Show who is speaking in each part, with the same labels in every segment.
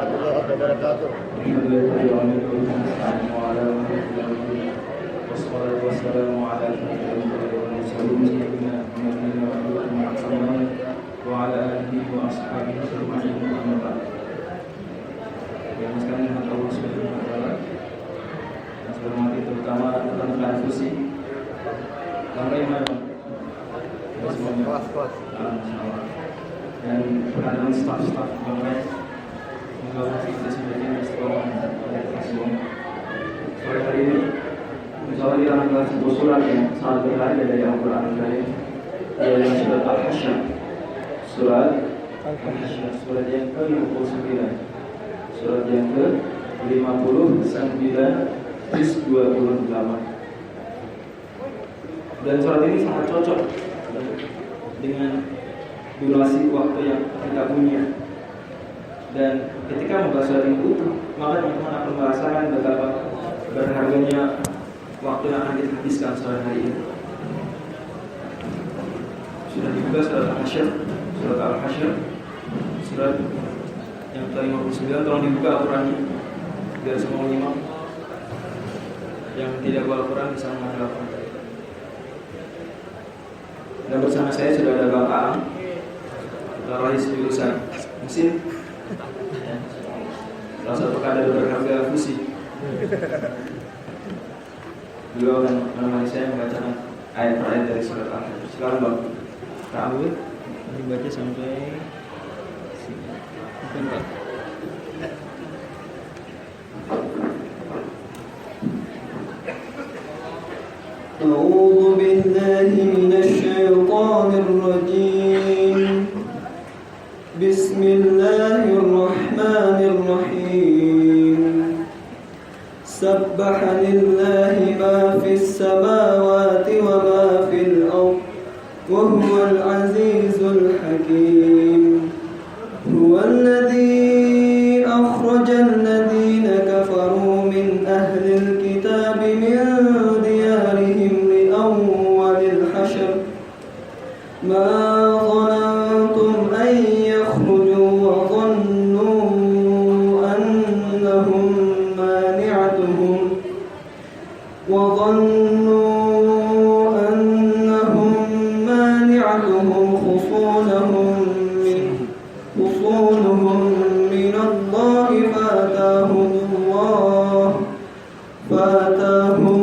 Speaker 1: warahmatullahi wabarakatuh.
Speaker 2: Wassalatu wassalamu ala wa ala alihi wa ashabihi ajma'in. Amma ba'd. Yang sekalian Allah Subhanahu wa taala, yang saya hormati terutama rekan-rekan fusi. Bagaimana? Semuanya. Dan pengadaan staf-staf bangunan mengawasi kita sebagai sekolah sore hari ini insya Allah kita akan membahas sebuah surat yang sangat berharga dari Al-Quran Al-Karim, yaitu surat Al-Hasyr. Surat Al-Hasyr, surat yang ke-59, surat yang ke-59 juz 28. Dan surat ini sangat cocok dengan durasi waktu yang kita punya. Dan ketika membahas surat ini utuh, maka teman-teman akan merasakan betapa berharganya waktu yang akan kita habiskan sore hari ini. Sudah dibuka surat Al-Hasyr, surat yang ke-59. Tolong dibuka Al-Qurannya biar semua menyimak. Yang tidak bawa Al-Quran bisa menghafal. Dan bersama saya sudah ada Bang Aang, Rais jurusan mesin, salah satu kader berharga fusi. Beliau akan menemani saya membacakan ayat-ayat dari surat Al-Hasyr. Silakan Bang. Ta'awud dibaca sampai sini. Bentar. أعوذ بالله من الشيطان الرجيم. بسم الله الرحمن الرحيم. سبح لله ما في السماوات وما في الأرض وهو العزيز الحكيم. هو الذي أخرج الذين كفروا من أهل الكتاب من ديارهم لأول الحشر ما ظننتم أن يخرجوا وظنوا أنهم مانعتهم خصونهم من الله فآتاهم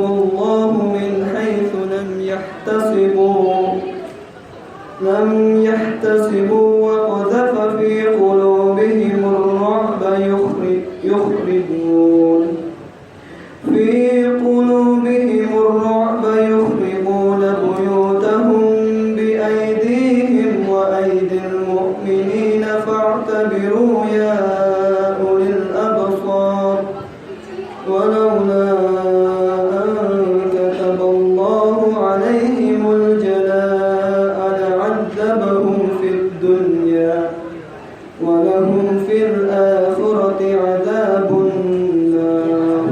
Speaker 2: الله من حيث لم يحتسبوا وقذف في قلوبهم الرعب يخربون بيوتهم بأيديهم وأيدي المؤمنين فاعتبروا يا أولي الأبصار. ولولا أن كتب الله عليهم الجلاء لعذبهم في الدنيا ولهم في الآخرة عذاب النار.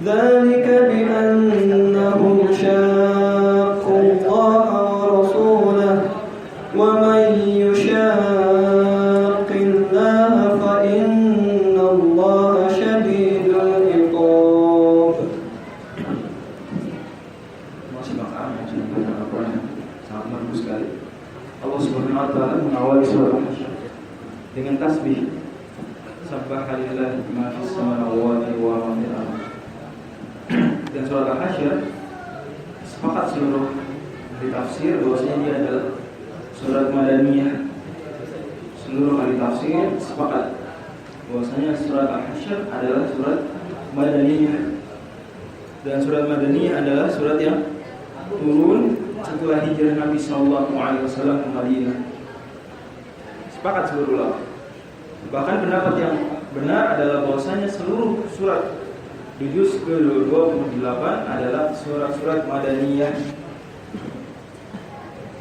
Speaker 2: ذلك بأنهم شاقوا الله ورسوله ومن يشاق الله فإن الله شديد العقاب. Masih bangkaan yang sudah kita lakukan sangat bagus sekali. Allah Subhanahu wa taala mengawali surah Al-Hasyr dengan tasbih. Subhanallah ma fis samawati wa ma fil ardh. Dan surat Al-Hasyr sepakat seluruh ahli tafsir bahwasanya dia adalah surat Madaniyah. Seluruh ahli tafsir sepakat bahwasanya surat Al-Hasyr adalah surat Madaniyah. Dan surat Madaniyah adalah surat yang turun setelah hijrah Nabi sallallahu alaihi wasallam ke Madinah. Sepakat seluruh ulama. Bahkan pendapat yang benar adalah bahwasanya seluruh surat di juz ke-28 adalah surat-surat Madaniyah.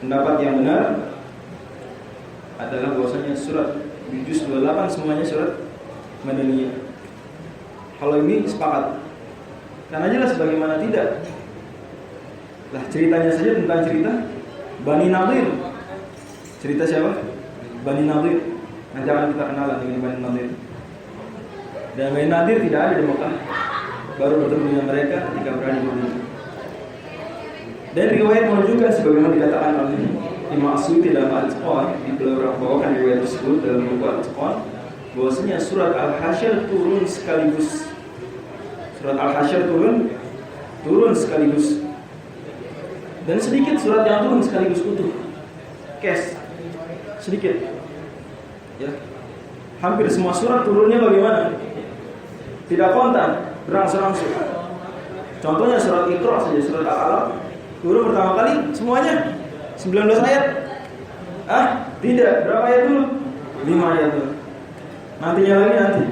Speaker 2: Pendapat yang benar adalah bahwasanya surat di juz 28 semuanya surat Madaniyah. Kalau ini sepakat. Karena jelas bagaimana tidak. Lah ceritanya saja tentang cerita Bani Nadir. Cerita siapa? Bani Nadir. Nah, jangan kita kenalan dengan Bani Nadir. Dan Bani Nadir tidak ada di Mekah, baru bertemu dengan mereka ketika berada di Madinah. Dan riwayat menunjukkan sebagaimana dikatakan oleh Imam As-Suyuti dalam Al-Itqan, di beliau bawakan riwayat tersebut dalam buku Al-Itqan, bahwasanya surat Al-Hasyr turun sekaligus. Surat Al-Hasyr turun sekaligus. Dan sedikit surat yang turun sekaligus utuh. Sedikit. Ya. Hampir semua surat turunnya bagaimana? Tidak kontan, berangsur-angsur. Contohnya surat Iqra saja, surat Al-Alaq turun pertama kali semuanya 19 ayat. Tidak, berapa ayat dulu? 5 ayat dulu. Nantinya lagi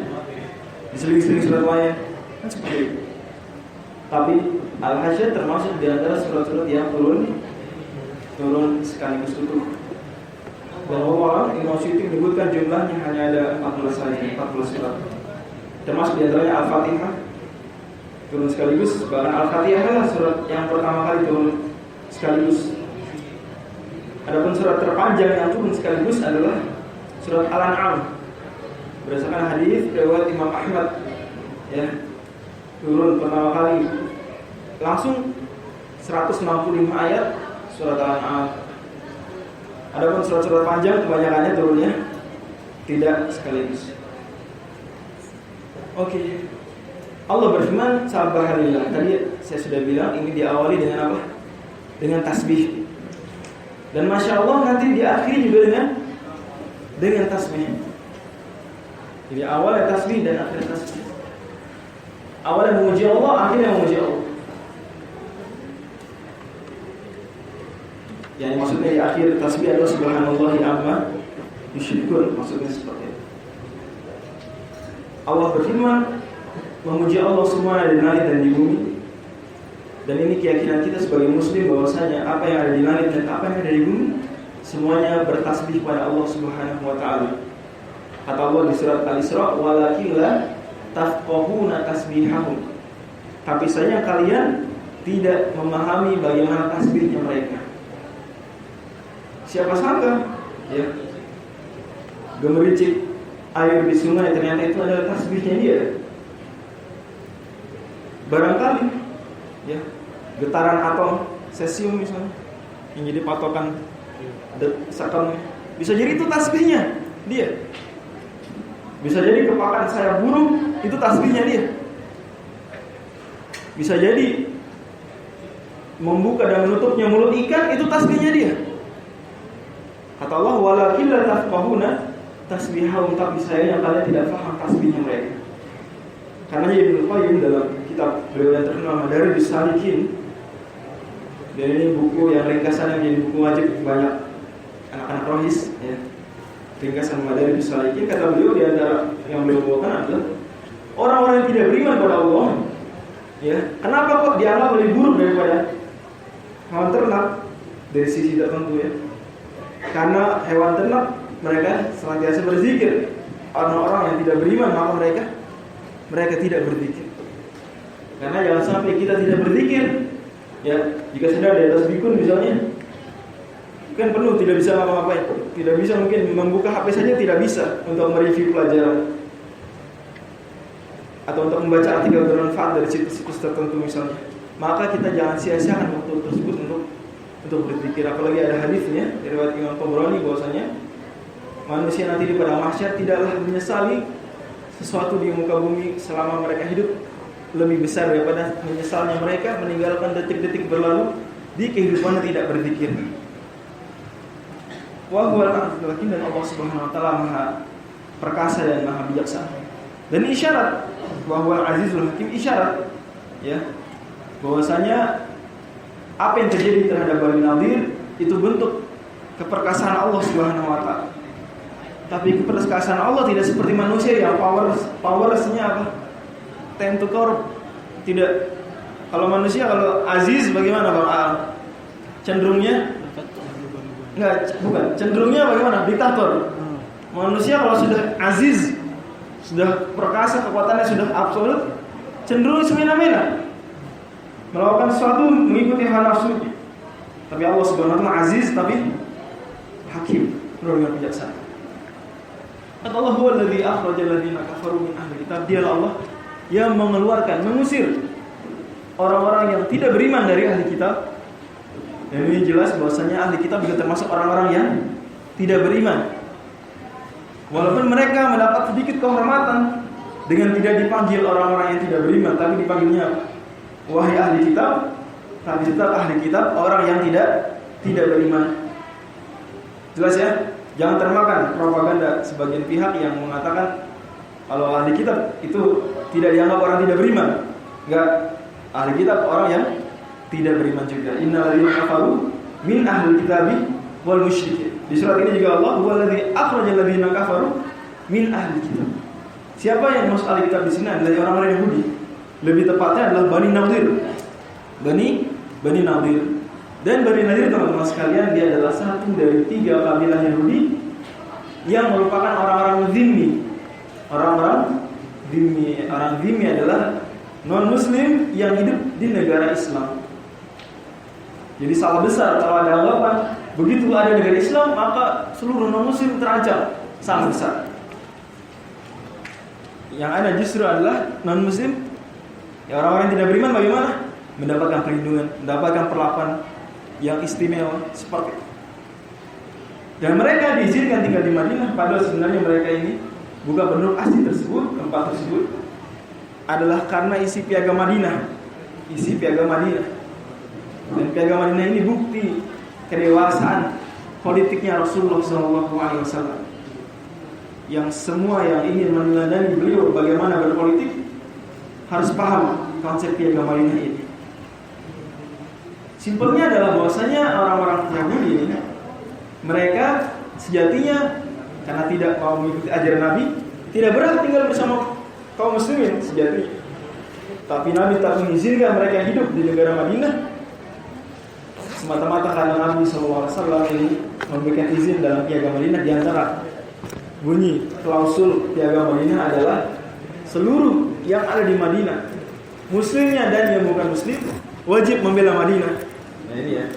Speaker 2: diseling-seling surat lain. Kan seperti itu. Tapi Al-Hasyr termasuk di antara surat-surat yang turun sekaligus utuh. Dan Allah Imam Suyuti menyebutkan jumlahnya hanya ada 14 ayat, 14 surat. Termasuk di antaranya Al-Fatihah turun sekaligus. Bahkan Al-Fatihah adalah surat yang pertama kali turun sekaligus. Adapun surat terpanjang yang turun sekaligus adalah surat Al-An'am. Berdasarkan hadis riwayat Imam Ahmad, ya, turun pertama kali langsung 165 ayat surat Al-An'am. Adapun surat-surat panjang kebanyakannya turunnya tidak sekaligus. Oke. Allah berfirman, Subhanallah. Tadi saya sudah bilang ini diawali dengan apa? Dengan tasbih. Dan Masya Allah nanti diakhiri juga dengan tasbih. Jadi awalnya tasbih dan akhir tasbih. Awalnya memuji Allah, akhirnya memuji Allah. Yang maksudnya di akhir tasbih adalah subhanallahi amma yusyrikun, maksudnya seperti itu. Allah berfirman, memuji Allah semua ada di langit dan di bumi. Dan ini keyakinan kita sebagai muslim bahwasanya apa yang ada di langit dan apa yang ada di bumi semuanya bertasbih kepada Allah Subhanahu wa taala. Kata Allah di surat Al-Isra, walakin la tafqahuna tasbihahum. Tapi sayang kalian tidak memahami bagaimana tasbihnya mereka. Siapa sangka, ya, gemericik air di sungai ternyata itu adalah tasbihnya dia. Barangkali, ya, getaran atom cesium misalnya yang jadi patokan desakan, bisa jadi itu tasbihnya dia. Bisa jadi kepakan sayap burung itu tasbihnya dia. Bisa jadi membuka dan menutupnya mulut ikan itu tasbihnya dia. Kata Allah, walakin la tafqahuna tasbihahum, tapi sayangnya kalian tidak paham tasbihnya mereka. Karena Ibnu Qayyim dalam kitab beliau yang terkenal Madarijus Salikin, dan ini buku yang ringkasannya menjadi buku wajib banyak anak-anak rohis, ya. Ringkasan Madarijus Salikin, kata beliau di antara yang beliau bawakan adalah orang-orang yang tidak beriman pada Allah, ya, kenapa kok dianggap lebih buruk daripada hewan ternak dari sisi tertentu, ya? Karena hewan ternak mereka senantiasa berzikir. Orang-orang yang tidak beriman maka mereka tidak berzikir. Karena jangan sampai kita tidak berzikir, ya, jika sedang di atas bikun misalnya, kan penuh, tidak bisa apa-apa, tidak bisa mungkin membuka HP saja tidak bisa untuk mereview pelajaran atau untuk membaca artikel bermanfaat dari situs-situs tertentu misalnya. Maka kita jangan sia-siakan waktu tersebut untuk berzikir. Apalagi ada hadisnya dari riwayat Imam Tabrani bahwasanya manusia nanti di padang mahsyar tidaklah menyesali sesuatu di muka bumi selama mereka hidup lebih besar daripada menyesalnya mereka meninggalkan detik-detik berlalu di kehidupan yang tidak berzikir. Wa huwal azizul hakim, dan Allah Subhanahu wa taala Maha perkasa dan Maha bijaksana. Dan isyarat wa huwal azizul hakim, isyarat, ya, bahwasanya apa yang terjadi terhadap Bani Nadir itu bentuk keperkasaan Allah Subhanahu wa taala. Tapi keperkasaan Allah tidak seperti manusia yang powersnya apa? Tend to corrupt. Tidak. Kalau manusia, kalau aziz bagaimana Bang Al? Cenderungnya bukan. Cenderungnya bagaimana? Diktator. Manusia kalau sudah aziz, sudah perkasa, kekuatannya sudah absolut, cenderung semena-mena melakukan sesuatu mengikuti hawa nafsunya. Tapi Allah Subhanahu wa taala aziz tapi hakim, penuh dengan bijaksana. Kata Allah, "Huwallazi akhrajal ladzina kafaru min ahli kitab." Dialah Allah yang mengeluarkan, mengusir orang-orang yang tidak beriman dari ahli kitab. Dan ini jelas bahwasanya ahli kitab juga termasuk orang-orang yang tidak beriman. Walaupun mereka mendapat sedikit kehormatan dengan tidak dipanggil orang-orang yang tidak beriman, tapi dipanggilnya wahai ahli kitab. Tapi tetap ahli kitab orang yang tidak beriman. Jelas ya? Jangan termakan propaganda sebagian pihak yang mengatakan kalau ahli kitab itu tidak dianggap orang tidak beriman. Enggak, ahli kitab orang yang tidak beriman juga. Innal ladzina kafaru min ahli kitabi wal musyrikin. Di surat ini juga Allah, "Huwallazi akhrajal ladzina kafaru min ahli kitab." Siapa yang masuk ahli kitab di sini adalah orang-orang Yahudi. Lebih tepatnya adalah Bani Nadir. Bani Nadir. Dan Bani Nadir, teman-teman sekalian, dia adalah satu dari 3 kabilah Yahudi yang merupakan orang-orang zimmi. Orang zimmi adalah non-muslim yang hidup di negara Islam. Jadi salah besar kalau ada anggapan begitu ada negara Islam maka seluruh non-muslim terancam. Salah besar. Yang ada justru adalah non-muslim, ya orang-orang yang tidak beriman bagaimana? Mendapatkan perlindungan, mendapatkan perlakuan yang istimewa seperti itu. Dan mereka diizinkan tinggal di Madinah, padahal sebenarnya mereka ini bukan penduduk asli tersebut. Tempat tersebut adalah karena isi piagam Madinah. Dan piagam Madinah ini bukti kedewasaan politiknya Rasulullah SAW. Yang semua yang ingin meneladani beliau bagaimana berpolitik harus paham konsep piagam Madinah ini. Simpelnya adalah bahwasanya orang-orang Yahudi ini mereka sejatinya karena tidak mau mengikuti ajaran Nabi tidak berhak tinggal bersama kaum muslimin sejatinya. Tapi Nabi tak mengizinkan mereka hidup di negara Madinah semata-mata karena Nabi SAW ini memberikan izin dalam piagam Madinah. Di antara bunyi klausul piagam Madinah adalah seluruh yang ada di Madinah, muslimnya dan yang bukan muslim, wajib membela Madinah. Nah ini ya,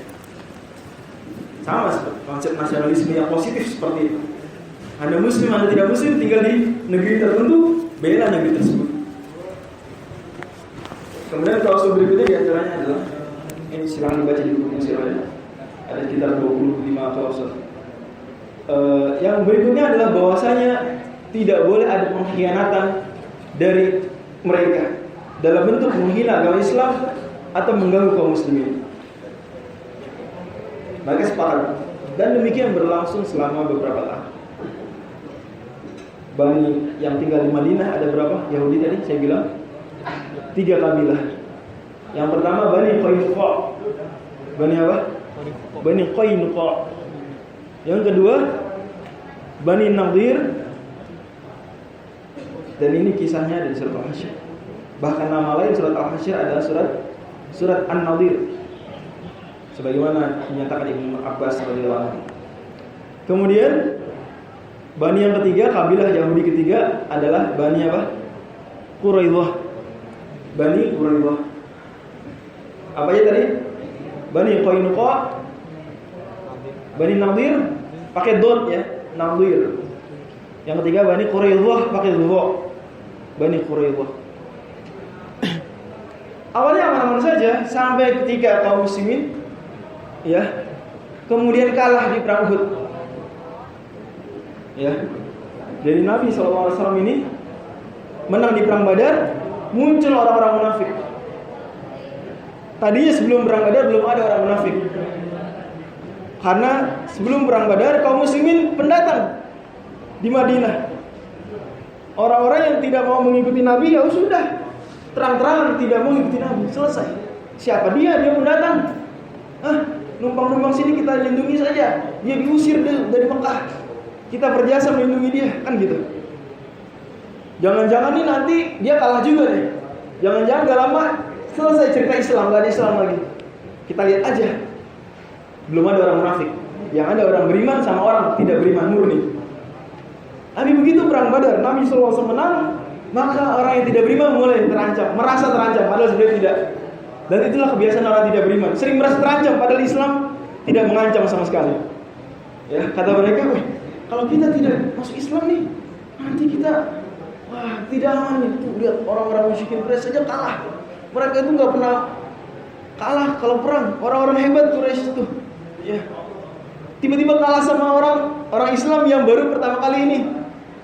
Speaker 2: sama seperti konsep nasionalisme yang positif seperti itu. Anda muslim, Anda tidak muslim, tinggal di negeri tertentu, bela negeri tersebut. Kemudian klausul berikutnya diantaranya adalah ini, silahkan dibaca di buku sirahnya. Ada sekitar 25 klausul. Yang berikutnya adalah bahwasanya tidak boleh ada pengkhianatan dari mereka dalam bentuk menghina agama Islam atau mengganggu kaum muslimin. Mereka sepakat, dan demikian berlangsung selama beberapa tahun. Bani yang tinggal di Madinah ada berapa? Yahudi tadi saya bilang 3 kabilah. Yang pertama Bani Qainuqa. Bani apa? Bani Qainuqa. Yang kedua Bani Nadir. Dan ini kisahnya dari surat Al-Hasyr. Bahkan nama lain surat Al-Hasyr adalah surat An-Nadir, sebagaimana dinyatakan Ibnu Abbas radhiyallahu anhu. Kemudian Bani yang ketiga, kabilah Yahudi ketiga adalah Bani apa? Quraidah. Bani Quraidah. Apa aja tadi? Bani Qainuqa, Bani Nadir pakai dot ya, Nadir. Yang ketiga Bani Quraidah pakai dha. Bani Quraidah. Awalnya aman-aman saja sampai ketika kaum muslimin ya kemudian kalah di perang Uhud. Ya. Jadi Nabi SAW ini menang di perang Badar, muncul orang-orang munafik. Tadinya sebelum perang Badar belum ada orang munafik. Karena sebelum perang Badar kaum muslimin pendatang di Madinah. Orang-orang yang tidak mau mengikuti Nabi ya sudah terang-terangan tidak mau mengikuti Nabi, selesai. Siapa dia? Dia pendatang. Numpang-numpang sini kita lindungi saja. Dia diusir dari Mekah. Kita berjasa melindungi dia, kan gitu. Jangan-jangan nih nanti dia kalah juga nih. Jangan-jangan gak lama selesai cerita Islam, gak ada Islam lagi. Kita lihat aja. Belum ada orang munafik. Yang ada orang beriman sama orang tidak beriman murni. Tapi begitu perang Badar, Nabi SAW menang, maka orang yang tidak beriman mulai terancam, merasa terancam, padahal sebenarnya tidak. Dan itulah kebiasaan orang tidak beriman, sering merasa terancam, padahal Islam tidak mengancam sama sekali. Ya, kata mereka, kalau kita tidak masuk Islam nih,
Speaker 1: kita, wah tidak aman nih. Tuh lihat orang-orang musyrikin Quraisy saja kalah. Mereka itu nggak pernah kalah kalau perang. Orang-orang hebat Quraisy itu. Ya. Tiba-tiba kalah sama orang Islam yang baru pertama kali ini.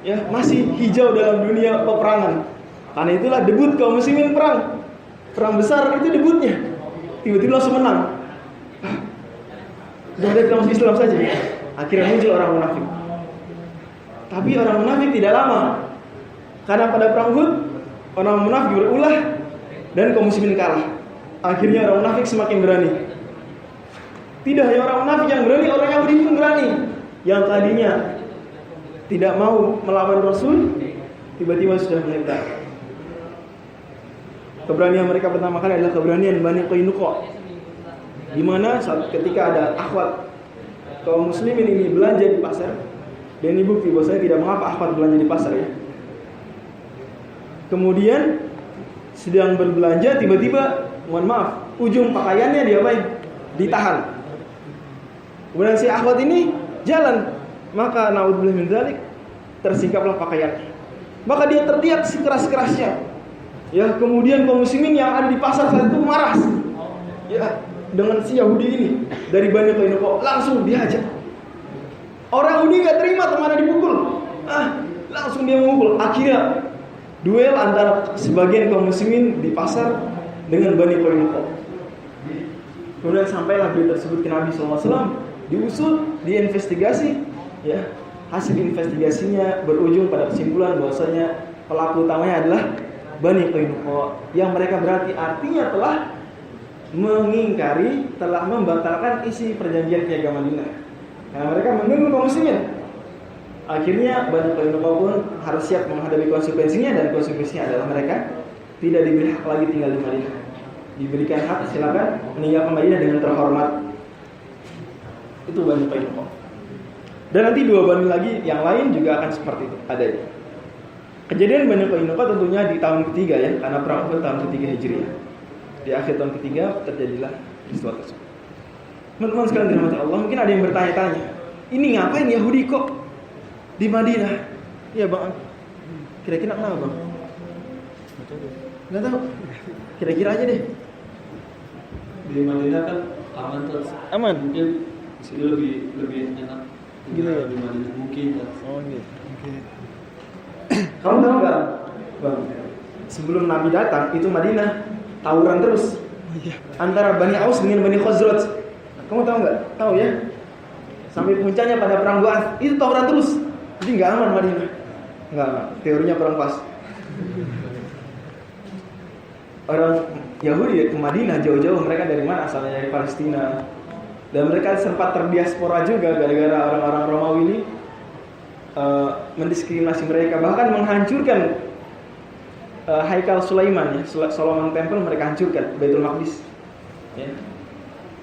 Speaker 1: Ya, masih hijau dalam dunia peperangan. Karena itulah debut kaum muslimin perang. Perang besar itu debutnya. Tiba-tiba langsung menang. Sudah ada kaum Islam saja. Akhirnya muncul orang munafik. Tapi orang munafik tidak lama. Karena pada perang Uhud orang munafik berulah dan kaum muslimin kalah. Akhirnya orang munafik semakin berani. Tidak hanya orang munafik yang berani, orang Yahudi pun berani. Yang tadinya tidak mau melawan Rasul, tiba-tiba sudah meledak. Keberanian mereka pertama kali adalah keberanian Bani Qainuqa, di mana saat ketika ada akhwat kaum muslimin ini belanja di pasar, dan ini bukti bahwa saya tidak mengapa akhwat belanja di pasar ya. Kemudian sedang berbelanja, tiba-tiba mohon maaf, ujung pakaiannya diapain? Ditahan. Kemudian si akhwat ini jalan, maka naudzubillah min dzalik, tersingkaplah pakaiannya. Maka dia tertiak sekeras-kerasnya. Ya, kemudian kaum muslimin yang ada di pasar saat itu marah. Ya, dengan si Yahudi ini dari Bani Qainuqa langsung dihajar. Orang Yahudi enggak terima temannya dipukul. Langsung dia memukul. Akhirnya duel antara sebagian kaum muslimin di pasar dengan Bani Qainuqa. Kemudian sampailah berita tersebut ke Nabi SAW, diusut, diinvestigasi, ya. Hasil investigasinya berujung pada kesimpulan bahwasanya pelaku utamanya adalah Bani Qainuqa, yang mereka berarti artinya telah mengingkari, telah membatalkan isi perjanjian piagam Madinah. Karena mereka mengganggu kaum muslimin. Akhirnya Bani Qainuqa pun harus siap menghadapi konsekuensinya, dan konsekuensinya adalah mereka tidak diberi hak lagi tinggal di Madinah. Diberikan hak silakan meninggalkan Madinah dengan terhormat. Itu Bani Qainuqa. Dan nanti dua Bani lagi yang lain juga akan seperti itu adanya. Kejadian Bani Qainuqa tentunya di tahun ketiga ya, karena perang Uhud tahun ketiga Hijriah. Di akhir tahun ketiga terjadilah peristiwa tersebut. Teman-teman sekalian dirahmati Allah, mungkin ada yang bertanya-tanya, ini ngapain Yahudi kok di Madinah? Iya bang, kira-kira kenapa bang? Nggak tahu. Kira-kira aja deh.
Speaker 3: Di Madinah kan aman terus.
Speaker 1: Aman.
Speaker 3: Mungkin sini lebih enak.
Speaker 1: Gitu ya?
Speaker 3: Di Madinah mungkin.
Speaker 1: Oh gitu. Oke. Kamu tahu nggak, bang? Sebelum Nabi datang itu Madinah tawuran terus antara Bani Aus dengan Bani Khazraj. Kamu tahu nggak? Tahu ya? Sampai puncaknya pada perang Bu'ath itu tawuran terus. Jadi nggak aman Madinah. Nggak. Teorinya kurang pas. Orang Yahudi ke Madinah jauh-jauh, mereka dari mana? Asalnya dari Palestina. Dan mereka sempat terdiaspora juga gara-gara orang-orang Romawi ini mendiskriminasi mereka, bahkan menghancurkan Haikal Sulaiman ya, Solomon Temple mereka hancurkan, Baitul Maqdis. Ya.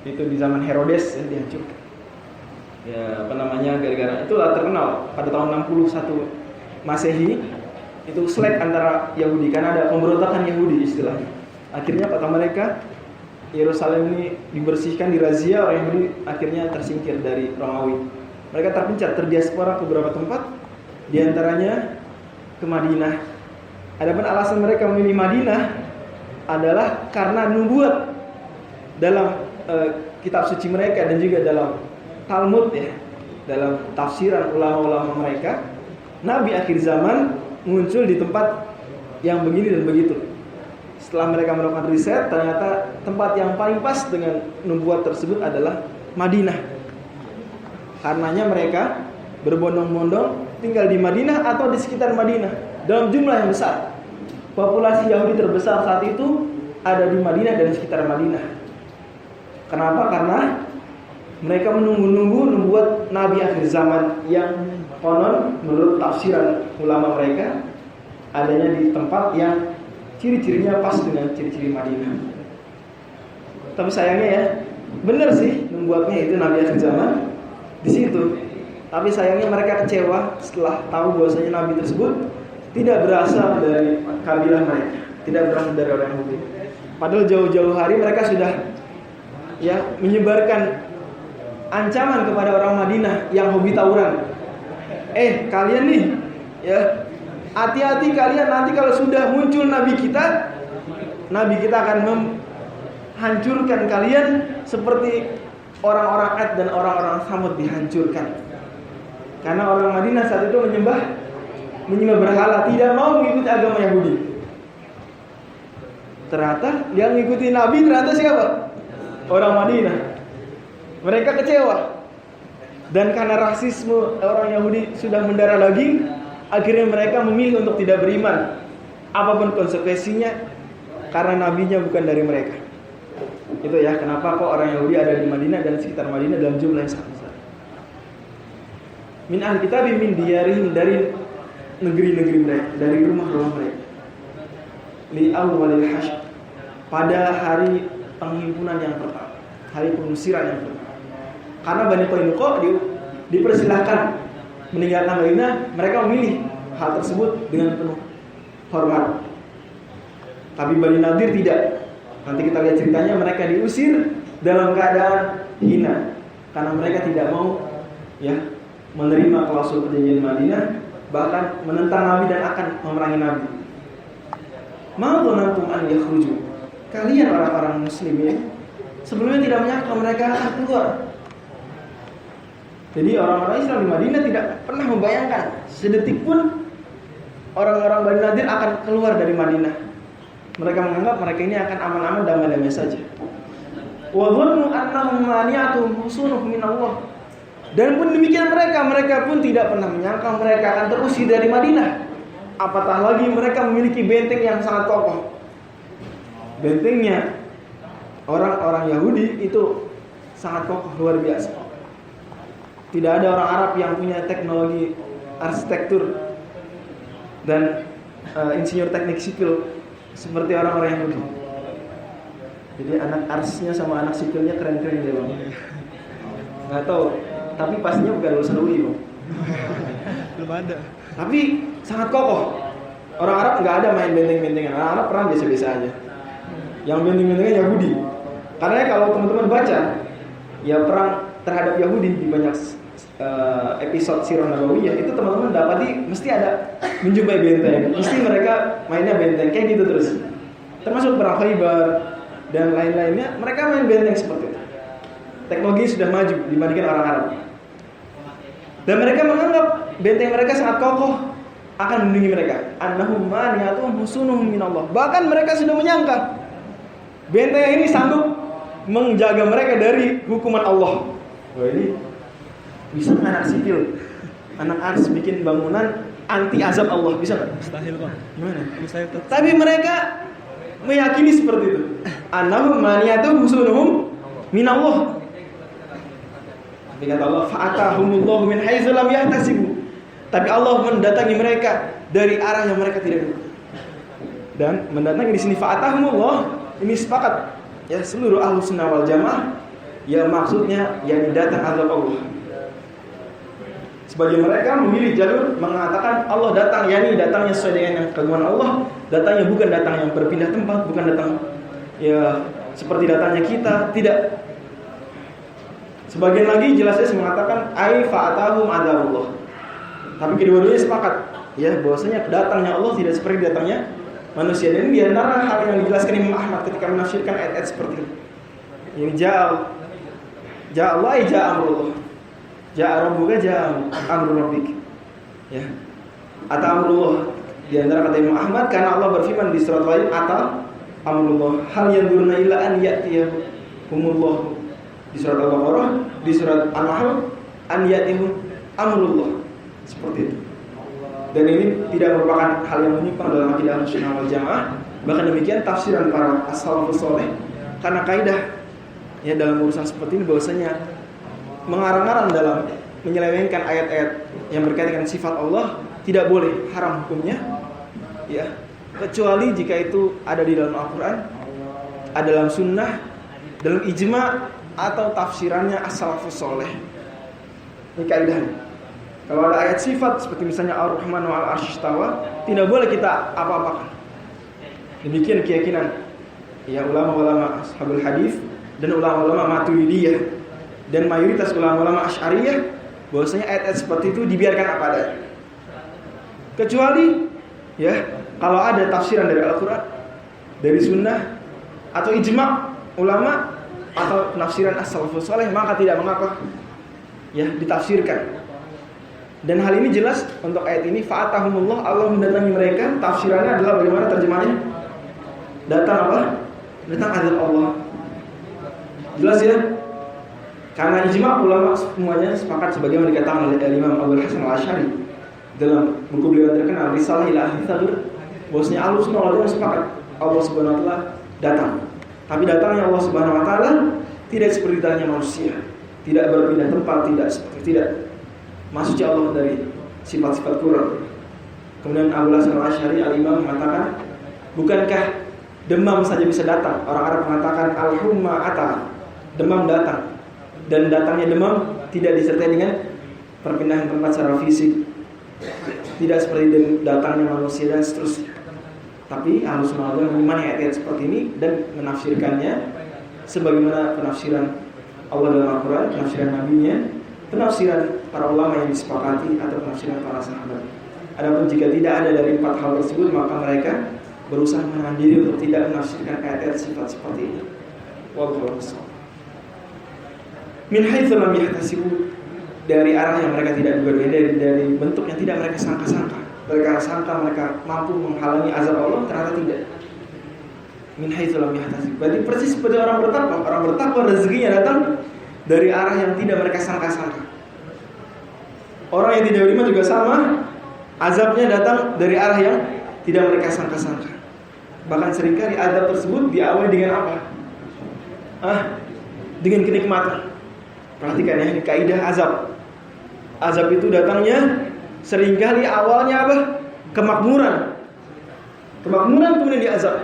Speaker 1: Itu di zaman Herodes ya, dihancurkan. Ya, apa namanya, gara-gara itulah terkenal pada tahun 61 Masehi itu selek antara Yahudi karena ada pemberontakan Yahudi istilahnya. Akhirnya kata mereka Yerusalem ini dibersihkan, dirazia, orang Yahudi akhirnya tersingkir dari Romawi. Mereka terpencar, terdiaspora ke beberapa tempat, diantaranya ke Madinah. Adapun alasan mereka memilih Madinah adalah karena nubuat dalam kitab suci mereka dan juga dalam Talmud ya, dalam tafsiran ulama-ulama mereka, Nabi akhir zaman muncul di tempat yang begini dan begitu. Setelah mereka melakukan riset, ternyata tempat yang paling pas dengan nubuat tersebut adalah Madinah. Karenanya mereka berbondong-bondong tinggal di Madinah atau di sekitar Madinah dalam jumlah yang besar. Populasi Yahudi terbesar saat itu ada di Madinah dan sekitar Madinah. Kenapa? Karena mereka menunggu-nunggu nubuat Nabi akhir zaman yang konon menurut tafsiran ulama mereka adanya di tempat yang ciri-cirinya pas dengan ciri-ciri Madinah. Tapi sayangnya ya, benar sih nubuatnya itu Nabi akhir zaman di situ. Tapi sayangnya mereka kecewa setelah tahu bahwasanya Nabi tersebut tidak berasal dari kabilah mereka, tidak berasal dari orang Yahudi. Padahal jauh-jauh hari mereka sudah ya menyebarkan ancaman kepada orang Madinah yang hobi tawuran. Kalian nih ya hati-hati kalian nanti kalau sudah muncul nabi kita akan menghancurkan kalian seperti orang-orang Ad dan orang-orang Samud dihancurkan. Karena orang Madinah saat itu menyembah berhala, tidak mau mengikuti agama Yahudi. Ternyata yang mengikuti Nabi ternyata siapa? Orang Madinah. Mereka kecewa. Dan karena rasisme orang Yahudi sudah mendarah daging, akhirnya mereka memilih untuk tidak beriman. Apapun konsekuensinya, karena nabinya bukan dari mereka. Itu ya kenapa kok orang Yahudi ada di Madinah dan sekitar Madinah dalam jumlah yang sangat besar. Min ahli kitab min diyarihim, dari negeri-negeri mereka, dari rumah-rumah mereka. Li awwalil hasyr, pada hari penghimpunan yang pertama, hari pengusiran yang pertama. Karena Bani Qainuqa dipersilahkan meninggalkan Madinah, mereka memilih hal tersebut dengan penuh hormat. Tapi Bani Nadir tidak. Nanti kita lihat ceritanya, mereka diusir dalam keadaan hina karena mereka tidak mau menerima klausul perjanjian Madinah, bahkan menentang Nabi dan akan memerangi Nabi. Ma dhanantum an yakhruju, kalian orang-orang muslimin sebelumnya tidak menyangka mereka akan keluar. Jadi orang-orang Islam di Madinah tidak pernah membayangkan sedetik pun orang-orang Bani Nadir akan keluar dari Madinah. Mereka menganggap mereka ini akan aman-aman, damai-damai saja. Wa dhannu annahum mani'atuhum husunuhum min Allah. Dan pun demikian mereka pun tidak pernah menyangka mereka akan terusir dari Madinah. Apatah lagi mereka memiliki benteng yang sangat kokoh. Bentengnya orang-orang Yahudi itu sangat kokoh, luar biasa. Tidak ada orang Arab yang punya teknologi arsitektur dan insinyur teknik sipil seperti orang-orang Yahudi. Jadi anak arsnya sama anak sipilnya keren-keren deh bang. Nggak tahu, tapi pastinya bukan lulusan UI bang.
Speaker 3: Belum ada.
Speaker 1: Tapi sangat kokoh. Orang Arab nggak ada main benteng-bentengan. Orang Arab perang biasa-biasa aja. Yang benteng-bentengan Yahudi. Karena kalau teman-teman baca, ya perang terhadap Yahudi di banyak episode Sirah Nabawiyah itu teman-teman dapati mesti ada menjumpai benteng. Mesti mereka mainnya benteng kayak gitu terus. Termasuk perang Khaybar dan lain-lainnya, mereka main benteng seperti itu. Teknologi sudah maju dibandingkan orang Arab. Dan mereka menganggap benteng mereka sangat kokoh, akan melindungi mereka. Annahum mani'atuhum husunuhum minallah. Bahkan mereka sudah menyangka benteng ini sanggup menjaga mereka dari hukuman Allah. Wah, ini bisa anak sipil, anak ars bikin bangunan anti azab Allah, bisa nggak?
Speaker 3: Mustahil bang.
Speaker 1: Gimana?
Speaker 3: Mustahil tuh.
Speaker 1: Tapi mereka meyakini seperti itu. Annahum mani'atuhum husunuhum minallah. Tapi kata Allah, fa'atahumullahu min haitsu lam yahtasibu. Tapi Allah mendatangi mereka dari arah yang mereka tidak duga. Dan mendatangi di sini fa'atahumullah, ini sepakat ya seluruh ahlus sunnah wal jamaah, ya maksudnya yang datang azab Allah. Sebagian mereka memilih jalur mengatakan Allah datang, yakni datangnya sesuai dengan yang keagungan Allah, datangnya bukan datang yang berpindah tempat, bukan datang ya seperti datangnya kita, tidak. Sebagian lagi jelasnya mengatakan ai fa'atahum adzabullah. Tapi kedua-duanya sepakat ya bahwasanya datangnya Allah tidak seperti datangnya manusia. Dan di antara hal yang dijelaskan Imam Ahmad ketika menafsirkan ayat-ayat seperti ini. Yang ja'a Allah ja'a amrullah. Ja'a rabbuka ja'a amru rabbik. Ya. Ata amrullah. Di antara kata Imam Ahmad karena Allah berfirman di surat lain ata amrullah. Hal yanzuruna illa an ya'tiyahumullah. Di surat Al-Baqarah, di surat An-Nahl, an ya'tihum amrullah. Seperti itu. Dan ini tidak merupakan hal yang menyimpang dalam akidah Ahlussunnah wal Jamaah. Bahkan demikian tafsiran para as-salafus saleh. Karena kaidah ya dalam urusan seperti ini bahwasanya mengarang-arang dalam menyelewengkan ayat-ayat yang berkaitan dengan sifat Allah tidak boleh, haram hukumnya. Ya, kecuali jika itu ada di dalam Al-Qur'an, ada dalam sunnah, dalam ijma' atau tafsirannya as-salafus saleh. Ini kaidahnya. Kalau ada ayat sifat seperti misalnya Ar-Rahman wa al-'arsy istawa, tidak boleh kita apa-apakan. Demikian keyakinan ya ulama-ulama ashabul hadis dan ulama-ulama Maturidiyah dan mayoritas ulama-ulama Asy'ariyah bahwasanya ayat-ayat seperti itu dibiarkan apa adanya. Kecuali Ya, kalau ada tafsiran dari Al-Quran, dari Sunnah, atau ijma' ulama, atau penafsiran as-salafus saleh, maka tidak mengapa ya ditafsirkan. Dan hal ini jelas untuk ayat ini, fa'atahumullah, Allah mendatangi mereka. Tafsirannya adalah bagaimana terjemahnya? Datang apa? Datang azab Allah. Jelas ya? Karena ijma' ulama semuanya sepakat sebagaimana dikatakan oleh Imam Abdul Hasan Al-Asy'ari dalam buku beliau terkenal Risalah ila Ahli Tsaghir, bahwasanya Ahlussunnah wal Jamaah sepakat Allah Subhanahu wa taala datang. Tapi datangnya Allah Subhanahu wa taala tidak seperti datangnya manusia, tidak berpindah tempat, tidak maksudnya Allah dari sifat-sifat kurang. Kemudian Abdul Hasan Al-Asy'ari al-Imam mengatakan, bukankah demam saja bisa datang? Orang Arab mengatakan al-humma ata, demam datang. Dan datangnya demam tidak disertai dengan perpindahan tempat secara fisik, tidak seperti datangnya manusia dan seterusnya. Tapi Ahlussunnah wal Jamaah mengimani ayat seperti ini dan menafsirkannya sebagaimana penafsiran Allah dalam Al-Quran, penafsiran Nabi-Nya, penafsiran para ulama yang disepakati, atau penafsiran para sahabat. Adapun jika tidak ada dari 4 hal tersebut, maka mereka berusaha menahan diri untuk tidak menafsirkan ayat-ayat sifat seperti ini. Wallahu a'lam. Min haitsu lam yahtasibu, dari arah yang mereka tidak duga, dari bentuk yang tidak mereka sangka-sangka. Mereka sangka mereka mampu menghalangi azab Allah, ternyata tidak. Min haitsu lam yahtasibu, berarti persis seperti orang bertakwa. Orang bertakwa rezekinya datang dari arah yang tidak mereka sangka-sangka. Orang yang tidak beriman juga sama, azabnya datang dari arah yang tidak mereka sangka-sangka. Bahkan seringkali azab tersebut diawali dengan apa? Dengan kenikmatan. Perhatikan ya, ini kaidah azab. Azab itu datangnya seringkali awalnya apa? Kemakmuran. Kemakmuran kemudian diazab.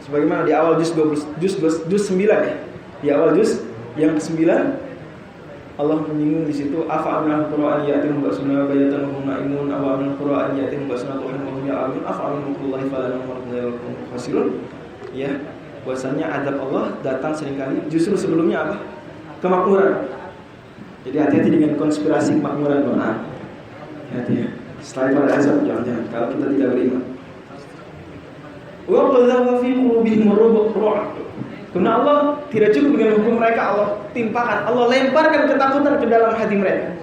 Speaker 1: Sebagaimana di awal juz 9 ya. Di awal juz yang ke-9 Allah menyinggung di situ, afa amnal qur'an ya'tihum ba'suna bayatan wa hum na'imun aw amnal qur'an ya'tihum ba'suna tuhan wa hum ya'lamun afa amnal qullahi fala namul khasirun. Ya, bahwasanya azab Allah datang seringkali justru sebelumnya apa? Kemakmuran. Jadi hati-hati dengan konspirasi kemakmuran. Hati-hati ya. Setelah itu ada azab, jangan-jangan kalau kita tidak beriman. Wa qadzafa fi qulubihim ar-ru'b. Karena Allah tidak cukup dengan hukum mereka, Allah timpakan, Allah lemparkan ketakutan ke dalam hati mereka.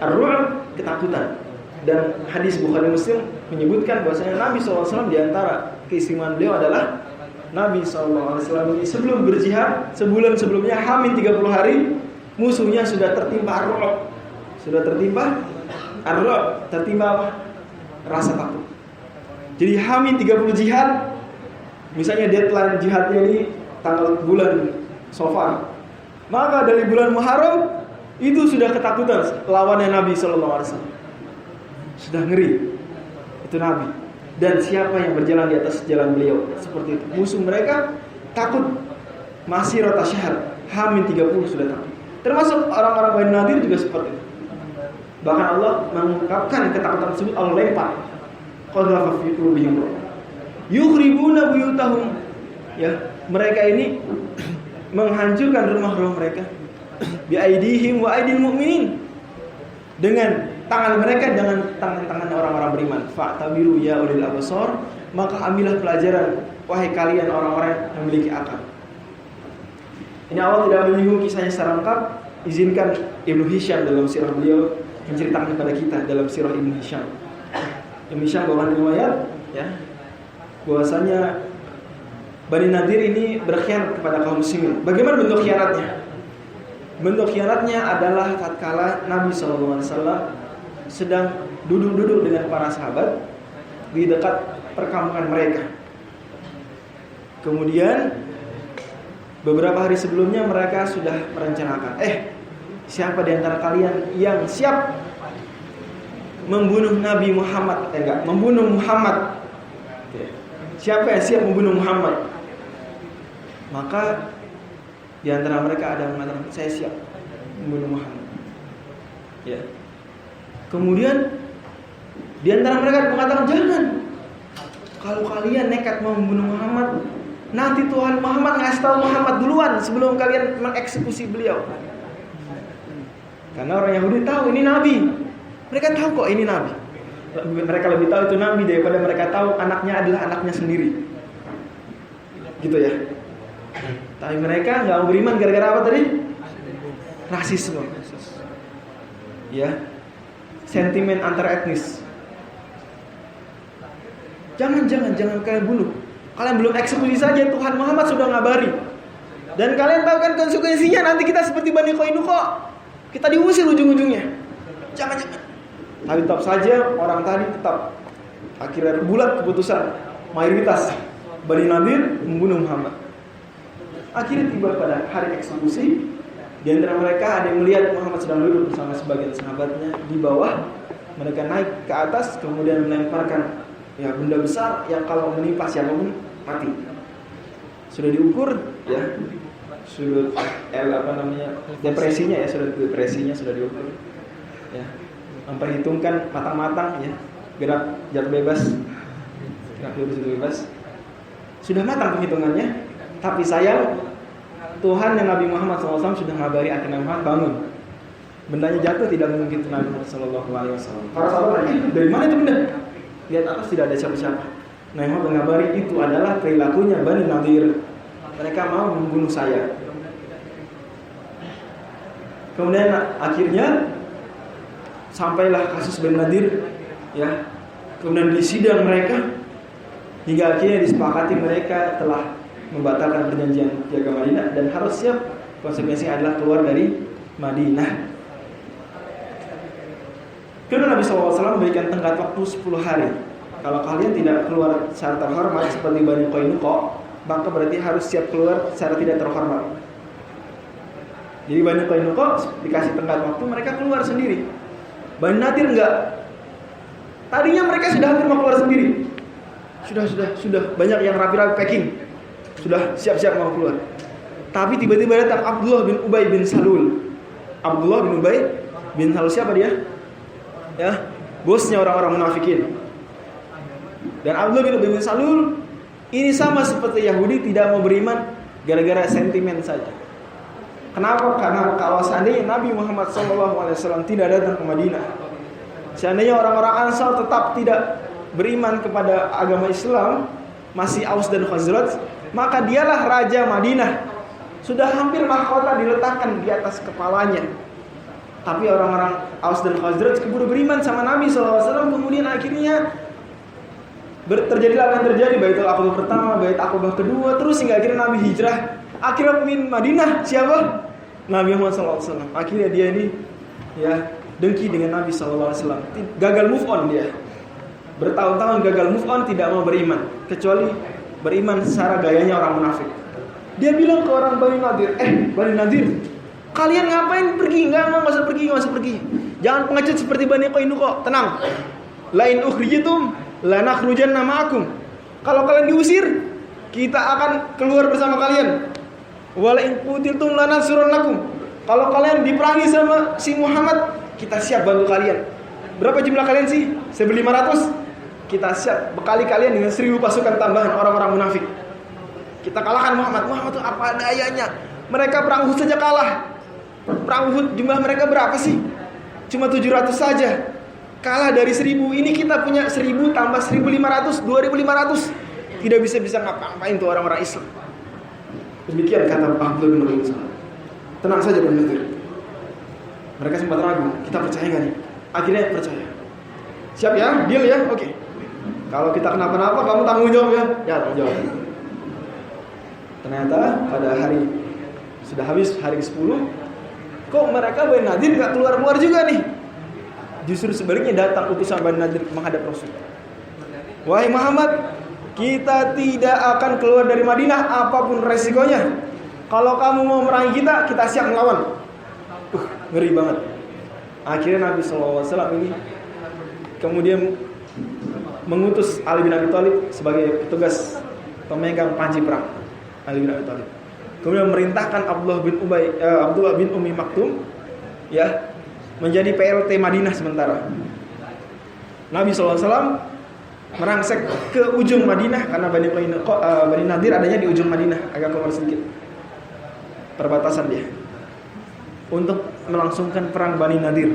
Speaker 1: Ar-ru'b, ketakutan. Dan hadis Bukhari Muslim menyebutkan bahwasanya Nabi SAW di antara keistimewaan beliau adalah Nabi SAW ini sebelum berjihad, sebulan sebelumnya hamil 30 hari, musuhnya sudah tertimpa ar-ru'b. Sudah tertimpa ar-ru'b, tertimpa apa? Rasa takut. Jadi hamil 30 jihad, misalnya deadline jihadnya ini tanggal bulan Safar, maka dari bulan Muharram itu sudah ketakutan lawannya Nabi SAW. Sudah ngeri itu Nabi. Dan siapa yang berjalan di atas jalan beliau seperti itu, musuh mereka takut. Masih rota syahr, hamil 30 sudah takut. Termasuk orang-orang Bani Nadir juga seperti itu. Bahkan Allah mengungkapkan ketakutan tersebut, Allah lempar. Qadzafa fi qulubihim yukhribuna buyutahum. Ya, mereka ini menghancurkan rumah-rumah mereka bi aidihim wa aidil mu'minin, dengan tangan mereka, dengan tangan-tangan orang-orang beriman. Fa'tabiru ya ulil absar, maka ambillah pelajaran wahai kalian orang-orang yang memiliki akal. Ini Allah tidak menyinggung kisahnya secara lengkap. Izinkan Ibnu Hisham dalam sirah beliau menceritakan kepada kita dalam sirah Ibnu Hisham. Ibnu Hisham bawahan riwayat ya, bahwasanya Bani Nadir ini berkhianat kepada kaum muslimin. Bagaimana bentuk khianatnya? Bentuk khianatnya adalah tatkala Nabi SAW sedang duduk-duduk dengan para sahabat di dekat perkampungan mereka. Kemudian beberapa hari sebelumnya mereka sudah merencanakan, siapa di antara kalian yang siap membunuh Nabi Muhammad? Membunuh Muhammad. Siapa yang siap membunuh Muhammad? Maka di antara mereka ada yang mengatakan, saya siap membunuh Muhammad. Ya. Kemudian di antara mereka mengatakan, jangan. Kalau kalian nekat mau membunuh Muhammad, nanti Tuhan Muhammad ngasih tahu Muhammad duluan sebelum kalian mengeksekusi beliau. Karena orang Yahudi tahu ini Nabi. Mereka tahu kok ini Nabi. Mereka lebih tahu itu nabi daripada mereka tahu anaknya adalah anaknya sendiri. Gitu ya. Tapi mereka nggak mau beriman gara-gara apa tadi? Rasisme. Ya. Sentimen antar etnis. Jangan kalian bunuh. Kalian belum eksekusi saja, Tuhan Muhammad sudah ngabari. Dan kalian tahu kan konsekuensinya, nanti kita seperti Bani Qainuqa. Kita diusir ujung-ujungnya. Jangan. Tapi tetap saja orang tadi tetap akhirnya bulat keputusan mayoritas Bani Nadir membunuh Muhammad. Akhirnya tiba pada hari eksekusi. Di antara mereka ada yang melihat Muhammad sedang duduk bersama sebagian sahabatnya di bawah. Mereka naik ke atas kemudian melemparkan benda besar yang kalau menimpa siapapun mati. Sudah diukur ya. Sudut depresinya sudah diukur. Ya. Memperhitungkan matang-matang ya. Gerak jatuh bebas. Sudah matang perhitungannya. Tapi sayang Tuhan yang Nabi Muhammad SAW sudah ngabari akhirnya Muhammad bangun. Bendanya jatuh tidak mungkin Nabi Muhammad SAW. Para sahabat tanya, dari mana itu benda? Lihat atas tidak ada siapa-siapa. Nabi Muhammad mengabari itu adalah perilakunya Bani Nadir. Mereka mau membunuh saya. Kemudian akhirnya sampailah kasus Bani Nadir ya. Kemudian di sidang mereka hingga akhirnya disepakati mereka telah membatalkan perjanjian jaga Madinah dan harus siap konsekuensinya adalah keluar dari Madinah. Kemudian Nabi SAW memberikan tenggat waktu 10 hari. Kalau kalian tidak keluar secara terhormat seperti Bani Qainuqa, maka berarti harus siap keluar secara tidak terhormat. Jadi Bani Qainuqa dikasih tenggat waktu, mereka keluar sendiri. Bani Nadir enggak. Tadinya mereka sudah hampir mau keluar sendiri. Sudah banyak yang rapi-rapi packing. Sudah siap-siap mau keluar. Tapi tiba-tiba datang Abdullah bin Ubay bin Salul. Abdullah bin Ubay bin Salul siapa dia? Ya, bosnya orang-orang munafikin. Dan Abdullah bin Ubay bin Salul ini sama seperti Yahudi tidak mau beriman gara-gara sentimen saja. Kenapa? Karena kalau seandainya Nabi Muhammad SAW tidak datang ke Madinah, seandainya orang-orang Ansar tetap tidak beriman kepada agama Islam, masih Aus dan Khazraj, maka dialah raja Madinah. Sudah hampir mahkota diletakkan di atas kepalanya. Tapi orang-orang Aus dan Khazraj keburu beriman sama Nabi SAW. Kemudian akhirnya terjadilah apa yang terjadi. Baitul Aqabah pertama, Bait Aqabah kedua, terus hingga akhirnya Nabi hijrah. Akhirnya pemimpin Madinah siapa? Nabi Muhammad SAW. Akhirnya dia ini dengki dengan Nabi SAW. Gagal move on dia. Bertahun-tahun gagal move on, tidak mau beriman, kecuali beriman secara gayanya orang munafik. Dia bilang ke orang Bani Nadir, Bani Nadir, kalian ngapain pergi? Enggak usah pergi. Jangan pengecut seperti Bani Qainuqa. Tenang. Lain ukhrijitum lanakhrujanna ma'akum. Kalau kalian diusir, kita akan keluar bersama kalian. Wala in qutiltum lanansurannakum. Kalau kalian diperangi sama si Muhammad, kita siap bantu kalian. Berapa jumlah kalian sih? 1.500. Kita siap bekali kalian dengan 1.000 pasukan tambahan orang-orang munafik. Kita kalahkan Muhammad. Muhammad itu apa dayanya? Mereka perang Uhud saja kalah. Perang Uhud jumlah mereka berapa sih? Cuma 700 saja. Kalah dari 1.000. Ini kita punya 1.000 tambah 1.500, 2.500. Tidak bisa ngapa-ngapain tuh orang-orang Islam. Demikian kata Abdullah bin Ubay bin Salul. Tenang saja Bani Nadir. Mereka sempat ragu, kita percaya nggak nih? Akhirnya percaya. Siap ya? Deal ya? Oke. Kalau kita kenapa-napa, kamu tanggung jawab ya? Ya, tanggung jawab. Ternyata pada hari sudah habis hari ke-10, kok mereka Bani Nadir nggak keluar juga nih? Justru sebaliknya datang utusan Bani Nadir menghadap Rasul. Wahai Muhammad, kita tidak akan keluar dari Madinah apapun resikonya. Kalau kamu mau merangi kita siap melawan. Ngeri banget. Akhirnya Nabi SAW ini kemudian mengutus Ali bin Abi Thalib sebagai petugas pemegang panji perang. Ali bin Abi Thalib. Kemudian memerintahkan Abdullah bin Ummi Maktum menjadi PLT Madinah sementara. Nabi SAW merangsek ke ujung Madinah karena Bani Nadir adanya di ujung Madinah, agak keluar sedikit perbatasan dia, untuk melangsungkan perang Bani Nadir.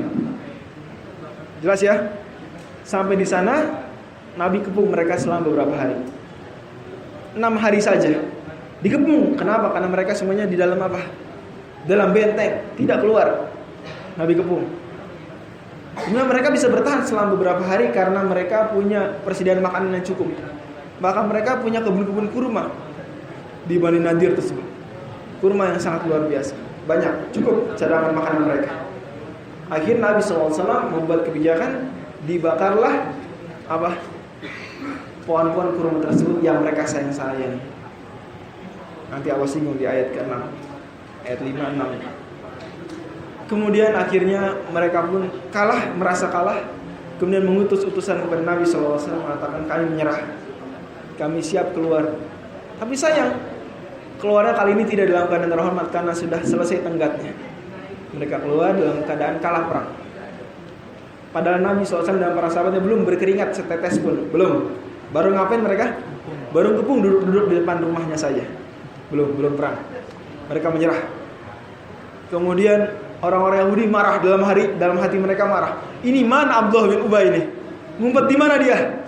Speaker 1: Jelas ya? Sampai di sana Nabi kepung mereka selama beberapa hari. 6 hari saja dikepung. Kenapa? Karena mereka semuanya di dalam apa? Dalam benteng, tidak keluar. Nabi kepung. Kemudian mereka bisa bertahan selama beberapa hari karena mereka punya persediaan makanan yang cukup. Bahkan mereka punya kebun-kebun kurma di Bani Nadir tersebut. Kurma yang sangat luar biasa. Banyak, cukup cadangan makanan mereka. Akhirnya Nabi SAW membuat kebijakan, dibakarlah apa? Pohon-pohon kurma tersebut yang mereka sayang-sayang. Nanti Allah singgung di ayat ke-6, ayat 5-6. Kemudian akhirnya mereka pun kalah, merasa kalah. Kemudian mengutus utusan kepada Nabi SAW mengatakan, kami menyerah, kami siap keluar. Tapi sayang, keluarnya kali ini tidak dalam keadaan terhormat karena sudah selesai tenggatnya. Mereka keluar dalam keadaan kalah perang. Padahal Nabi SAW dan para sahabatnya belum berkeringat setetes pun, belum. Baru ngapain mereka? Baru kepung duduk di depan rumahnya saja. Belum perang. Mereka menyerah. Kemudian orang-orang Yahudi marah dalam hati mereka marah. Ini mana Abdullah bin Ubay ini? Ngumpet di mana dia?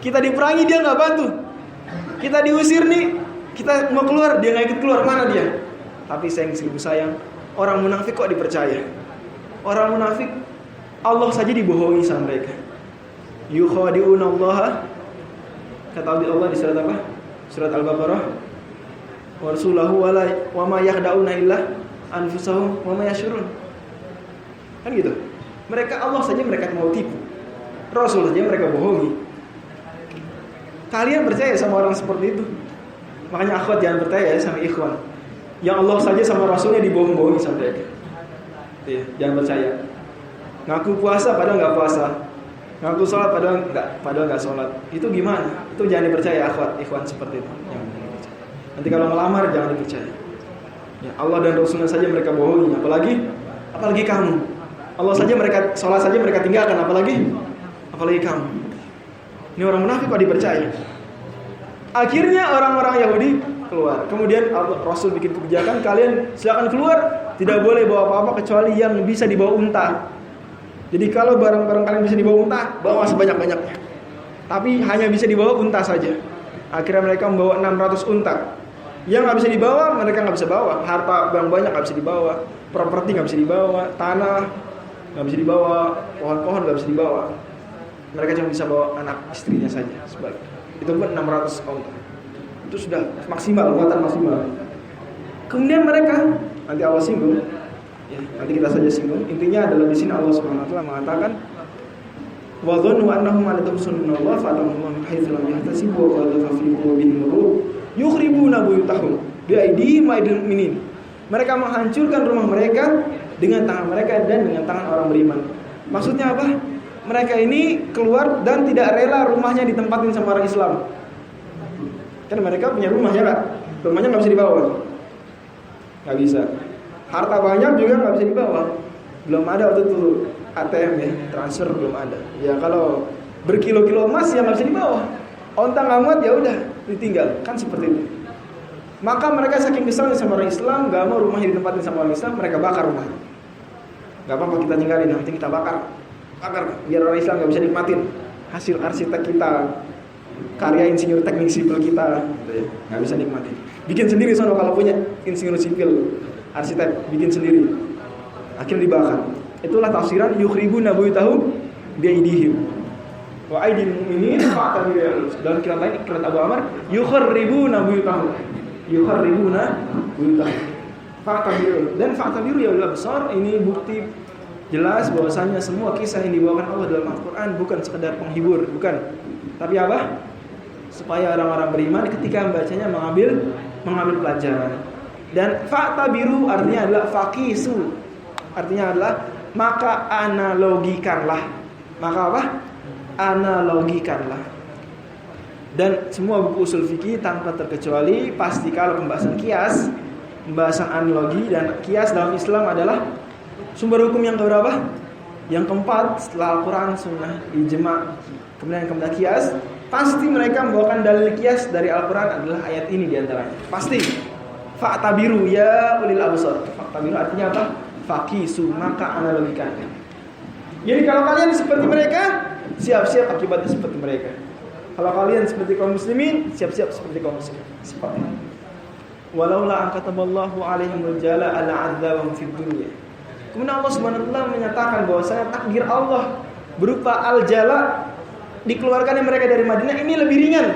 Speaker 1: Kita diperangi dia nggak bantu. Kita diusir nih. Kita mau keluar dia nggak ikut keluar, mana dia? Tapi sayang, orang munafik kok dipercaya? Orang munafik Allah saja dibohongi sama mereka. Yukhadi'una Allah. Kata Allah di surat apa? Surat Al-Baqarah. Wa rasulahu wa ma yakhda'una illa anfusahum wa ma yashurun. Kan gitu. Mereka Allah saja mereka mau tipu. Rasul saja mereka bohongi. Kalian percaya sama orang seperti itu? Makanya akhwat jangan percaya ya sama ikhwan. Yang Allah saja sama Rasulnya dibohong-bohongi sama mereka. Ya, jangan percaya. Ngaku puasa padahal nggak puasa. Ngaku sholat padahal nggak sholat. Itu gimana? Itu jangan dipercaya akhwat, ikhwan seperti itu. Jangan dipercaya. Nanti kalau melamar jangan dipercaya. Ya, Allah dan Rasulnya saja mereka bohongi. Apalagi kamu. Allah saja mereka sholat saja mereka tinggalkan. Apalagi kamu. Ini orang munafik kok dipercaya. Akhirnya orang-orang Yahudi keluar. Kemudian Rasul bikin kebijakan, kalian silakan keluar, tidak boleh bawa apa-apa kecuali yang bisa dibawa unta. Jadi kalau barang-barang kalian bisa dibawa unta, bawa sebanyak-banyaknya. Tapi hanya bisa dibawa unta saja. Akhirnya mereka membawa 600 unta. Yang nggak bisa dibawa, mereka nggak bisa bawa. Harta yang banyak nggak bisa dibawa, properti nggak bisa dibawa, tanah nggak bisa dibawa, pohon-pohon nggak bisa dibawa. Mereka cuma bisa bawa anak istrinya saja sebagai. Itu pun 600 unta. Itu sudah maksimal, muatan maksimal. Kemudian mereka, nanti Allah singgung, ya, nanti kita saja singgung. Intinya adalah di sini Allah Subhanahu wa taala mengatakan wa dhannu annahum alaihim sunnatullah fa lahum min haitsu lam yahtasibu wa qadha fi qulubihim nurur yukhribuna buyutahum bi aydihim wa aydil mu'minin. Mereka menghancurkan rumah mereka dengan tangan mereka dan dengan tangan orang beriman. Maksudnya apa? Mereka ini keluar dan tidak rela rumahnya ditempatin sama orang Islam. Kan mereka punya rumah ya Kak? Rumahnya nggak bisa dibawa. Nggak bisa. Harta banyak juga nggak bisa dibawa. Belum ada waktu itu ATM ya, transfer belum ada. Ya kalau berkilo-kilo emas ya nggak bisa dibawa. Onta nggak muat ya udah ditinggal. Kan seperti itu. Maka mereka saking kesalnya sama orang Islam, nggak mau rumahnya ditempatin sama orang Islam, mereka bakar rumah. Nggak apa-apa kita tinggalin, nanti kita bakar biar orang Islam nggak bisa nikmatin hasil arsitek kita, karya insinyur teknik sipil kita, nggak bisa nikmatin. Bikin sendiri sono kalau punya insinyur sipil, arsitek bikin sendiri. Akhirnya dibakar. Itulah tafsiran yukhribuna buyutahum biaidihim wa aidil mu'minin fa'tabiru. Dalam kitab lain kitab Abu Amr yukhribuna buyutahum fa'tabiru. Dan fa'tabiru ya Allah besar, ini bukti jelas bahwasanya semua kisah yang dibawakan Allah dalam Al-Quran bukan sekedar penghibur, bukan. Tapi apa? Supaya orang-orang beriman ketika membacanya mengambil pelajaran. Dan fa'tabiru artinya adalah faqisu. Artinya adalah maka analogikanlah. Maka apa? Analogikanlah. Dan semua buku usul fikih tanpa terkecuali pasti kalau pembahasan kias, pembahasan analogi dan kias dalam Islam adalah sumber hukum yang keberapa? Yang keempat setelah Al-Quran, Sunnah, Ijma', kemudian kias. Pasti mereka membawakan dalil kias dari Al-Quran adalah ayat ini diantaranya. Pasti. Fa'tabiru ya ulil absar. Fa'tabiru artinya apa? Faqisu, maka analogikan. Jadi kalau kalian seperti mereka, siap-siap akibatnya seperti mereka. Kalau kalian seperti kaum muslimin, siap-siap seperti kaum muslimin. Sifatnya. Walaula angkataballahu alaihimul jala ala adzabahum fid dunya. Kemudian Allah Subhanahu wa taala menyatakan bahwasanya takdir Allah berupa al-jala, dikeluarkannya mereka dari Madinah ini lebih ringan.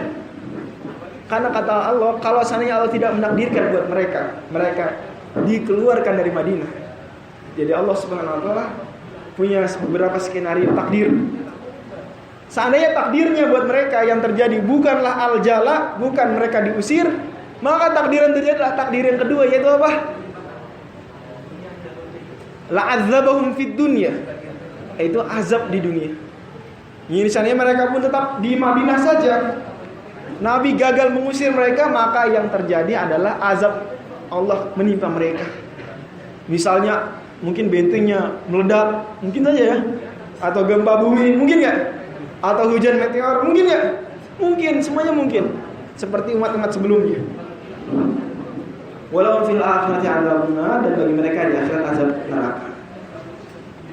Speaker 1: Karena kata Allah, kalau seandainya Allah tidak menakdirkan buat mereka dikeluarkan dari Madinah. Jadi Allah Subhanahu wa taala punya beberapa skenario takdir. Seandainya takdirnya buat mereka yang terjadi bukanlah al-jala, bukan mereka diusir, maka takdir yang terjadi adalah takdir yang kedua, yaitu apa? La'adzabahum fid dunya, yaitu azab di dunia. Ini seandainya mereka pun tetap di Madinah saja, Nabi gagal mengusir mereka, maka yang terjadi adalah azab Allah menimpa mereka. Misalnya mungkin bentengnya meledak, mungkin saja ya, atau gempa bumi, mungkin nggak? Atau hujan meteor, mungkin nggak? Mungkin, semuanya mungkin. Seperti umat-umat sebelumnya. Walau fil akhirati adzabun nar, dan bagi mereka di akhirat azab neraka.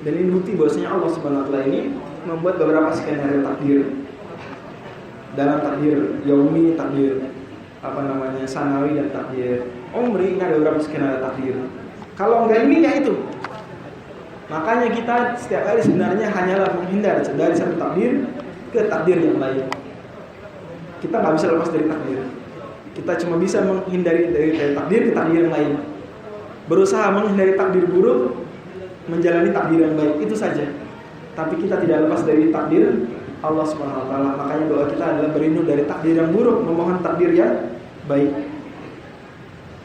Speaker 1: Dan ini bukti bahwasanya Allah Subhanahu wa taala ini membuat beberapa skenario takdir. Dalam takdir yaumi, takdir sanawi, dan takdir umri, ini ada beberapa skenario takdir. Kalau enggak ini ya itu. Makanya kita setiap hari sebenarnya hanyalah menghindar dari satu takdir ke takdir yang lain. Kita nggak bisa lepas dari takdir. Kita cuma bisa menghindari dari takdir ke takdir yang lain. Berusaha menghindari takdir buruk, menjalani takdir yang baik, itu saja. Tapi kita tidak lepas dari takdir Allah Subhanahu wa taala. Makanya doa kita adalah berlindung dari takdir yang buruk, memohon takdir yang baik.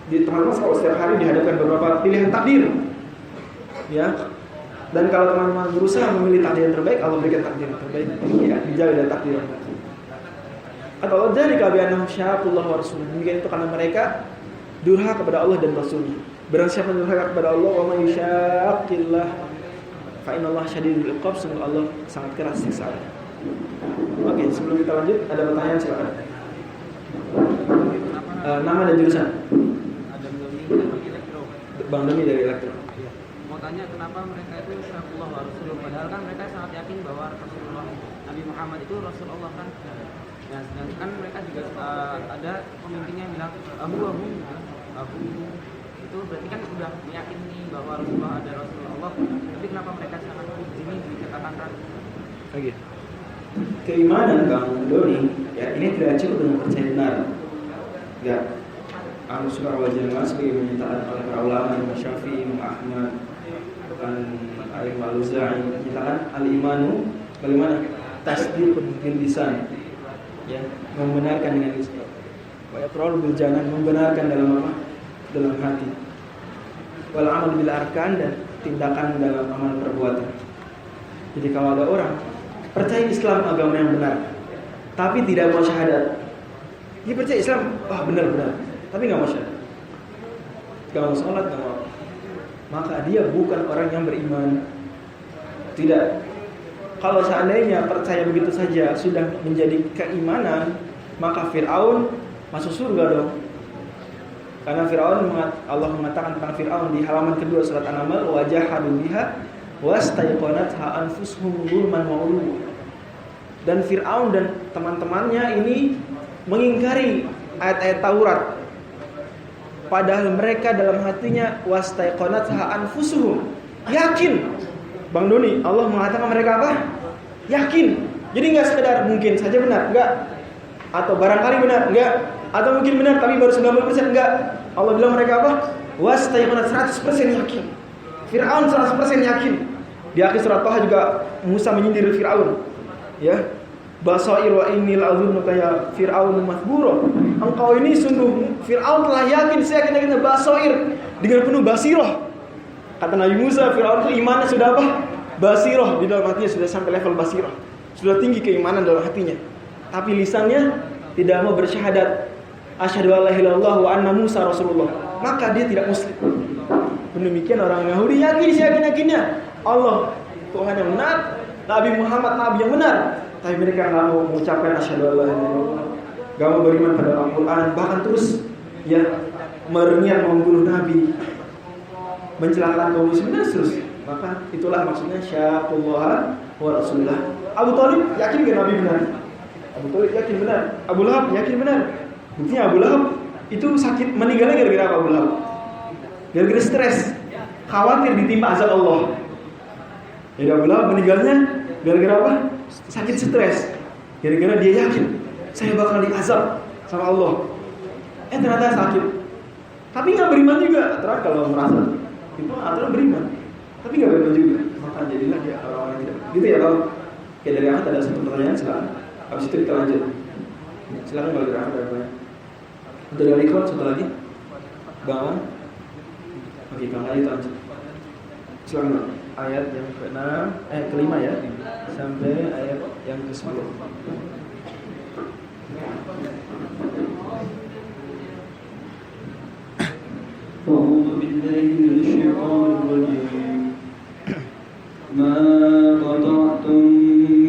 Speaker 1: Di teman-teman kalau setiap hari dihadapkan beberapa pilihan takdir, ya. Dan kalau teman-teman berusaha memilih takdir yang terbaik, Allah berikan takdir yang terbaik. Ya, dijauhi dari takdir yang buruk. Atau Allah dari kabianahum syaqullah wa rasulullah. Demikian itu karena mereka durhaka kepada Allah dan Rasulnya. Barang siapa durhaka kepada Allah, wa may yusyaqillah fa innallaha syadidul iqab, sungguh Allah sangat keras siksaannya. Oke, sebelum kita lanjut, ada pertanyaan silakan. Nama dan jurusan. Bang Demi dari Elektro.
Speaker 4: Mau tanya kenapa mereka itu syaqullah wa rasulullah, padahal kan mereka sangat yakin bahwa Rasulullah Nabi Muhammad itu Rasulullah kan. Nah, sedangkan mereka juga ada pemimpinnya yang bilang Abu itu berarti kan sudah meyakini bahwa Rasulullah ada Rasulullah. Tapi kenapa mereka sangat ini dikatakan ragu?
Speaker 1: Oke. Keimanan Bang Doni, ya ini tidak cukup dengan percaya benar. Ya, Ahlus Sunnah wal Jamaah sebagai menyatakan oleh para ulama, Imam Syafi'i, Imam Ahmad, bukan Al-Imam Al-Auza'i, menyatakan al-imanu bagaimana? Tasdiqun bil lisan. Ya, membenarkan dengan lisan. Wa yaqra'u bil janan, membenarkan dalam apa? Dalam hati. Wal amal bil arkan, dan tindakan dalam amal perbuatan. Jadi kalau ada orang percaya Islam agama yang benar, tapi tidak mau syahadat, dia percaya Islam, benar-benar, tapi nggak mau syahadat, nggak mau sholat, nggak mau, maka dia bukan orang yang beriman. Tidak. Kalau seandainya percaya begitu saja sudah menjadi keimanan, maka Fir'aun masuk surga dong. Karena Allah mengatakan tentang Fir'aun di halaman kedua surat An-Naml, wa jahadu biha wastaiqanatha anfusuhum zulman wa 'uluwwan. Dan Fir'aun dan teman-temannya ini mengingkari ayat-ayat Taurat. Padahal mereka dalam hatinya wastaiqanatha anfusuhum, yakin. Bang Doni, Allah mengatakan mereka apa? Yakin. Jadi nggak sekedar mungkin saja benar, enggak. Atau barangkali benar, enggak. Atau mungkin benar tapi baru 90%, enggak. Allah bilang mereka apa? Wastaiqanat 100% yakin. Fir'aun 100% yakin. Di akhir surat Taha juga Musa menyindir Fir'aun. Ya. Basair wa innil azunnuka ya Fir'aun mathbura. Engkau ini sungguh, Fir'aun telah yakin, saya yakin basair, dengan penuh basirah. Kata Nabi Musa, Fir'aun itu imannya sudah apa? Basirah, di dalam hatinya sudah sampai level basirah. Sudah tinggi keimanan dalam hatinya. Tapi lisannya tidak mau bersyahadat asyhadu an la ilaha illallah wa anna Musa rasulullah. Maka dia tidak muslim. Demikian orang Yahudi yakin seyakin-yakinnya Allah Tuhan yang benar, Nabi Muhammad Nabi yang benar. Tapi mereka nggak mau mengucapkan asyhadu an la ilaha illallah, nggak mau beriman pada Al-Quran, bahkan terus ya berniat membunuh Nabi, mencelakakan kaum muslimin terus. Maka itulah maksudnya syaqullah wa rasulullah. Abu Thalib yakin gak Nabi benar? Abu Thalib yakin benar. Abu Lahab yakin benar. Buktinya Abu Lahab itu sakit, meninggalnya gara-gara apa Abu Lahab? Gara-gara stres, khawatir ditimpa azab Allah. Jadi Abu Lahab meninggalnya gara-gara apa? Sakit stres. Gara-gara dia yakin saya bakal diazab sama Allah. Ternyata sakit. Tapi nggak beriman juga. Terus kalau merasa itu aturan beriman, tapi nggak beriman juga. Maka jadilah dia orang-orang yang tidak. Gitu ya Bang. Oke, dari Ahmad ada satu pertanyaan, silakan. Habis itu kita lanjut. Silakan kalau dari Ahmad ada pertanyaan. Untuk dari Ikram satu lagi, Bang. Oke, Bang Ali lanjut. Silakan Bang. Ayat yang ke-6, ke-5 ya, sampai ayat yang ke-10.
Speaker 2: أعوذ بالله من الشيطان الرجيم ما قطعتم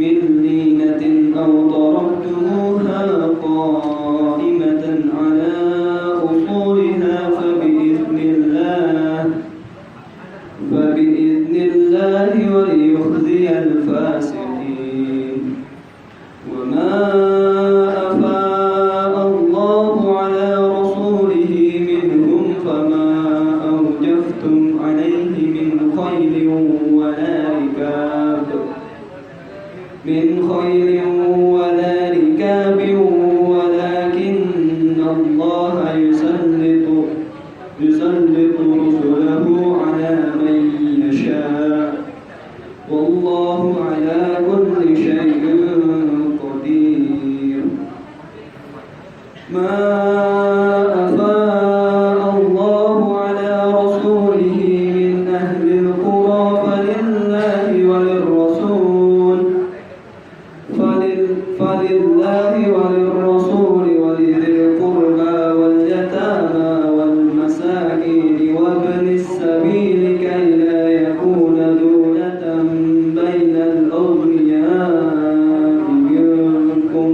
Speaker 2: من لينة أو تركتموها قائمة على أصولها فبإذن الله وليخزي الفاسقين وما أفاء الله على رسوله منهم فما أوجفتم عليه من خيل ولا ركاب ولكن الله يسلط رسله على من يشاء والله على كل شيء قدير ما أفاء الله على رسوله من أهل القرى فلله وللرسول ولذي القربى واليتامى والمساكين وابن السبيل كي لا يكون دولة بين الأغنياء منكم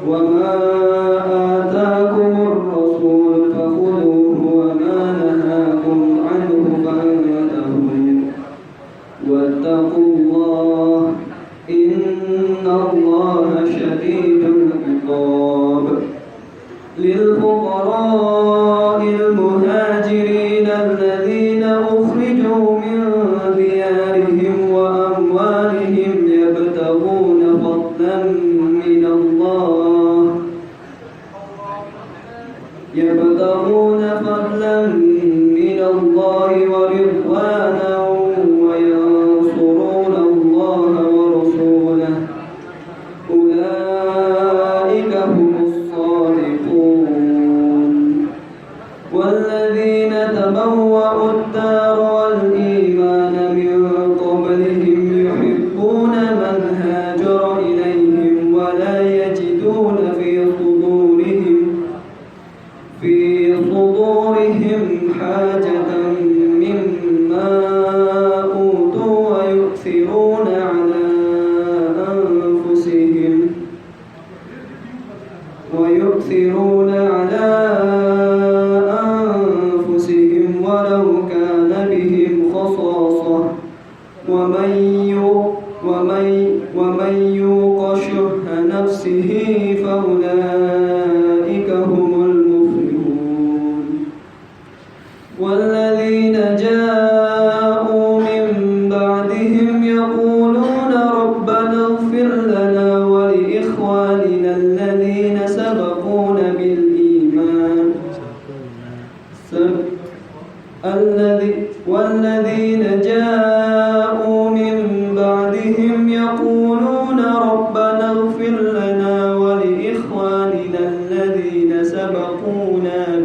Speaker 2: وما آتاكم الرسول فخذوه وما نهاكم عنه فانتهوا واتقوا الله إن الله شديد العقاب للفقراء المهاجرين الذين أخرجوا من ديارهم وأموالهم يبتغون فضلا من الله ورضوانا وينصرون الله ورسوله أولئك هم الصادقون والذين تبوأوا الدار والإيمان من قبلهم يحبون من هاجر إليهم ولا يجدون في صدورهم حاجة مما أوتوا ويؤثرون على أنفسهم ولو كان بهم خصاصة ومن يوق شح نفسه فأولئك هم المفلحون والذين جاءوا من بعدهم يقولون ربنا اغفر لنا ولإخواننا الذين سبقونا بالإيمان والذين جاءوا من بعدهم يقولون ربنا اغفر لنا ولإخواننا الذين سبقونا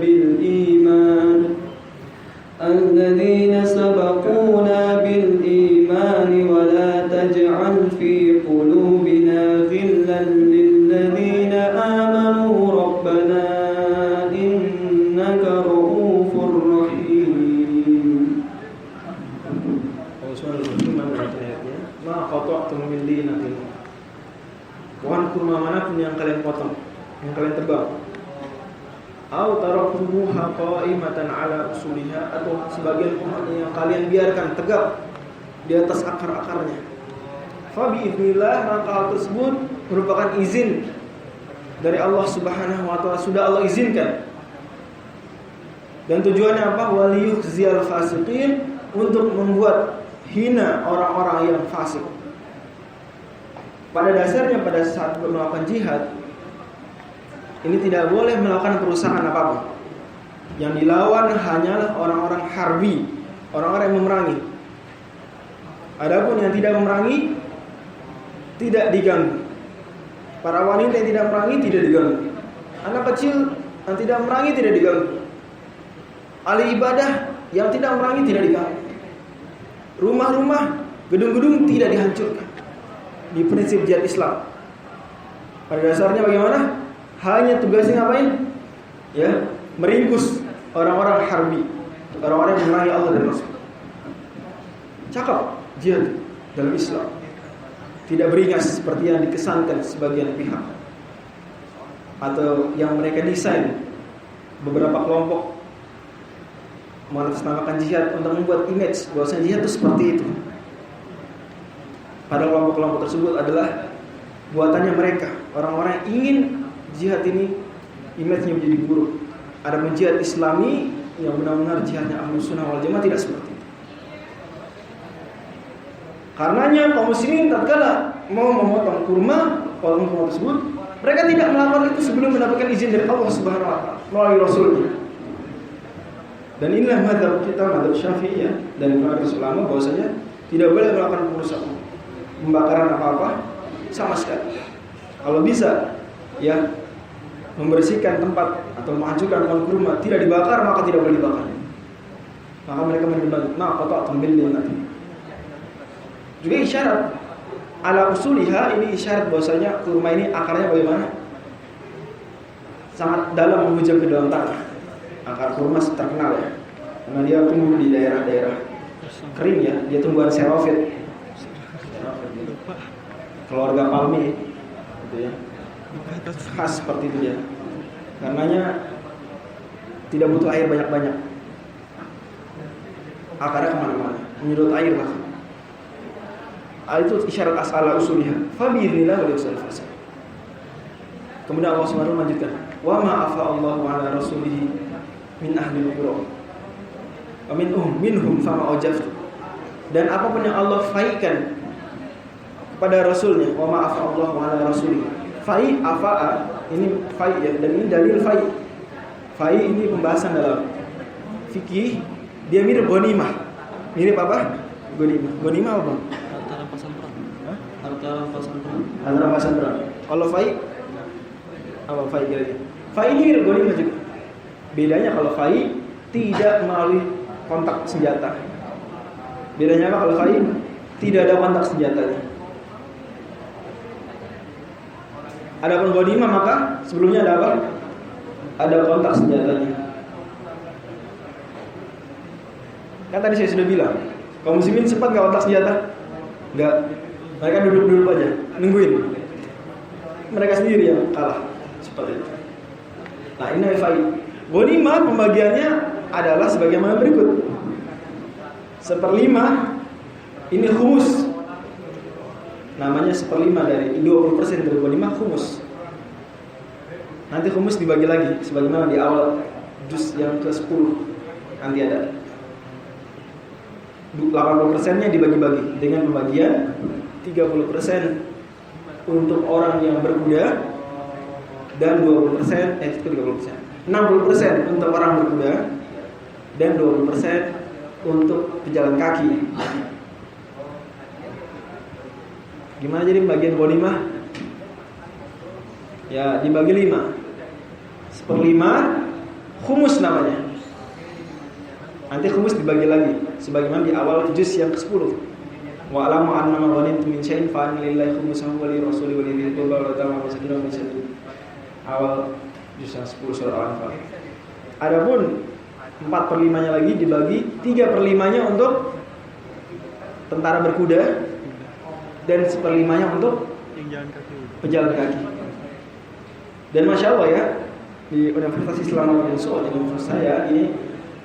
Speaker 2: بالإيمان ولا تجعل في قلوبنا غلا للذين آمنوا ربنا إنك رؤوف رحيم.
Speaker 1: Ma qata'tum min linatin. Pohon kurma manapun yang kalian potong, yang kalian tebang. Au taraktumuha qa'imatan ala usuliha, atau sebagian pohon yang kalian biarkan tegak di atas akar-akarnya. Fa biidznillah, maka hal tersebut merupakan izin dari Allah Subhanahu wa taala, sudah Allah izinkan. Dan tujuannya apa? Waliyukhziyal fasiqin, untuk membuat hina orang-orang yang fasik. Pada dasarnya pada saat melakukan jihad ini tidak boleh melakukan kerusakan apapun. Yang dilawan hanyalah orang-orang harbi, orang-orang yang memerangi. Adapun yang tidak memerangi tidak diganggu. Para wanita yang tidak memerangi tidak diganggu. Anak kecil yang tidak memerangi tidak diganggu. Ahli ibadah yang tidak memerangi tidak diganggu. Rumah-rumah, gedung-gedung tidak dihancurkan. Di prinsip jihad Islam. Pada dasarnya bagaimana? Hanya tugasnya ngapain? Ya, meringkus orang-orang harbi, orang-orang yang memerangi Allah dan Rasul. Cakap jihad dalam Islam. Tidak beringas seperti yang dikesankan sebagian pihak atau yang mereka desain beberapa kelompok mengatasnamakan jihad untuk membuat image bahwasanya jihad itu seperti itu. Padahal kelompok-kelompok tersebut adalah buatannya mereka, orang-orang yang ingin jihad ini image-nya menjadi buruk. Ada jihad Islami yang benar-benar jihadnya Ahlus Sunnah wal Jamaah tidak seperti itu. Karenanya kaum muslimin tatkala mau memotong kurma, potong kurma tersebut, mereka tidak melakukan itu sebelum mendapatkan izin dari Allah Subhanahu wa taala melalui Rasulnya. Dan inilah mazhab kita, mazhab Syafi'iyah dan mazhab ulama bahwasanya tidak boleh melakukan perusakan, pembakaran apa-apa sama sekali. Kalau bisa ya membersihkan tempat atau menghancurkan pohon kurma tidak dibakar, maka tidak boleh dibakar. Maka mereka menyebut qata' tambil nanti. Juga isyarat ala usuliha, ini isyarat bahwasanya kurma ini akarnya bagaimana? Sangat dalam menghujam ke dalam tanah. Akar kurma terkenal ya, karena dia tumbuh di daerah-daerah kering ya, dia tumbuhan xerophyt. Keluarga palmi gitu ya. Khas seperti itu ya. Karenanya tidak butuh air banyak-banyak. Akarnya kemana-mana, menyedot air bahkan. Itu isyarat as'ala usulnya. Fa bi'idznillah wa yusal fasad. Kemudian Allah SWT melanjutkan, wa ma afa Allahu ala rasulihi min ahli al-qura. Wa minhum fama ajaftu. Dan apapun yang Allah faikan kepada rasulnya, wa ma afa Allahu ala rasulihi. Fai afa'a, ini fai ya, dan ini dalil fai. Fai ini pembahasan dalam fikih, dia mirip ghanimah. Mirip apa? Ghanimah. Ghanimah apa? Antara rampasan perang. Kalau fai apa fai kira-kira? Fai ini mirip ghanimah juga. Bedanya kalau fai tidak melalui kontak senjata. Bedanya apa kalau fai? Tidak ada kontak senjatanya. Adapun ghanimah maka sebelumnya ada apa? Ada kontak senjatanya. Kan tadi saya sudah bilang, kaum muslimin sempat enggak kontak senjata? Enggak. Mereka duduk-duduk aja, nungguin. Mereka sendiri yang kalah seperti itu. Nah, ini FI. Ghanimah pembagiannya adalah sebagaimana berikut. 1/5 ini khumus. Namanya 1/5 dari 20% dari ghanimah khumus. Nanti khumus dibagi lagi sebagaimana di awal juz yang ke-10 nanti ada. 80%-nya dibagi-bagi dengan pembagian 30% untuk orang yang berkuda dan 20% 60% untuk orang berkuda dan 20% untuk pejalan kaki. Gimana jadi bagian ghanimah? Ya dibagi 5. 1/5 khumus namanya. Nanti khumus dibagi lagi sebagaimana di awal juz yang ke-10. Wa alamu anna ma ghanimtum min syai'in fa inna lillahi khumsahu wa lirrasuli wa lidhil qurba wal yatama wal masakin wal sabil. Awal juz yang 10 surah Al-Anfal. Adapun 4/5-nya lagi dibagi 3/5-nya untuk tentara berkuda dan 1/5-nya untuk pejalan kaki. Dan masya Allah ya, di Universitas Islam Al-Unsur, di universitas saya ini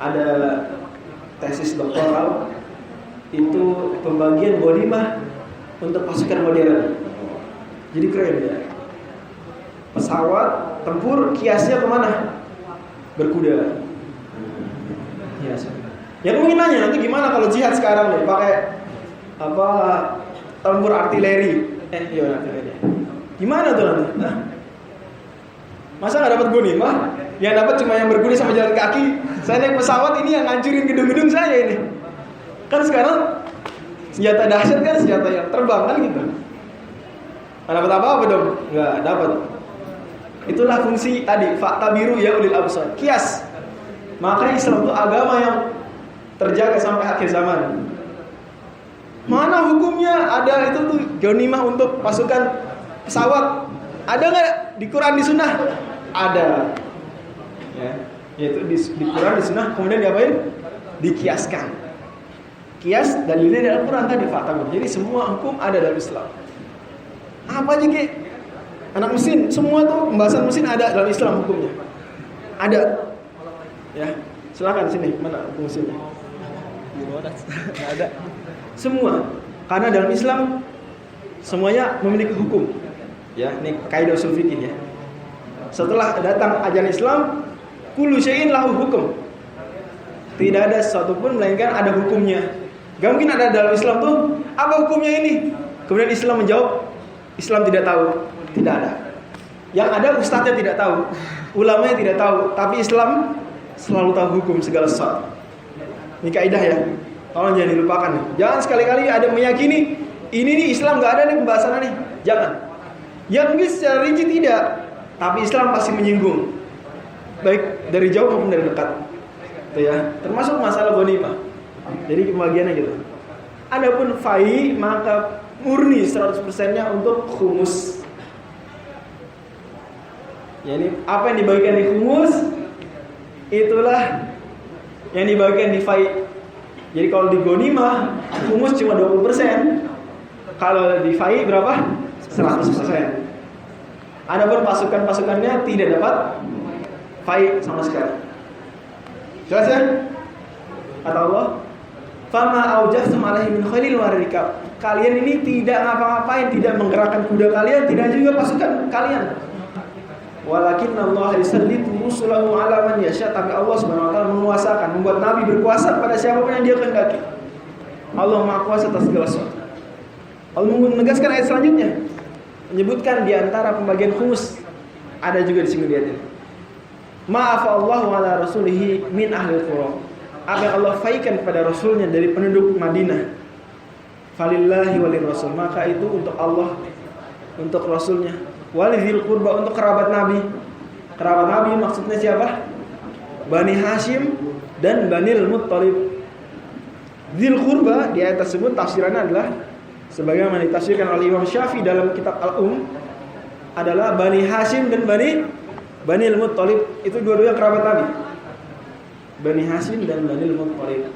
Speaker 1: ada tesis doktoral itu pembagian ghanimah untuk pasukan modern. Jadi keren ya. Pesawat tempur kiasnya kemana? Berkuda. Kias. Ya mungkin nanya nanti gimana kalau jihad sekarang nih pakai apa tempur artileri? Iya artileri. Gimana tuh nanti? Nah, masa nggak dapat ghanimah? Yang dapat cuma yang berkuda sama jalan kaki. Saya naik pesawat ini yang ngancurin gedung-gedung saya ini. Kan sekarang senjata dahsyat kan senjata yang terbang kan gitu. Nggak dapat apa-apa dong? Nggak dapat. Itulah fungsi tadi fakta biru ya ulil absar. Kias. Makanya Islam itu agama yang terjaga sampai akhir zaman. Mana hukumnya ada itu tuh ghanimah untuk pasukan pesawat? Ada nggak di Quran di Sunnah? Ada. Ya, yaitu di Quran di Sunnah kemudian diapain? Dikiaskan. Kias dalilnya dalam Quran tadi fakta. Jadi semua hukum ada dalam Islam. Apa aja Ki? Anak mesin, semua tuh pembahasan mesin ada dalam Islam hukumnya. Ada. Ya, silakan sini. Mana hukum mesinnya? Enggak ada. Semua. Karena dalam Islam semuanya memiliki hukum. Ya, ini kaidah usul fikih ya. Setelah datang ajaran Islam, kullu syai'in lahu hukum. Tidak ada sesuatu pun melainkan ada hukumnya. Gak mungkin ada dalam Islam tuh apa hukumnya ini? Kemudian Islam menjawab, Islam tidak tahu. Tidak ada. Yang ada ustadznya tidak tahu, ulamanya tidak tahu, tapi Islam selalu tahu hukum segala sesuatu. Ini kaidah ya. Tolong jangan dilupakan nih. Jangan sekali-kali ada meyakini ini nih Islam gak ada nih pembahasannya nih. Jangan. Ya mungkin secara rinci tidak, tapi Islam pasti menyinggung. Baik dari jauh maupun dari dekat. Itu ya. Termasuk masalah ghanimah. Jadi pembagiannya gitu. Adapun fai maka murni 100%-nya untuk khumus. Yani apa yang dibagikan di khumus itulah yang dibagikan di fai. Jadi kalau di ghanimah khumus cuma 20%. Kalau di fai berapa? 100%. Adapun pasukan-pasukannya tidak dapat fai sama sekali. Jelas ya? Kata Allah, "Fama aujaftum alaihi min khailin wa rikab." Kalian ini tidak ngapa-ngapain, tidak menggerakkan kuda kalian, tidak juga pasukan kalian. Walakinnallaha yusallitu rusulahu ala man yasha, tapi Allah Subhanahu wa taala menguasakan, membuat nabi berkuasa pada siapapun yang Dia kehendaki. Allah Maha Kuasa atas segala sesuatu. Allah menegaskan ayat selanjutnya, menyebutkan di antara pembagian khumus ada juga di sini ayat ini. Ma'afa Allahu ala rasulihi min ahli qura. Apa yang Allah faikan kepada Rasulnya dari penduduk Madinah. Falillahi walil rasul. Maka itu untuk Allah, untuk Rasulnya. Walidhil qurba, untuk kerabat Nabi. Kerabat Nabi maksudnya siapa? Bani Hashim dan Banil Muttalib. Dzil qurba di ayat tersebut tafsirannya adalah sebagaimana ditafsirkan oleh Imam Syafi'i dalam kitab adalah Bani Hashim dan Banil Muttalib. Itu dua-duanya kerabat Nabi. Bani Hashim dan Banil Muttalib.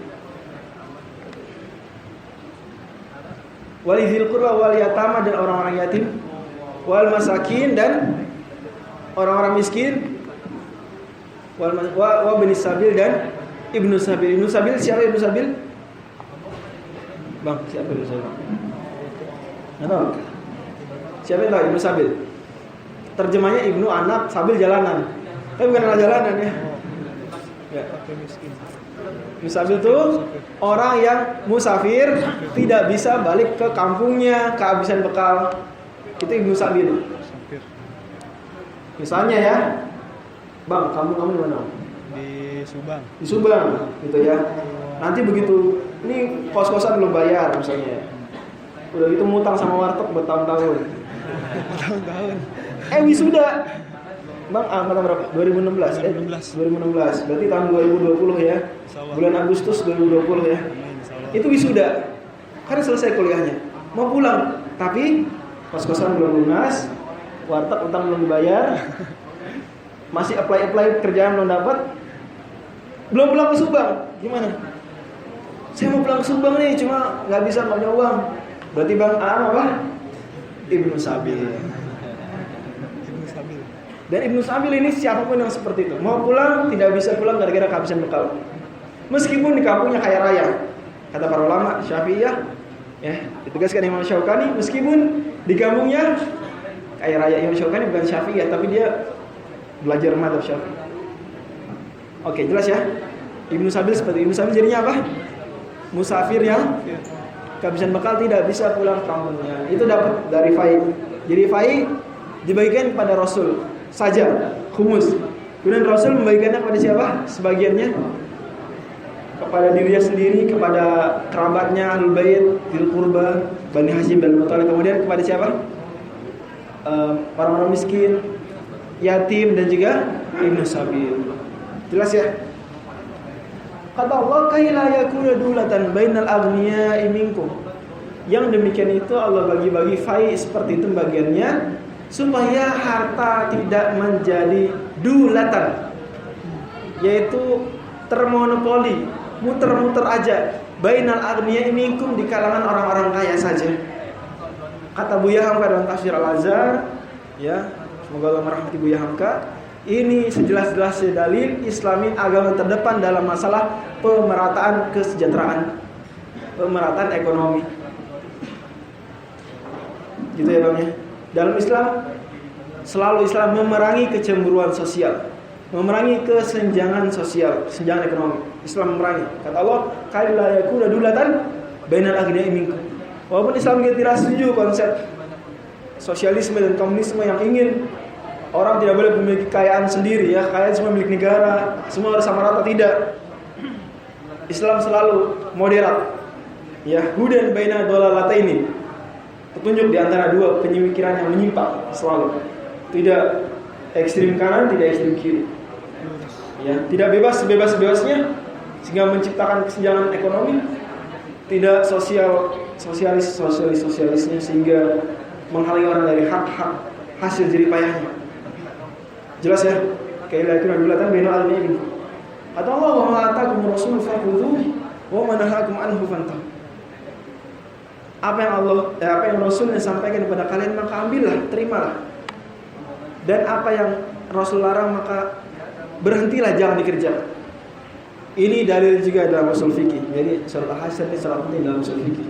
Speaker 1: Walidhil qurba wal yatama, dan orang-orang yatim, wal masakin, dan orang-orang miskin, wa bani sabil, dan ibnu sabil. Ibnu sabil siapa ibnu sabil? Bang, siapa ibnu sabil? Enggak tahu. Siapa yang tahu ibnu sabil? Terjemahnya ibnu anak, sabil jalanan. Tapi bukan anak jalanan ya. Ya, miskin. Musafir itu orang yang musafir tidak bisa balik ke kampungnya, kehabisan bekal. Itu ibnu sabil. Misalnya ya, Bang, kamu di mana?
Speaker 3: Di Subang.
Speaker 1: Di Subang, gitu ya. Nanti begitu, ini kos-kosan belum bayar misalnya. Udah gitu ngutang sama warteg bertahun-tahun.
Speaker 3: Tahun-tahun.
Speaker 1: Wisuda. Bang, angkatan berapa? 2016. 2016. Berarti tahun 2020 ya. Bulan Agustus 2020 ya. Itu wisuda. Karena selesai kuliahnya. Mau pulang, tapi kos-kosan belum lunas, warteg utang belum dibayar. Masih apply kerjaan belum dapat. Belum pulang ke Subang. Gimana? Saya mau pulang ke Subang nih, cuma nggak bisa, nggak punya uang. Berarti Bang apa? Ibnu Sabil. Dan Ibnu Sabil ini siapapun yang seperti itu, mau pulang tidak bisa pulang gara-gara kehabisan bekal. Meskipun di kampungnya kaya raya, Kata para ulama Syafi'iyah, ya, ditegaskan Imam Syaukani, meskipun di kampungnya kaya raya Imam Syaukani bukan Syafi'iyah, tapi dia belajar mazhab Syafi'i. Oke, jelas ya. Ibnu Sabil seperti Ibnu Sabil jadinya apa? Musafir yang kehabisan bekal tidak bisa pulang kampungnya. Itu dapat dari fai. Jadi fai dibagikan pada Rasul saja, khumus. Kemudian Rasul membagikannya kepada siapa? Sebagiannya kepada dirinya sendiri, kepada kerabatnya, ahlul bait, dzul qurba, Bani Hashim dan Muthalib. Kemudian kepada siapa? Orang-orang miskin, yatim dan juga Ibnu Sabil. Jelas ya? Kata Allah, kaila yakuna dulatan bainal aghniya'i minkum. Yang demikian itu Allah bagi-bagi fai seperti itu bagiannya supaya harta tidak menjadi dulatan, yaitu termonopoli, muter-muter aja bainal aghniya'i minkum, di kalangan orang-orang kaya saja. Kata Buya Hamka dalam tafsir Al-Azhar, ya, semoga Allah merahmati Buya Hamka. Ini sejelas-jelasnya dalil Islami agama terdepan dalam masalah pemerataan kesejahteraan, pemerataan ekonomi. Gitu ya Bang ya. Dalam Islam selalu Islam memerangi kecemburuan sosial, memerangi kesenjangan sosial, kesenjangan ekonomi. Islam memerangi. Kata Allah, "Kaila yakuna dulatan bainal aghniya'i minkum." Walaupun Islam tidak setuju konsep sosialisme dan komunisme yang ingin orang tidak boleh memiliki kekayaan sendiri, ya, kekayaan semua milik negara, semua harus sama rata, tidak. Islam selalu moderat. Ya, hudan baina dhalalataini. Petunjuk di antara dua pemikiran yang menyimpang selalu. Tidak ekstrim kanan, tidak ekstrim kiri. Ya, tidak bebas sebebas-bebasnya sehingga menciptakan kesenjangan ekonomi, tidak sosialisnya sehingga menghalangi orang dari hak-hak hasil jerih payahnya. Jelas ya? Kaila yakuna dulatan bainal aghniya'i minkum. Kata Allah, "Wa ma ataakum rasul fakhudhuhu wa ma nahakum anhu fantahu." Apa yang Rasulnya sampaikan kepada kalian maka ambillah, terimalah. Dan apa yang Rasul larang maka berhentilah, jangan dikerjakan. Ini dalil juga dalam usul fikih. Jadi surat Al-Hasyr ini sangat penting dalam usul fikih.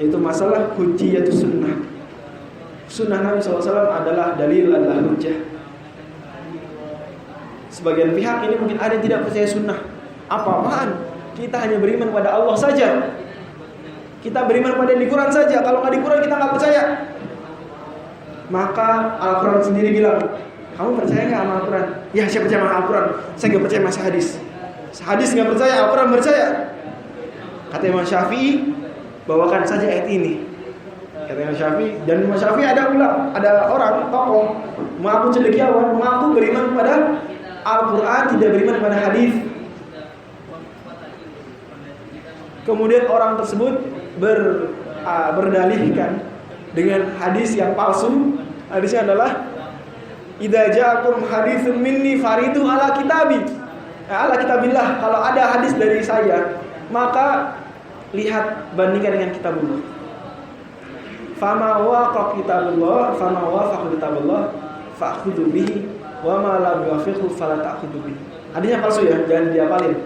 Speaker 1: Yaitu masalah hujjiyatus sunnah. Sunnah Nabi SAW adalah dalil, adalah hujjah. Sebagian pihak ini mungkin ada yang tidak percaya sunnah. Apa-apaan? Kita hanya beriman pada Allah saja. Kita beriman pada di Quran saja. Kalau nggak di Quran kita nggak percaya. Maka Al-Quran sendiri bilang, kamu percaya nggak sama Al-Quran? Ya, saya percaya sama Al-Quran. Saya nggak percaya sama hadis. Hadis nggak percaya, Al-Quran percaya. Kata Imam Syafi'i, bawakan saja ayat ini. Kata Imam Syafi'i. Dan Imam Syafi'i ada orang tokoh mengaku cendekiawan, mengaku beriman pada Al-Quran, tidak beriman pada hadis. Kemudian orang tersebut berdalihkan dengan hadis yang palsu. Hadisnya adalah idza ja'akum haditsun minni faridu ala kitabi. Ala kitabillah, kalau ada hadis dari saya, maka lihat bandingkan dengan kitabullah. Fama waqa kitabullah, fama wafaqa kitabullah fa'khudhu bihi wa ma lam yuwafiqhu fala ta'khudhu bihi. Hadisnya palsu ya, jangan dihafalin.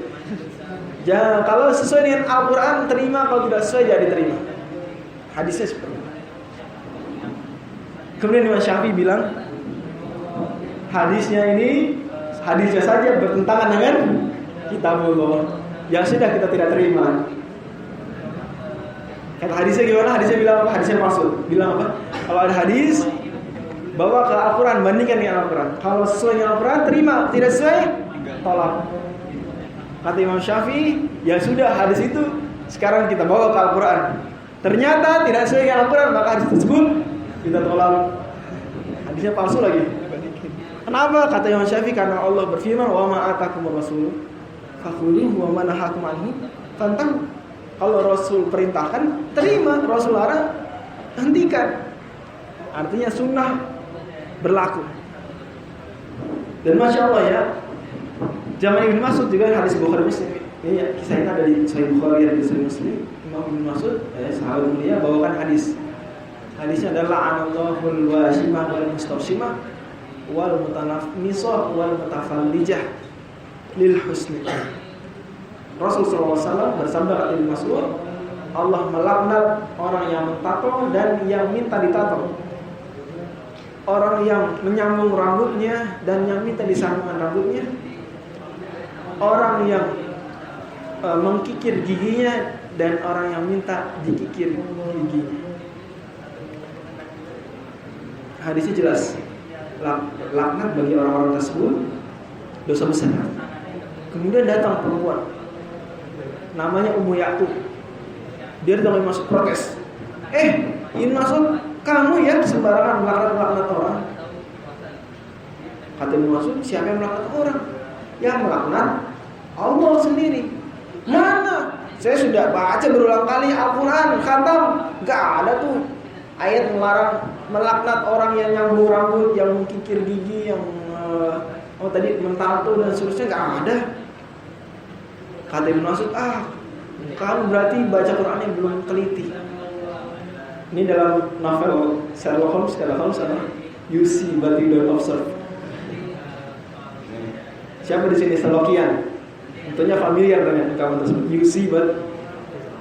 Speaker 1: Jangan, kalau sesuai dengan Al-Quran terima, kalau tidak sesuai jangan diterima. Hadisnya seperti itu. Kemudian Imam Syafi'i bilang hadisnya saja bertentangan dengan kitabullah. Ya sudah, kita tidak terima. Kata hadisnya gimana? Hadisnya bilang apa? Hadisnya palsu. Bilang apa? Kalau ada hadis bawa ke Al-Quran, bandingkan dengan Al-Quran. Kalau sesuai dengan Al-Quran terima, tidak sesuai tolak. Kata Imam Syafi'i, ya sudah, hadis itu sekarang kita bawa ke Al-Quran. Ternyata tidak sesuai dengan Al-Quran, maka hadis tersebut kita tolak. Hadisnya palsu lagi. Kenapa? Kata Imam Syafi'i, karena Allah berfirman, "Wa ma atakumur rasul fakhudhuhu wa ma nahakum anhu fantahu." Kalau Rasul perintahkan, terima. Rasul larang, hentikan. Artinya sunnah berlaku. Dan Masya Allah ya, zaman Ibnu Mas'ud juga hadis Bukhari Muslim. Ini kisah ini ada di Sahih Bukhari dan di Sahih Muslim. Imam Ibnu Mas'ud, sahabat mulia, bawakan hadis. Hadisnya adalah anallahu washimah wal mustawshimah wal mutanafnisah wal mutafallijah lil husni. Rasulullah SAW bersabda kata Ibnu Mas'ud, Allah melaknat orang yang mentato dan yang minta ditato, orang yang menyambung rambutnya dan yang minta disambungkan rambutnya, orang yang mengkikir giginya dan orang yang minta dikikir giginya. Hadisnya jelas, laknat bagi orang-orang tersebut dosa besar. Kemudian datang perempuan namanya Ummu Ya'qub. Dia datang masuk protes. Ini masuk kamu ya sembarangan melaknat orang. Kata Ibnu Mas'ud, siapa yang melaknat orang? Yang melaknat Allah sendiri. Mana? Saya sudah baca berulang kali Al-Quran, khatam, gak ada tuh ayat melarang melaknat orang yang nyambung rambut, yang mengkikir gigi, yang tadi mentato dan seterusnya, gak ada. Kata Ibnu Mas'ud, kamu berarti baca Qurannya belum teliti. Ini dalam novel Sherlock Holmes apa? You see but you don't observe. Siapa di sini Sherlockian? Tentunya familiar dengan ungkapan tersebut. You see but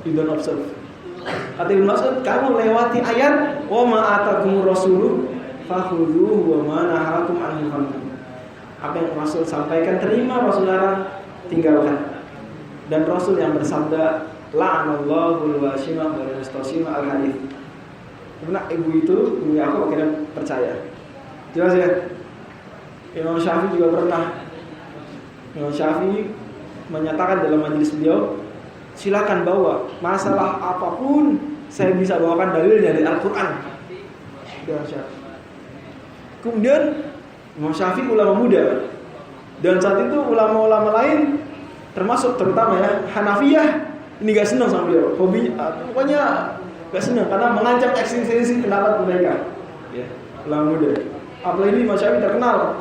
Speaker 1: you don't observe. Kata Ibnu Mas'ud, kamu lewati ayat wa ma atakumur rasulu fakhudhuhu wa ma nahakum anhu fantahu. Apa yang Rasul sampaikan terima, Rasul larang tinggalkan. Dan Rasul yang bersabda la'anallahu al-washima wal mustashima al-hadits. Karena ibu aku akhirnya percaya. Jelas ya. Imam Syafi'i juga pernah. Imam Syafi'i menyatakan dalam majelis beliau, silakan bawa masalah apapun, saya bisa bawakan dalilnya dari Al-Quran. Kemudian Imam Syafi'i ulama muda, dan saat itu ulama-ulama lain, termasuk terutama ya Hanafiyah, ini gak senang sama beliau. Pokoknya gak senang karena mengancam eksistensi pendapat mereka. Ya, ulama muda. Apalagi Imam Syafi'i terkenal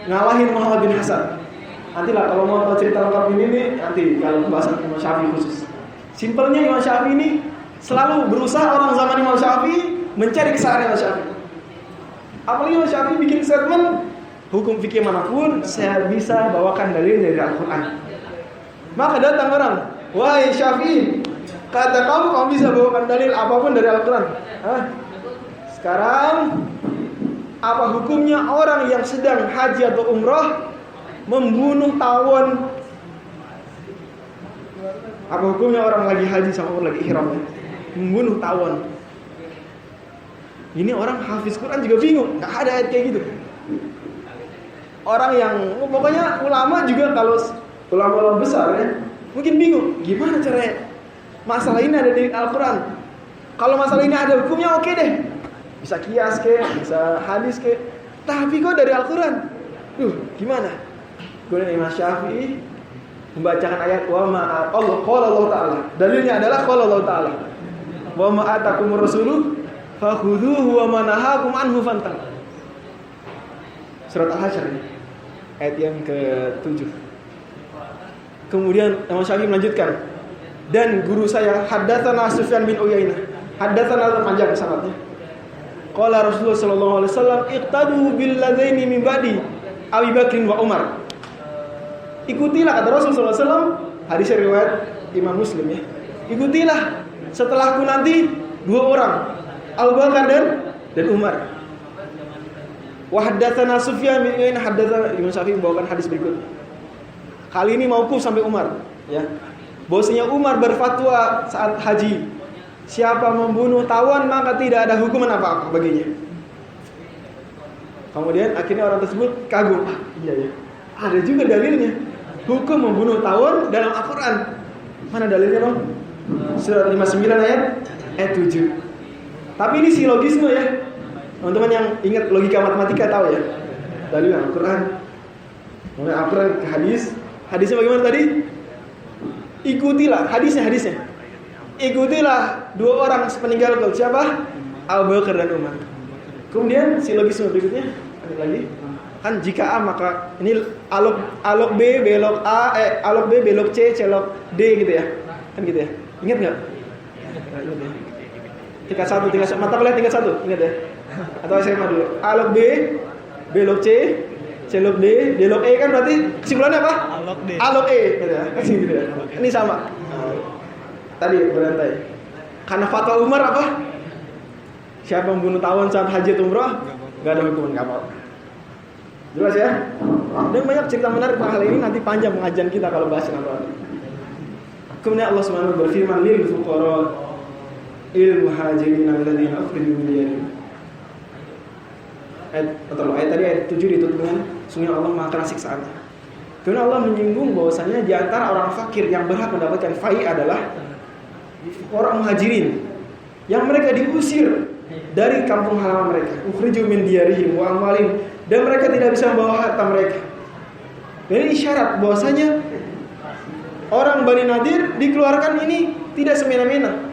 Speaker 1: ngalahin Muhammad bin Hasan. Nantilah kalau mau tahu cerita lengkap ini nih, nanti kalau pembahasan Imam Syafi'i khusus. Simpelnya Imam Syafi'i ini selalu berusaha orang zaman Imam Syafi'i mencari kesalahan Imam Syafi'i. Apalagi Imam Syafi'i bikin statement, hukum fikih manapun saya bisa bawakan dalil dari Al-Quran. Maka datang orang, wahai Syafi'i, kata kamu bisa bawakan dalil apapun dari Al-Quran. Sekarang apa hukumnya orang yang sedang haji atau umrah membunuh tawon? Apa hukumnya orang lagi haji sama orang lagi ihram membunuh tawon? Ini orang hafiz Quran juga bingung, nggak ada ayat kayak gitu. Orang yang pokoknya ulama juga, kalau ulama-ulama besar ya, mungkin bingung gimana caranya. Masalah ini ada di Al-Quran. Kalau masalah ini ada hukumnya, oke deh, bisa kias ke, bisa hadis ke. Tapi kok dari Al-Quran? Gimana? Kemudian Imam Syafi'i membacakan ayat wa ma Allah qala Allah Ta'ala. Dalilnya adalah qala Allah Ta'ala. Wa ma atakumur rasulu fakhudhuhu wa ma nahakum anhu fantahu. Surat Al-Hasyr ayat yang ke-7. Kemudian Imam Syafi'i melanjutkan, dan guru saya haddatsana Sufyan bin Uyainah. Haddatsana panjang sanadnya. Qala Rasulullah sallallahu alaihi wasallam iqtadu bil ladaini min ba'di Abu Bakr wa Umar. Ikutilah, kata Rasulullah SAW, hadis riwayat Imam Muslim ya. Ikutilah setelahku nanti dua orang, Abu Bakar dan Umar. Wa haddatsana Sufyan bin Uyainah haddatsana Imam Syafi'i membawakan hadis berikutnya. Kali ini mauquf sampai Umar ya. Bahwasanya Umar berfatwa saat haji, siapa membunuh tawon maka tidak ada hukuman apa-apa baginya. Kemudian akhirnya orang tersebut kagum, iya ya, ada juga dalilnya. Hukum membunuh tawon dalam Al-Quran. Mana dalilnya bang? Surat 59 ayat 7. Tapi ini silogisme ya. Teman-teman yang ingat logika matematika tahu ya. Dalil Al-Quran. Mulai Al-Quran ke hadis. Hadisnya bagaimana tadi? Ikutilah hadisnya. Ikutilah dua orang sepeninggalku. Siapa? Abu Bakar dan Umar. Kemudian silogisme berikutnya ada lagi. Kan jika A maka ini alok B belok A, alok B belok C, celok D gitu ya. Kan gitu ya. Ingat enggak? Tingkat 1 mata kuliah tingkat 1, ingat ya. Atau SMA dulu. Alok B belok C, C log D, D log E kan berarti kesimpulannya apa? A log E. Gitu ya. Gitu ya. Ini sama. Tadi berantai. Karena fatwa Umar apa? Siapa yang bunuh tawon saat haji atau umrah? Gak ada hukuman kapal. Jelas ya? Dan banyak cerita menarik tentang hal ini, nanti panjang pengajian kita kalau bahas nanti. Kemudian Allah SWT berfirman lil fuqara il muhajirin alladziina ukhriju min diyarihim. Ayat tadi ayat 7 ditutup dengan sungguh Allah Maha keras siksaannya. Kemudian Allah menyinggung bahwasanya di antara orang fakir yang berhak mendapatkan fai adalah orang muhajirin yang mereka diusir dari kampung halaman mereka, ukhriju min diyarihim wa amwalihim, dan mereka tidak bisa membawa harta mereka. Dan ini isyarat bahwasanya orang Bani Nadir dikeluarkan ini tidak semena-mena.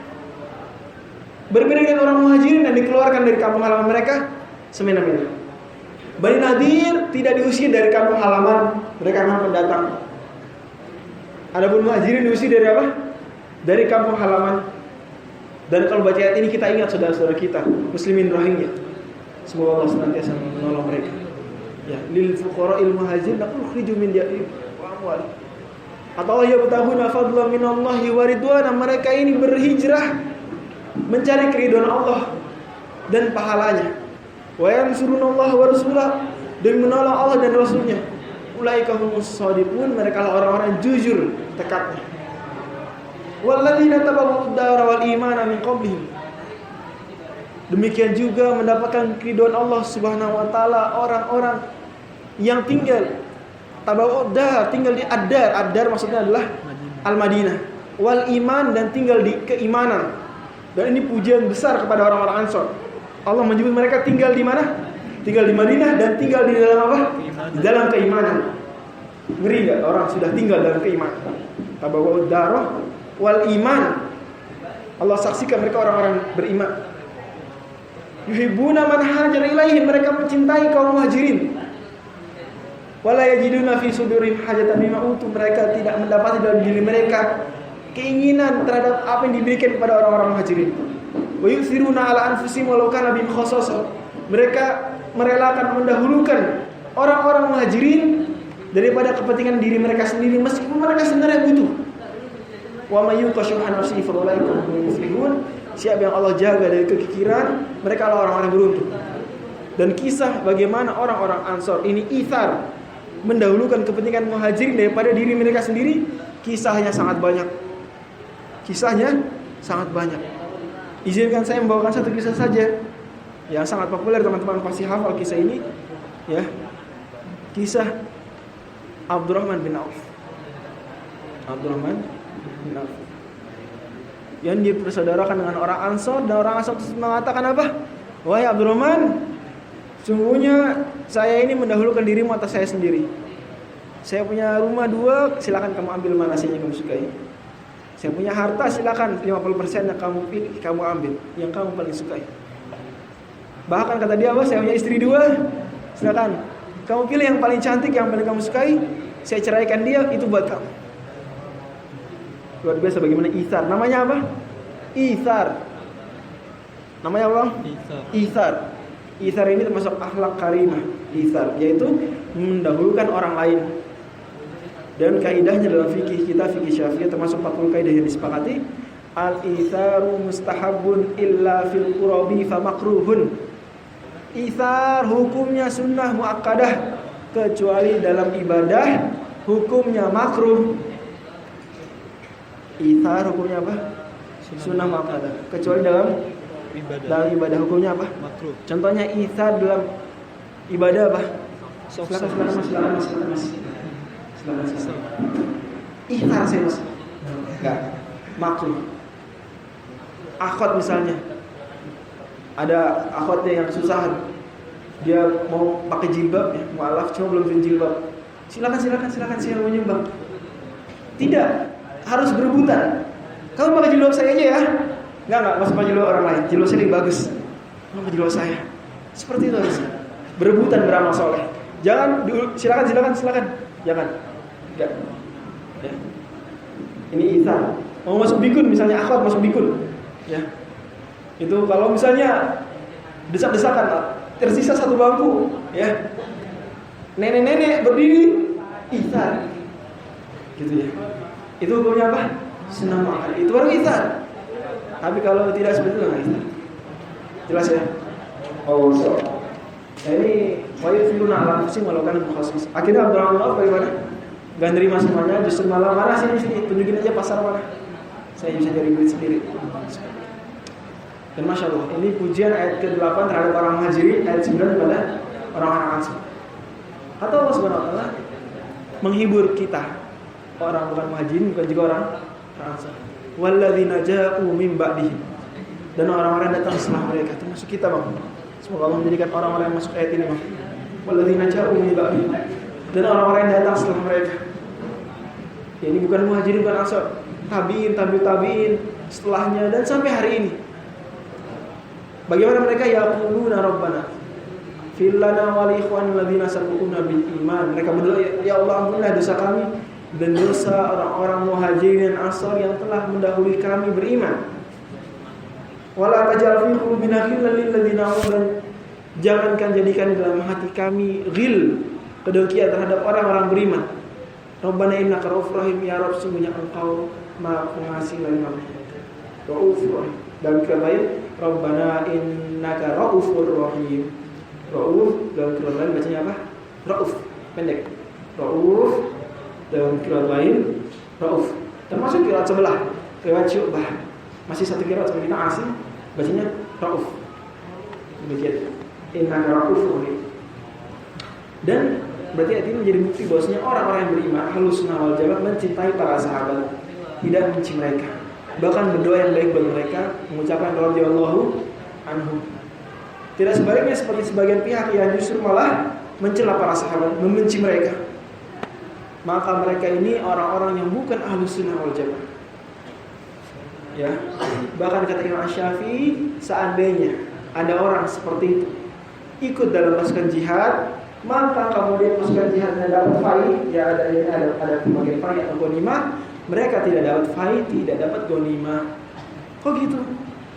Speaker 1: Berbeda dengan orang muhajirin yang dikeluarkan dari kampung halaman mereka semena-mena. Bani Nadir tidak diusir dari kampung halaman mereka karena pendatang. Adapun muhajirin diusir dari apa? Dari kampung halaman. Dan kalau baca ayat ini kita ingat saudara-saudara kita muslimin Rohingya. Semoga Allah senantiasa menolong mereka. Ya, lil fuqara'il muhajirin ukhriju min diyarihim wa amwalihim. Atau yabtaghuna fadlan minallahi wa ridwana, mereka ini berhijrah mencari keridhaan Allah dan pahalanya. Wa yansurunallaha wa rasulahu, dan menolong Allah dan Rasulnya. Ulaika humus shadiqun, mereka lah orang-orang jujur tekadnya. Walladzina tabawwa'ud dara wal imana min qablihim, demikian juga mendapatkan keridhaan Allah Subhanahu wa taala orang-orang yang tinggal tabawwa'ud dar, tinggal di ad-dar. Ad-dar maksudnya adalah Al-Madinah. Wal iman, dan tinggal di keimanan. Dan ini pujian besar kepada orang-orang Ansor. Allah menyebut mereka tinggal di mana? Tinggal di Madinah dan tinggal di dalam apa? Di dalam keimanan. Ngeri enggak orang sudah tinggal dalam keimanan? Tabawwa'ud dar wal iman. Allah saksikan mereka orang-orang beriman. Yuhibbuna man hajara ilaihim, mereka mencintai kaum muhajirin. Wala yajiduna fi sudurihim hajatan mimma utu, mereka tidak mendapati dalam diri mereka keinginan terhadap apa yang diberikan kepada orang-orang muhajirin. Wa yusiruna ala anfusihim walau kana bihim khassasah, mereka merelakan mendahulukan orang-orang muhajirin daripada kepentingan diri mereka sendiri meskipun mereka sebenarnya butuh. Wa may yuqashuha nafsihi fa ulaika humul muflihun, siapa yang Allah jaga dari kekikiran, mereka adalah orang-orang beruntung. Dan kisah bagaimana orang-orang Ansor ini ithar, mendahulukan kepentingan muhajirin daripada diri mereka sendiri, kisahnya sangat banyak. Kisahnya sangat banyak. Izinkan saya membawakan satu kisah saja yang sangat populer, teman-teman pasti hafal kisah ini, ya. Kisah Abdurrahman bin Auf. Abdurrahman bin Auf yang dipersaudarakan dengan orang Ansor, dan orang Ansor mengatakan apa? Wahai Abdurrahman, sungguhnya saya ini mendahulukan dirimu atas saya sendiri. Saya punya rumah 2, silakan kamu ambil mana saja yang kamu sukai. Saya punya harta, silakan 50% yang kamu pilih, kamu ambil yang kamu paling sukai. Bahkan kata dia apa? Saya punya istri 2, silakan kamu pilih yang paling cantik, yang paling kamu sukai. Saya ceraikan dia, itu buat kamu. Luar biasa bagaimana ithar. Namanya apa? Ithar. Namanya apa? Ithar. Ithar ini termasuk akhlak karimah. Ithar, yaitu mendahulukan orang lain. Dan kaidahnya dalam fikih kita, fikih Syafi'iyah, termasuk 40 kaidah yang disepakati. Al-itharu mustahabun illa fil qurabi fa makruhun. Ithar hukumnya sunnah muakkadah, kecuali dalam ibadah hukumnya makruh. Ithar hukumnya apa? Sunnah muakkadah, kecuali dalam ibadah hukumnya apa? Makruh. Contohnya ithar dalam ibadah apa? Silakan mas. Ithar saya mas. Enggak, makruh. Akhwat misalnya, ada akhwatnya yang kesusahan, dia mau pakai jilbab, ya, mualaf cuma belum jilbab. Silakan saya mau nyumbang. Tidak, harus berebutan. Kamu pakai jilbab saya aja ya. Enggak, masuk pakai jilbab orang lain. Jilbab saya lebih bagus. Pakai jilbab saya. Seperti itu harus. Berebutan beramal soleh. Jangan silakan. Jangan. Enggak. Ya. Ini ithar. Mau masuk bikun misalnya, akhwat masuk bikun. Ya. Itu kalau misalnya desak-desakan, tersisa 1 bangku, ya. nenek-nenek berdiri itsar. Gitu ya. Itu hukumnya apa? Sunnah muakkad. Itu baru itsar. Tapi kalau tidak seperti itu enggak itsar. Jelas ya? Oh, so. Ini wayufiruna ala nafsihim walau kana mukhassis. Akhirnya Abdurrahman bagaimana? Gak nerima semuanya, justru malah mana sini tunjukin aja pasar mana. Saya bisa cari duit sendiri. Dan Masya Allah, ini pujian ayat ke-8 terhadap orang Muhajirin, ayat 9 kepada orang-orang Ansar. Atau Allah Subhanahu wa taala menghibur kita, orang bukan Muhajirin, bukan juga orang Ansar. Walladzina ja'u min ba'dihim. Dan orang-orang yang datang setelah mereka, termasuk kita, Bang. Semoga Allah menjadikan orang-orang yang masuk ayat ini, Bang. Walladzina ja'u min ba'dihim. Dan orang-orang yang datang setelah mereka. Ya, ini bukan Muhajirin, bukan Ansar. Tabi'in setelahnya dan sampai hari ini. Bagaimana mereka yaquluna rabbana fil lana wa li ikhwanil ladzina sabaquna bil iman. Mereka berdoa, ya Allah ampunilah dosa kami dan dosa orang-orang Muhajirin dan Ansar yang telah mendahului kami beriman. Wala taj'al fi qulubina ghillan lil ladzina amanu. Jangankan jadikan dalam hati kami ghil, kedengkian terhadap orang-orang beriman. Rabbana innaka ra'ufur rahim, ya Rabb, sungguhnya Engkau Maha Pengasih lagi Maha Ra'ufur rahim. Dan kata lain, Rabbana innaka ra'ufur rahim. Ra'uf dalam kata lain bacanya apa? Ra'uf, pendek. Ra'uf dalam kata lain Ra'uf. Termasuk kiraat sebelah, kiraat Syu'bah. Masih satu kiraat sama kita Asim, bacanya Ra'uf. Demikian. Innaka ra'ufur rahim. Dan berarti ayat ini menjadi bukti bahwasanya orang-orang yang beriman Ahlussunnah wal Jamaah mencintai para sahabat, tidak membenci mereka, bahkan berdoa yang baik bagi mereka, mengucapkan radhiyallahu anhum. Tidak sebaliknya seperti sebagian pihak yang justru malah mencela para sahabat, membenci mereka. Maka mereka ini orang-orang yang bukan Ahlussunnah wal Jamaah. Ya, bahkan kata Imam Syafi'i, seandainya ada orang seperti itu ikut dalam pasukan jihad, maka kemudian pasukan jihadnya dapat fai, ya ada bagian fai atau ghanimah, mereka tidak dapat fai, tidak dapat ghanimah. Kok gitu?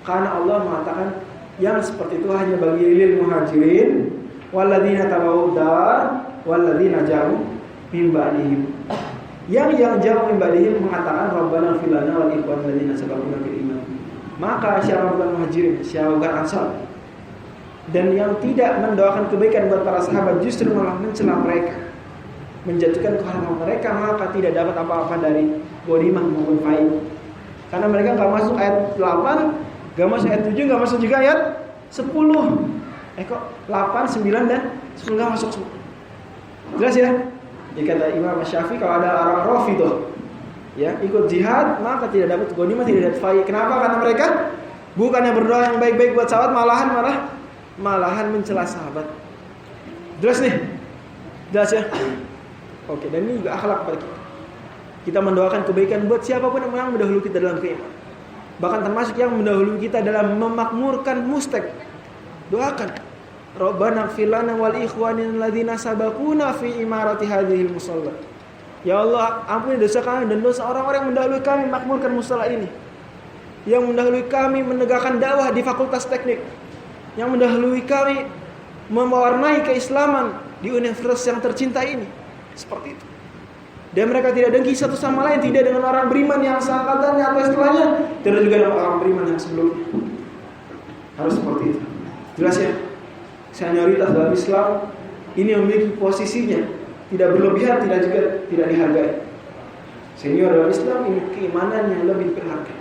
Speaker 1: Karena Allah mengatakan yang seperti itu hanya bagi lil muhajirin walladzina tabau dar walladzina ja'u min ba'dihim. Yang jauh min ba'dihim mengatakan Rabbana fil lana wal ikhwan ladzina sabaquna bil iman. Maka siapa bukan muhajirin, siapa bukan ansar, dan yang tidak mendoakan kebaikan buat para sahabat justru malah mencela mereka, menjatuhkan kehormatan mereka, maka tidak dapat apa-apa dari ghanimah maupun fai. Karena mereka enggak masuk ayat 8, enggak masuk ayat 7, enggak masuk juga ayat 10. Kok 8, 9 dan 10 enggak masuk semua. Jelas ya? Jika kata Imam Syafi'i, kalau ada orang Rafidhah ya ikut jihad, maka tidak dapat ghanimah, tidak dapat fai. Kenapa? Karena mereka bukannya berdoa yang baik-baik buat sahabat, malahan mencela sahabat. Jelas nih? Jelas ya? Oke, dan ini juga akhlak kepada kita. Kita mendoakan kebaikan buat siapapun yang mendahului kita dalam keimanan. Bahkan termasuk yang mendahului kita dalam memakmurkan mustek. Doakan. Rabbana ighfir lana wal ikhwanina alladzina sabaquna fi imarati hadhil musalla. Ya Allah, ampuni dosa kami dan dosa orang-orang yang mendahului kami makmurkan musalla ini. Yang mendahului kami menegakkan dakwah di fakultas teknik. Yang mendahului kami mewarnai keislaman di universitas yang tercinta ini. Seperti itu. Dan mereka tidak dengki satu sama lain, tidak dengan orang beriman yang seangkatannya atau setelahnya, tidak juga dengan orang beriman yang sebelumnya. Harus seperti itu. Jelas ya? Senioritas dalam Islam ini memiliki posisinya, tidak berlebihan, tidak juga tidak dihargai. Senior dalam Islam ini keimanan yang lebih berharga.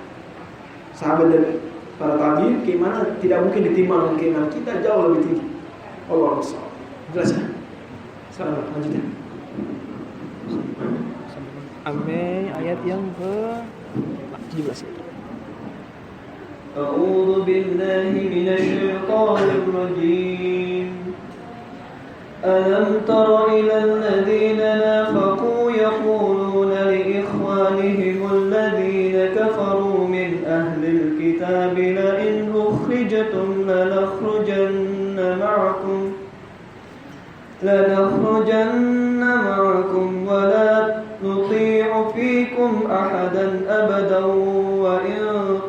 Speaker 1: Sahabat dan para tabi'in keimanan tidak mungkin ditimbang dengan keimanan kita, jauh lebih tinggi. Allahu Akbar. Jelas ya? Sekarang lanjutnya. Sampai ayat yang ke-17.
Speaker 2: أعوذ بالله من الشيطان الرجيم ألم تر إلى الذين نافقوا يقولون لإخوانهم الذين كفروا من أهل الكتاب لئن أخرجتم لنخرجن معكم ولا نطيع فيكم أحدا أبدا وإن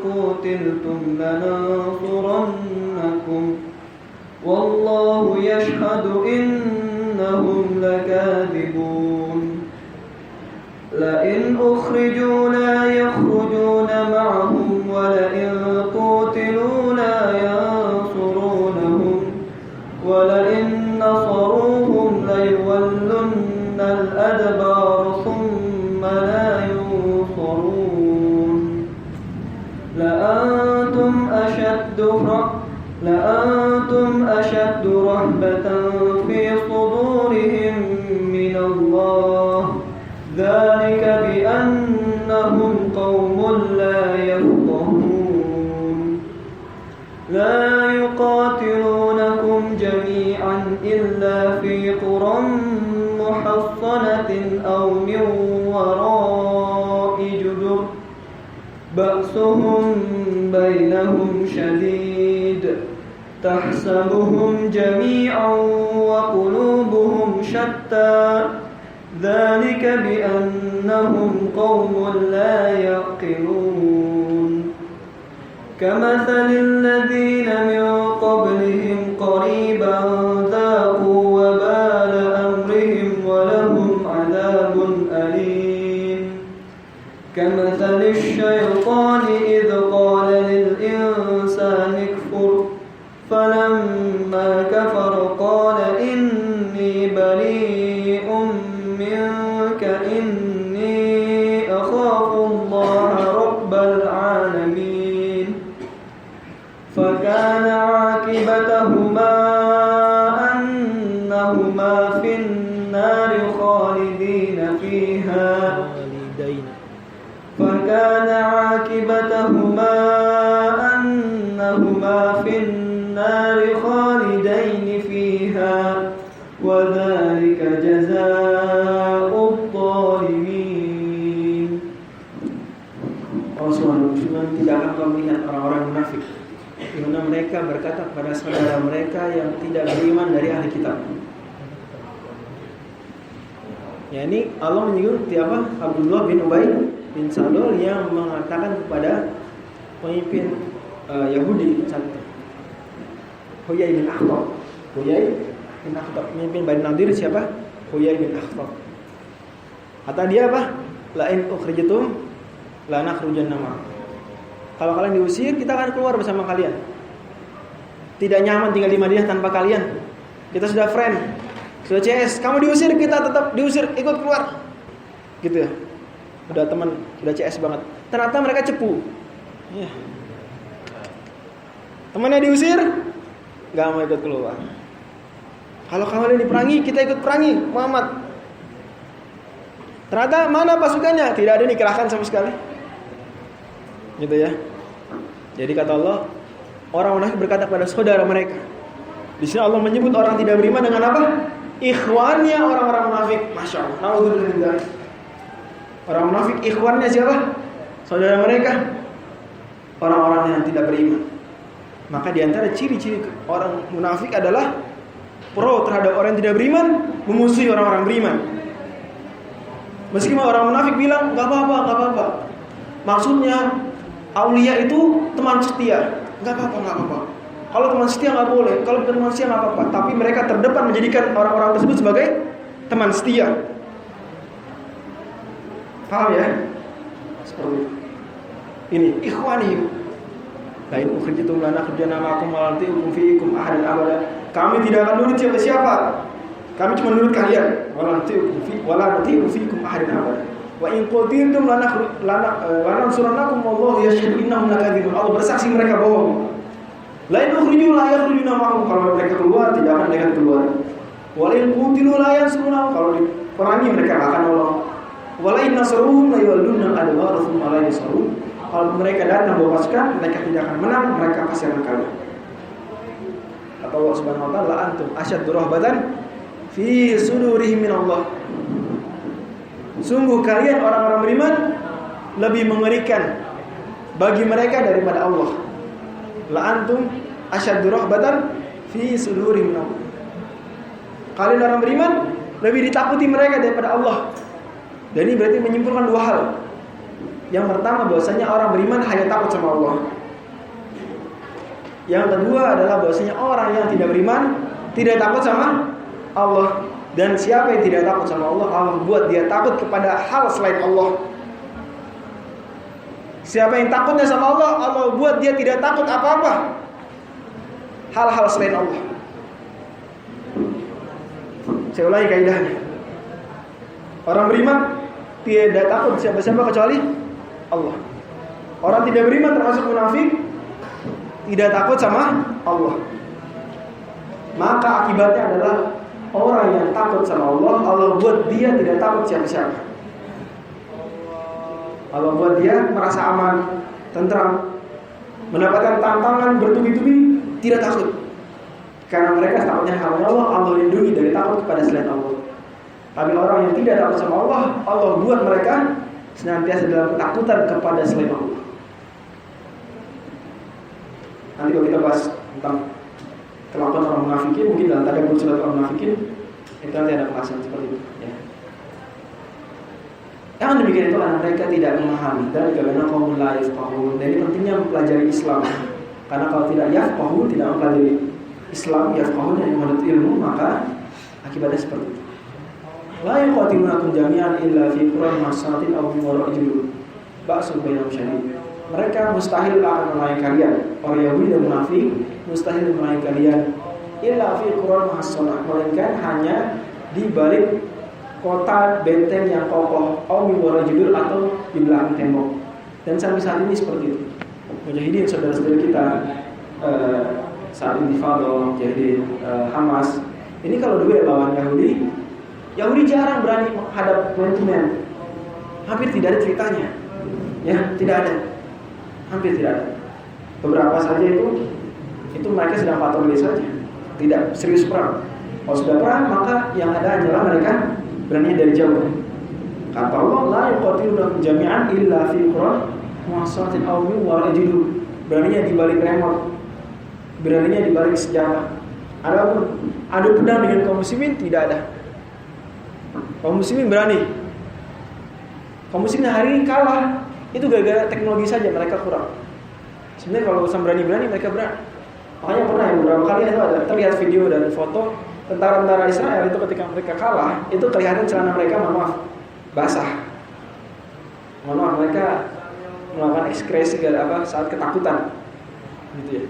Speaker 2: قتلتم لننصرنكم والله يشهد إن
Speaker 5: إنهم لكاذبون لئن أخرجوا لا يخرجون معهم ولئن قوتلوا لا ينصرونهم ولئن نصروهم ليولن الأدبار ثم لا ينصرون لأنتم أشد رهبة في صدورهم من الله ذلك بأنهم قوم لا يفقهون لا يقاتلونكم جميعا إلا في قرى محصنة أو من وراء جدر بأسهم بينهم شديد تحسبهم جميعا وقلوبهم شتى ذلك بأنهم قوم لا يعقلون كمثل الذين من قبلهم قريبا ذاقوا وبال أمرهم ولهم عذاب أليم كمثل الشيطان إذ قال للإنسان اكفر فلما كفر قال إني بريء منك إني أخاف الله رب العالمين فكان عاقبتهما أنهما في النار خالدين فيها فكان عاقبتهما أنهما في النار خالدين فيها وذلك جزاء الظالمين.
Speaker 1: Allah SWT tidak akan melihat orang-orang munafik, di mana mereka berkata kepada saudara mereka yang tidak beriman dari ahli kitab. Ya, ini Allah menyinggung siapa? Abdullah bin Ubay bin Salul yang mengatakan kepada pemimpin Yahudi saat itu, Huyai bin Akhtab. Huyai bin Akhtab, pemimpin Bani Nadir siapa? Huyai bin Akhtab. Kata dia apa? La'in ukhrijatum la nakhrujanna ma'akum. Kalau kalian diusir, kita akan keluar bersama kalian. Tidak nyaman tinggal di Madinah tanpa kalian. Kita sudah friend, sudah CS. Kamu diusir, kita tetap diusir, ikut keluar. Gitu ya. Udah teman, udah CS banget. Ternyata mereka cepu. Ya. Temannya diusir, gak mau ikut keluar. Kalau kalian diperangi, kita ikut perangi Muhammad. Ternyata mana pasukannya? Tidak ada yang dikerahkan sama sekali. Gitu ya. Jadi kata Allah, orang munafik berkata kepada saudara mereka. Di sini Allah menyebut orang tidak beriman dengan apa? Ikhwannya orang-orang munafik. Masya Allah. Naudzubillah. Orang munafik ikhwannya siapa? Saudara mereka. Orang-orang yang tidak beriman. Maka di antara ciri-ciri orang munafik adalah pro terhadap orang yang tidak beriman, memusuhi orang-orang beriman. Meskipun orang munafik bilang enggak apa-apa. Maksudnya aulia itu teman setia. Enggak apa-apa. Kalau teman setia enggak boleh, kalau bukan teman setia enggak apa-apa, tapi mereka terdepan menjadikan orang-orang tersebut sebagai teman setia. Paham ya? Seperti itu. Ini ikhwani. Lain ukhrijatum lana khurjana ma'akum wa la tu'tum fiikum ahadan abada. Kami tidak akan nurut siapa. Kami cuma nurut kalian. Wa la tu'tum fiikum ahadan abada. Wa in qutiltum lana suranakum wallahu yashhadu innahum lakadzibun. Allah bersaksi mereka bohong. Lain ukhriju la yakhrujuna ma'akum. Kalau mereka keluar tidak akan mereka keluar. Wa in qutilu la yansuruna. Kalau diperangi mereka akan nolong. Wa la in nasruhum la yawalluna al-adbara thumma la yansurun. Kalau mereka datang bawa pasukan, mereka tidak akan menang, mereka pasti akan kalah. Kata Allah Subhanahu wa taala, antum asyaddu rahbatan fi sudurihim min Allah. Sungguh kalian orang-orang beriman lebih mengerikan bagi mereka daripada Allah. La antum asyaddu rahbatan fi sudurihim min Allah. Kalian orang beriman lebih ditakuti mereka daripada Allah. Dan ini berarti menyimpulkan dua hal. Yang pertama bahwasanya orang beriman hanya takut sama Allah. Yang kedua adalah bahwasanya orang yang tidak beriman tidak takut sama Allah. Dan siapa yang tidak takut sama Allah, Allah buat dia takut kepada hal selain Allah. Siapa yang takutnya sama Allah, Allah buat dia tidak takut apa-apa hal-hal selain Allah. Saya ulangi kaidahnya. Orang beriman tidak takut siapa-siapa kecuali Allah. Orang tidak beriman termasuk munafik tidak takut sama Allah. Maka akibatnya adalah orang yang takut sama Allah, Allah buat dia tidak takut siapa-siapa. Allah buat dia merasa aman, tentram, mendapatkan tantangan bertubi-tubi, tidak takut. Karena mereka takutnya kepada Allah, Allah lindungi dari takut kepada selain Allah. Tapi orang yang tidak takut sama Allah, Allah buat mereka senantiasa dalam ketakutan kepada selain Allah. Nanti kalau kita bahas tentang kelakuan orang munafikin, mungkin dalam tadabbur surat orang munafikin itu nanti ada pembahasan seperti itu. Ya. Yang demikian itu karena mereka tidak memahami dan karena kaum la yafqahun. Dan ini pentingnya mempelajari Islam. Karena kalau tidak yafqahun, tidak mempelajari Islam, yafqahun yang menurut ilmu, maka akibatnya seperti itu. La yuqatilunakum jami'an illa fi quran masatin aw fi wara'il ba'sun bainahum syadid. Mereka mustahil akan melayani kalian. Orang Yahudi dan munafik mustahil melayani kalian illa fi quran masalah, melainkan hanya di balik kota benteng yang kokoh, atau mimbar judul atau di belakang tembok. Dan sampai saat ini seperti itu. Mujahidin saudara-saudara kita saat intifada, mujahidin Hamas. Ini kalau dulu lawan Yahudi jarang berani menghadap konsumen. Hampir tidak ada ceritanya. Ya, tidak ada. Hampir tidak ada. Beberapa saja itu mereka sedang patroli saja. Tidak serius perang. Kalau sudah perang, maka yang ada adalah mereka berani dari jauh. Kata Allah, la yuqatilunakum jami'an illa fi quran mu'assatin aw min wara'il. Beraninya di balik remote. Beraninya di balik senjata. Adapun adu pedang dengan kaum muslimin tidak ada. Kaum muslimin berani. Kaum muslimin hari ini kalah itu gara-gara teknologi saja, mereka kurang. Sebenarnya kalau urusan berani-berani mereka berani. Makanya pernah yang beberapa kali itu ada terlihat video dan foto tentara-tentara Israel itu ketika mereka kalah, itu kelihatan celana mereka basah. Mereka melakukan ekskresi saat ketakutan, gitu ya.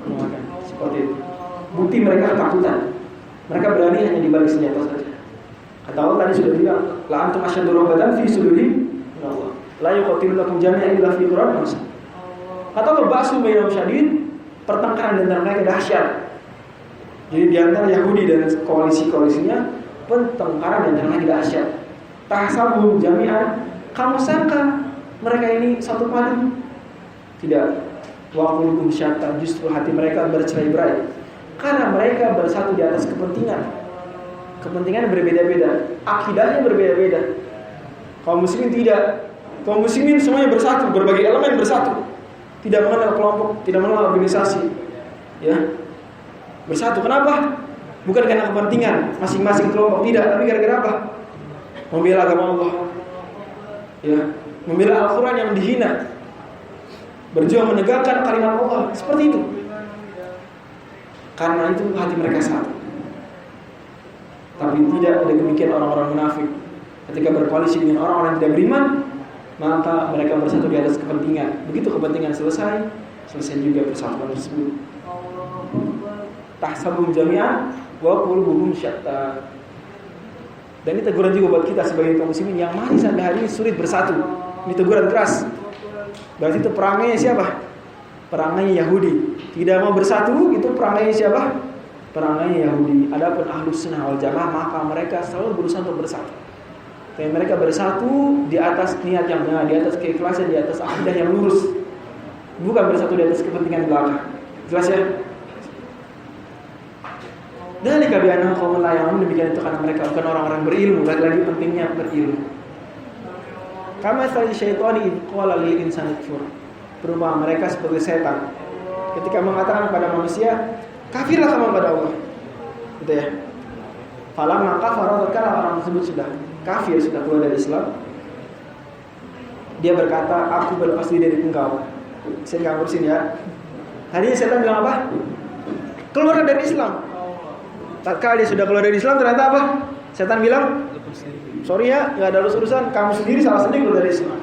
Speaker 1: Melakukan seperti itu. Bukti mereka ketakutan. Mereka berani hanya di balik senjata saja. Kata Allah tadi sudah bilang, la antum asyaddu rahbatan fi sudurihim min Allah. La yuqatilunakum jami'an illa fi quran mas. Kata Allah ba'su bainahum syadid, pertengkaran di antara mereka dahsyat. Jadi di antara Yahudi dan koalisi-koalisinya pertengkaran di antara mereka dahsyat. Tahsabuhum jami'an, kamu sangka mereka ini satu padu? Tidak. Wa qulubuhum syatta, justru hati mereka bercerai-berai. Karena mereka bersatu di atas kepentingan. Kepentingan berbeda-beda, akidahnya berbeda-beda. Kaum muslimin tidak. Kaum muslimin semuanya bersatu, berbagai elemen bersatu. Tidak mengenal kelompok, tidak mengenal organisasi. Ya. Bersatu. Kenapa? Bukan karena kepentingan masing-masing kelompok, tidak, tapi gara-gara apa? Membela agama Allah. Ya, membela Al-Qur'an yang dihina. Berjuang menegakkan kalimat Allah, seperti itu. Karena itu hati mereka satu. Tapi tidak ada demikian orang-orang munafik. Ketika berkoalisi dengan orang-orang yang tidak beriman, maka mereka bersatu di atas kepentingan. Begitu kepentingan selesai juga persatuan tersebut. Tahsabuhum jami'an wa qulubuhum syatta. Dan ini teguran juga buat kita sebagai kaum muslimin yang masih sampai hari ini sulit bersatu. Ini teguran keras. Berarti itu perangainya siapa? Perangainya Yahudi. Tidak mau bersatu, itu perangainya siapa? Perangainya Yahudi. Adapun Ahlus Sunnah wal Jamaah, maka mereka selalu berusaha untuk bersatu. Dan mereka bersatu di atas niat yang benar, di atas keikhlasan, di atas akidah yang lurus. Bukan bersatu di atas kepentingan belaka. Jelas ya? Dari kabianah kaum lain, demikian itu karena mereka bukan orang-orang berilmu. Lagi pentingnya berilmu. Kama tadi syaitani qala lil insani kfur. Perumpamaan mereka seperti setan ketika mengatakan kepada manusia, kafirlah kamu kepada Allah. Gitu ya. Falamma kafara, tatkala orang tersebut sudah kafir, sudah keluar dari Islam, dia berkata, aku berlepas diri dari engkau. Saya enggak ngurusin ya. Hari ini setan bilang apa? Keluar dari Islam. Tatkala dia sudah keluar dari Islam, ternyata apa? Setan bilang, sorry ya, nggak ada urusan, kamu sendiri salah sendiri keluar dari Islam.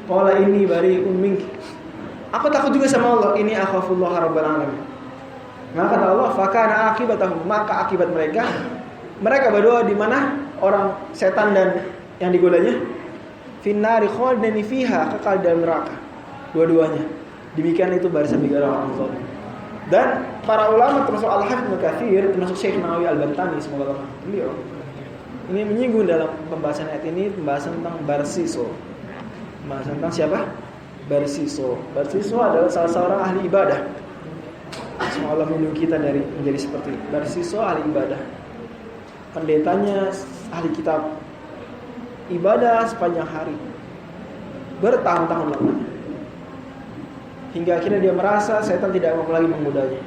Speaker 1: Qala inni bari'un minki. Aku takut juga sama Allah. Ini akhafullah rabbal alamin. Maka kata Allah, fakana akibatahum, maka akibat mereka berdua di mana? Orang setan dan yang digodanya finnari khalidin fiha, kekal dalam neraka. Dua-duanya. Demikian itu barisan tiga orang zalim. Dan para ulama termasuk Al-Hafidz Ibnu Katsir, termasuk Syekh Nawawi Al-Bantani, semoga Allah beliau ini menyinggung dalam pembahasan ayat ini pembahasan tentang barsiso. Pembahasan tentang siapa? Barsiso. Barsiso adalah salah seorang ahli ibadah. Semoga Allah melindungi kita dari menjadi seperti itu. Barsiso ahli ibadah. Pendetanya ahli kitab. Ibadah sepanjang hari. Bertahun-tahun lamanya. Hingga akhirnya dia merasa setan tidak mau lagi menggodanya.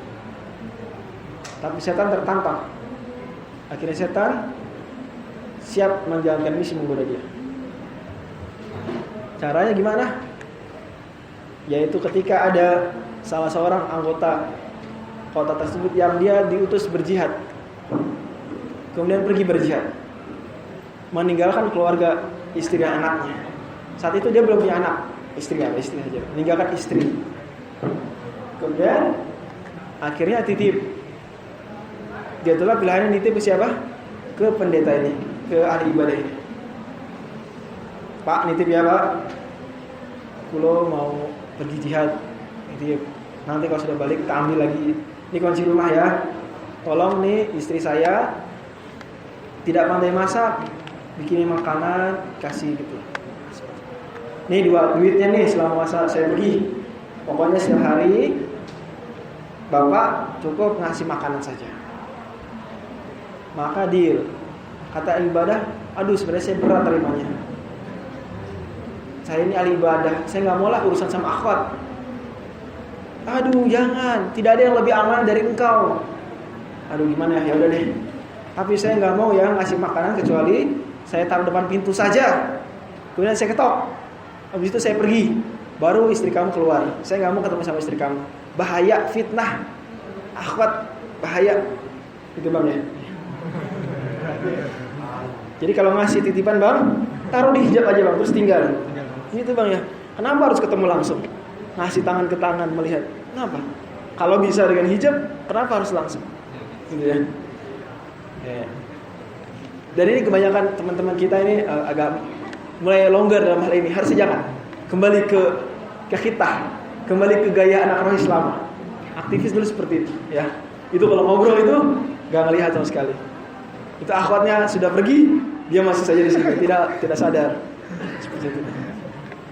Speaker 1: Tapi setan tertantang. Akhirnya setan siap menjalankan misi menggoda dia. Caranya gimana? Yaitu ketika ada salah seorang anggota kota tersebut yang dia diutus berjihad, kemudian pergi berjihad, meninggalkan keluarga, istri dan anaknya. Saat itu dia belum punya anak, istri saja, meninggalkan istri. Kemudian akhirnya titip. Dia telah pilihannya nitip ke siapa? Ke pendeta ini, ke ahli ibadah ini. Pak, nitip ya Pak, kulo mau pergi jihad, nitip. Nanti kalau sudah balik kita ambil lagi. Ini kunci rumah ya. Tolong nih istri saya tidak pandai masak, bikinin makanan, kasih gitu. Nih duitnya nih selama masa saya pergi. Pokoknya setiap hari Bapak cukup ngasih makanan saja. Maka deal. Kata ibadah, aduh sebenarnya saya berat terimanya. Saya ini ahli ibadah, saya nggak mau lah urusan sama akhwat. Aduh jangan, tidak ada yang lebih aman dari engkau. Aduh gimana ya, udah deh. Tapi saya nggak mau ya ngasih makanan kecuali saya taruh depan pintu saja. Kemudian saya ketok. Habis itu saya pergi. Baru istri kamu keluar. Saya nggak mau ketemu sama istri kamu. Bahaya, fitnah, akhwat, bahaya. Itu bang ya. Jadi kalau ngasih titipan bang, taruh di hijab aja bang, terus tinggal. Itu bang ya. Kenapa harus ketemu langsung? Ngasih tangan ke tangan melihat. Kenapa? Kalau bisa dengan hijab, kenapa harus langsung? Gitu ya. Dan ini kebanyakan teman-teman kita ini agak mulai longgar dalam hal ini. Harusnya jangan. Kembali ke kita, kembali ke gaya anak roh Islam. Aktivis dulu seperti itu, ya. Itu kalau ngobrol itu nggak ngelihat sama sekali. Itu akhwatnya sudah pergi, dia masih saja di sini, tidak sadar. Seperti itu.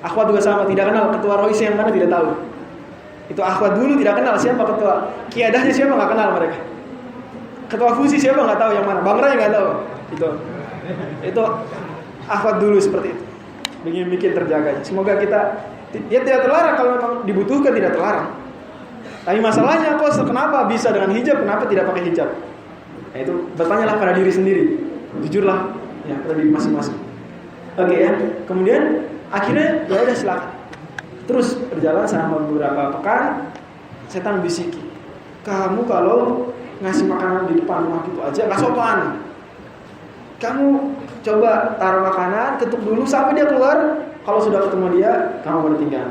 Speaker 1: Akhwat juga sama, tidak kenal ketua rois yang mana tidak tahu. Itu akhwat dulu tidak kenal siapa ketua, kiadahnya siapa nggak kenal mereka. Ketua fusi siapa nggak tahu yang mana, Bang Ray nggak tahu. Itu akhwat dulu seperti itu. Bikin terjaganya. Semoga kita ya tidak terlarang kalau memang dibutuhkan, tidak terlarang. Tapi masalahnya kok kenapa bisa dengan hijab, kenapa tidak pakai hijab? Nah, itu bertanyalah pada diri sendiri. Jujurlah ya pada diri masing-masing. Oke ya. Kemudian akhirnya ya udah silakan. Terus berjalan selama beberapa pekan, setan bisiki. Kamu kalau ngasih makanan di depan rumah gitu aja nggak sopan. Kamu coba taruh makanan, ketuk dulu sampai dia keluar. Kalau sudah ketemu dia, kamu boleh tinggal.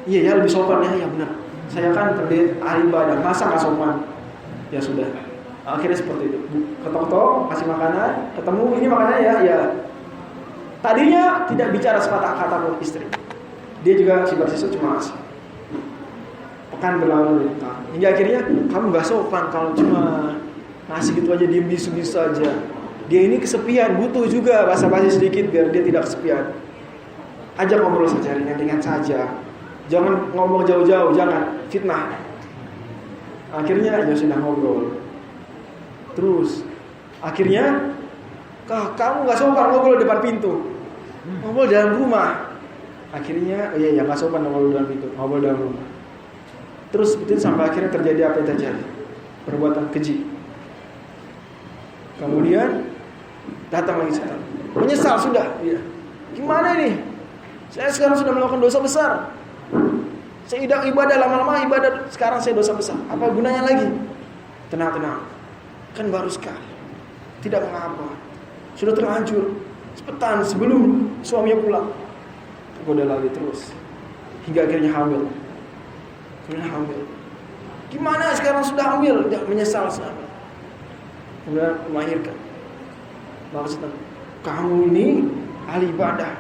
Speaker 1: Iya ya lebih sopan ya benar. Saya kan ahli ibadah, masa nggak sopan? Ya sudah. Akhirnya seperti itu. Ketok-ketok, kasih makanan, ketemu ini makanannya ya. Tadinya tidak bicara sepatah kata pun istri. Dia juga si bersisa cuma ngasih. Pekan berlalu hingga akhirnya kamu nggak sopan kalau cuma ngasih gitu aja, diem bisu-bisu aja. Dia ini kesepian, butuh juga basa-basi sedikit biar dia tidak kesepian. Ajak ngobrol saja, ringan-ringan saja. Jangan ngomong jauh-jauh, jangan fitnah. Akhirnya ya sudah ngobrol. Terus akhirnya kamu nggak sopan ngobrol depan pintu, ngobrol dalam rumah. Akhirnya ya nggak sopan ngobrol dalam pintu, ngobrol dalam rumah. Terus itu sampai akhirnya terjadi apa yang terjadi, perbuatan keji. Kemudian datang lagi setan, menyesal sudah. Ya. Gimana ini? Saya sekarang sudah melakukan dosa besar. Saya ibadah lama-lama ibadah, sekarang saya dosa besar. Apa gunanya lagi? Tenang. Kan baru sekali. Tidak mengapa. Sudah terlanjur. Cepetan sebelum suaminya pulang. Tergoda lagi terus. Hingga akhirnya hamil. Kemudian hamil. Gimana sekarang sudah hamil? Tidak menyesal sahabat. Kemudian melahirkan. Maksudnya, kamu ini ahli ibadah.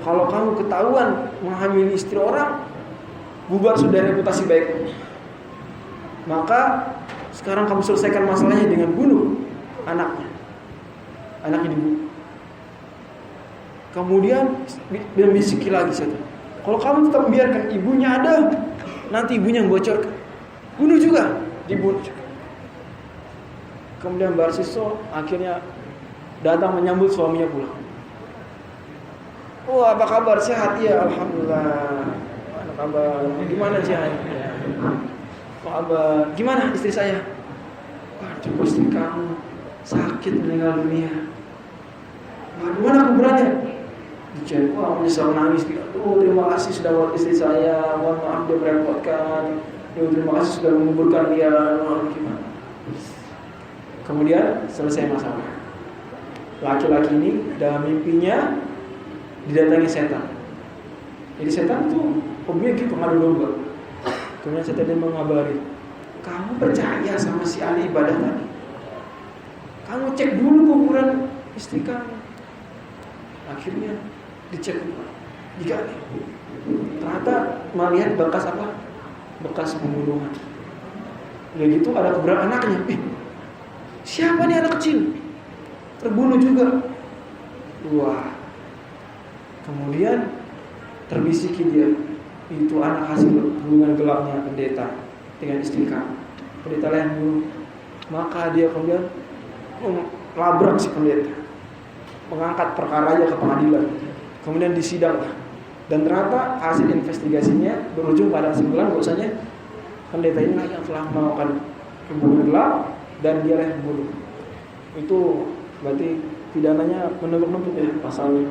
Speaker 1: Kalau kamu ketahuan menghamili istri orang, bubar sudah reputasi baik. Maka sekarang kamu selesaikan masalahnya dengan bunuh anaknya. Anaknya dibunuh. Kemudian dia bisiki lagi saja. Kalau kamu tetap membiarkan ibunya ada, nanti ibunya membocorkan. Bunuh juga, dibunuh juga. Kemudian Barsiso akhirnya datang menyambut suaminya pulang. Oh, apa kabar? Sehat? Ya, alhamdulillah. Apa kabar? Gimana Jihan? Apa kabar? Gimana istri saya? Waduh, istri kamu sakit meninggal dunia. Waduh, mana kuburannya? Dicek, wah menyesal nangis. Oh, terima kasih sudah merawat istri saya. Mohon maaf dia merepotkan. Terima kasih sudah menguburkan dia. Gimana? Kemudian selesai masalah. Laki-laki ini dalam mimpinya didatangi setan. Jadi setan itu hobinya gitu, mengadu domba. Kemudian setan dia mengabari, kamu percaya sama si ahli ibadah tadi? Kamu cek dulu kuburan istri kamu. Akhirnya dicek jika ternyata melihat bekas apa? Bekas pembunuhan. Ya gitu ada kuburan anaknya. Siapa nih anak kecil? Terbunuh juga. Wah. Kemudian terbisiki dia, itu anak hasil hubungan gelapnya pendeta dengan istri kamu. Pendeta lain bunuh. Maka dia kemudian labrak si pendeta, mengangkat perkaranya ke pengadilan. Kemudian disidang. Dan ternyata hasil investigasinya berujung pada kesimpulan bahwasanya pendeta ini yang telah melakukan hubungan gelap dan dia yang membunuh. Itu berarti pidananya menumpuk-numpuk ya pasalnya.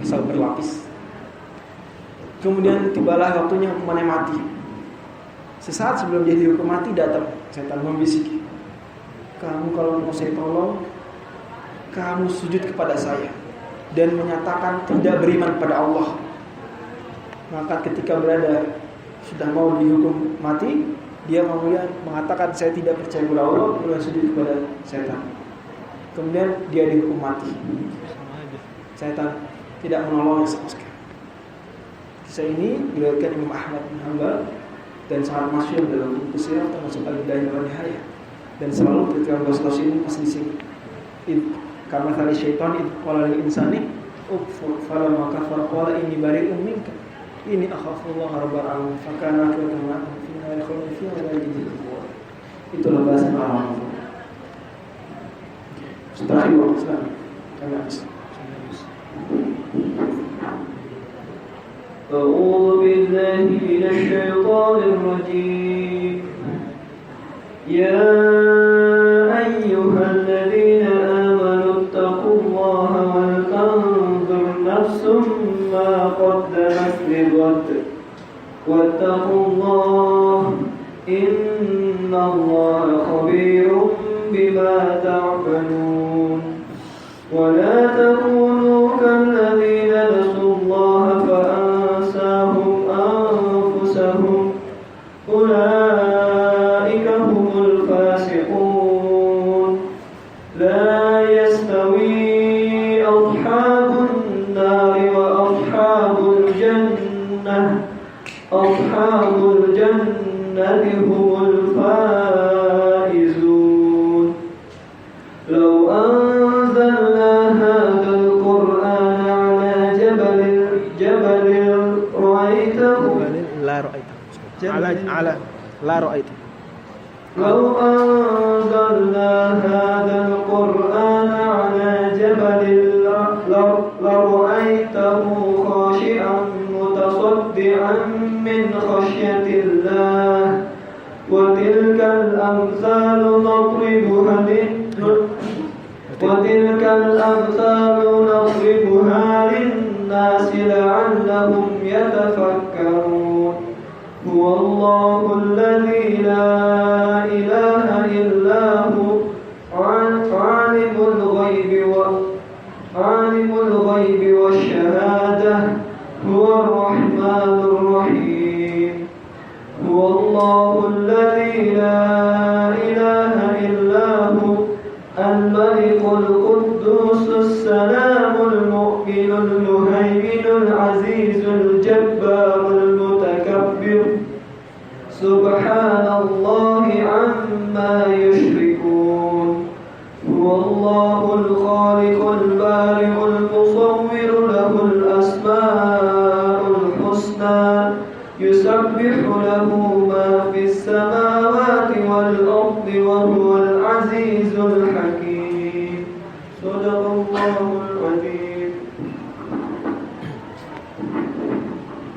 Speaker 1: Pasal berlapis. Kemudian tibalah waktunya hukumannya mati. Sesaat sebelum dia dihukum mati datang setan membisiki, kamu kalau mau saya tolong, kamu sujud kepada saya dan menyatakan tidak beriman pada Allah. Maka ketika berada sudah mau dihukum mati, dia kemudian mengatakan saya tidak percaya kepada Allah, kemudian sujud kepada setan. Kemudian dia dihukum mati. Setan tidak menolongnya sama sekali. Kisah ini diriwayatkan Imam Ahmad bin Hanbal dan sangat masyhur dalam buku sirah termasuk Al-Bidayah wa Nihayah. Dan selalu ketika bahas ini pasti di sini. Karena tadi syaitan itu qala lil insani ukfur falamma kafara qala inni bari'un minka inni akhafullah rabbal alamin fakana kama fi nar khulud fi wajhi. Itulah bahasa Arab. Setelah itu Islam karena
Speaker 5: أعوذ بالله من الشيطان الرجيم يا أيها الذين آمنوا اتقوا الله ولتنظر نفس ما قدمت لغد واتقوا الله إن الله خبير بما تعملون ولا تكونوا كالذين نسوا الله فأنساهم أنفسهم أولئك هم الفاسقون لا يستوي أصحاب النار وأصحاب الجنة أصحاب الجنة هم الفائزون لو أنزلنا هذا القرآن على جبل رأيته
Speaker 1: لا رأيته على لا رأيته
Speaker 5: لو أنزلنا هذا القرآن على جبل لرأيته خاشعا متصدعا من خشية الله وتلك الأمثال نضربها للناس لعلهم يتفكرون هو الله الذي لا إله إلا إلا هو عالم الغيب والشهادة هو الرحمن الرحيم هو الله الذي لا إله إلا هو الملك القدوس السلام المؤمن المهيمن العزيز الجبار المتكبر سبحان الله عما يشركون هو الله الخالق البارئ المصور له الأسماء الحسنى يسبح له ما في السماوات والأرض وهو العزيز الحكيم صدق الله العظيم.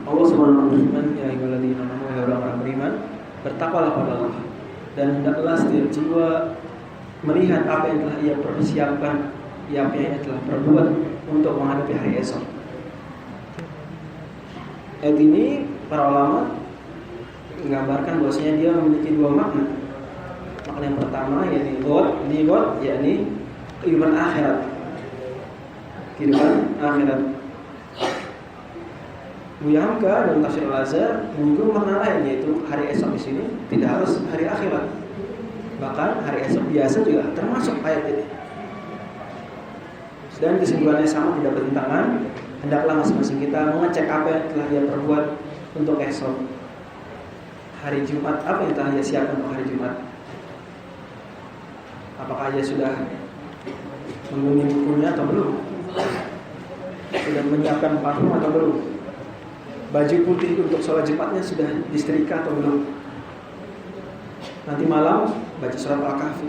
Speaker 1: Allah Subhanahu wa taala ya ayyuhalladzina amanu ya orang-orang beriman, bertakwalah kepada Allah dan hendaklah setiap jiwa melihat apa yang telah ia persiapkan, apa yang ia telah perbuat untuk menghadapi hari esok. Ayat ini para ulama menggambarkan bahwasanya dia memiliki dua makna. Makna yang pertama yakni God, yakni kehidupan akhirat. Kehidupan akhirat. Buya Hamka dalam tafsir Al-Azhar menyinggung makna lain, yaitu hari esok di sini tidak harus hari akhirat. Bahkan hari esok biasa juga termasuk ayat ini. Dan kesimpulannya sama, tidak bertentangan. Hendaklah masing-masing kita mengecek apa yang telah ia perbuat untuk esok. Hari Jumat, apa yang telah ia siapkan untuk hari Jumat? Apakah ia sudah menguning bukunya atau belum? Sudah menyiapkan parfum atau belum? Baju putih untuk sholat Jumatnya sudah disetrika atau belum? Nanti malam baca surat Al-Kahfi.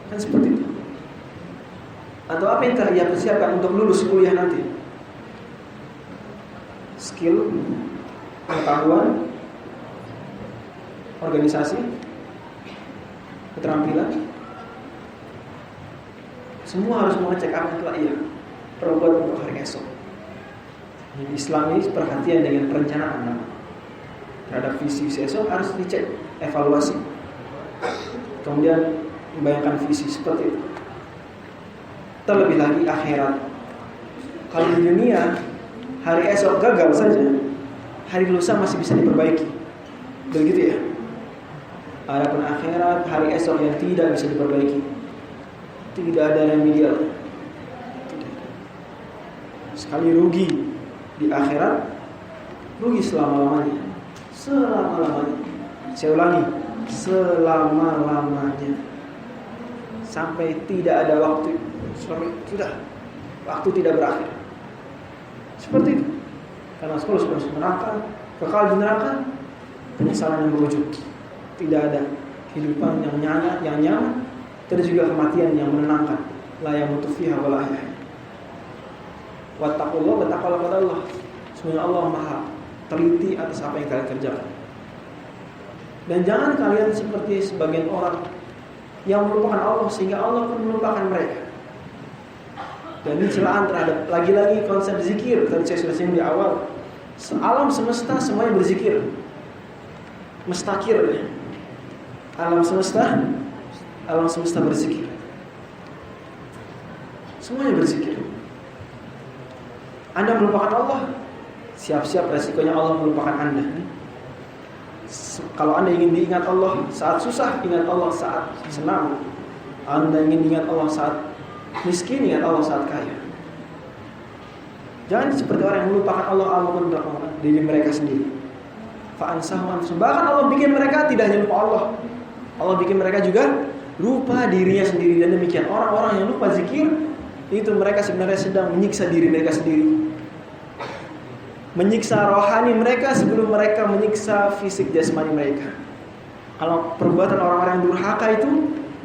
Speaker 1: Kan seperti itu. Atau apa yang telah ia persiapkan untuk lulus kuliah nanti? Skill, pengetahuan, organisasi, keterampilan. Semua harus mengecek apa yang telah ia perbuat untuk hari esok. Islam ini perhatian dengan perencanaan terhadap visi esok harus dicek, evaluasi. Kemudian membayangkan visi seperti itu. Terlebih lagi akhirat. Kalau di dunia hari esok gagal saja, hari lusa masih bisa diperbaiki. Begitu ya. Adapun akhirat, hari esok yang tidak bisa diperbaiki, tidak ada remedial. Sekali rugi di akhirat, rugi selama-lamanya. Selama-lamanya. Saya ulangi, selama-lamanya. Sampai tidak ada waktu. Sudah, waktu tidak berakhir. Seperti itu. Karena kalau sudah masuk neraka, kekal di neraka, penyesalan yang berujung. Tidak ada kehidupan yang nyaman, terus juga kematian yang menenangkan. La yamutu fiha wa la yahya. Wattaqullah, bertakwalah kepada Allah. Sebenarnya Allah Maha teliti atas apa yang kalian kerjakan. Dan jangan kalian seperti sebagian orang yang melupakan Allah sehingga Allah pun melupakan mereka. Dan ini celaan terhadap lagi-lagi konsep zikir. Tadi saya sudah singgung di awal. Alam semesta semuanya berzikir. Mustakir ya. Alam semesta berzikir. Semuanya berzikir. Anda melupakan Allah, siap-siap resikonya Allah melupakan Anda. Kalau Anda ingin diingat Allah saat susah, ingat Allah saat senang. Anda ingin diingat Allah saat miskin, ingat Allah saat kaya. Jangan seperti orang yang melupakan Allah pun melupakan diri mereka sendiri. Fa'ansahum anfusahum. Bahkan Allah bikin mereka tidak hanya lupa Allah. Allah bikin mereka juga lupa dirinya sendiri. Dan demikian orang-orang yang lupa zikir, itu mereka sebenarnya sedang menyiksa diri mereka sendiri. Menyiksa rohani mereka sebelum mereka menyiksa fisik jasmani mereka. Kalau perbuatan orang-orang yang durhaka itu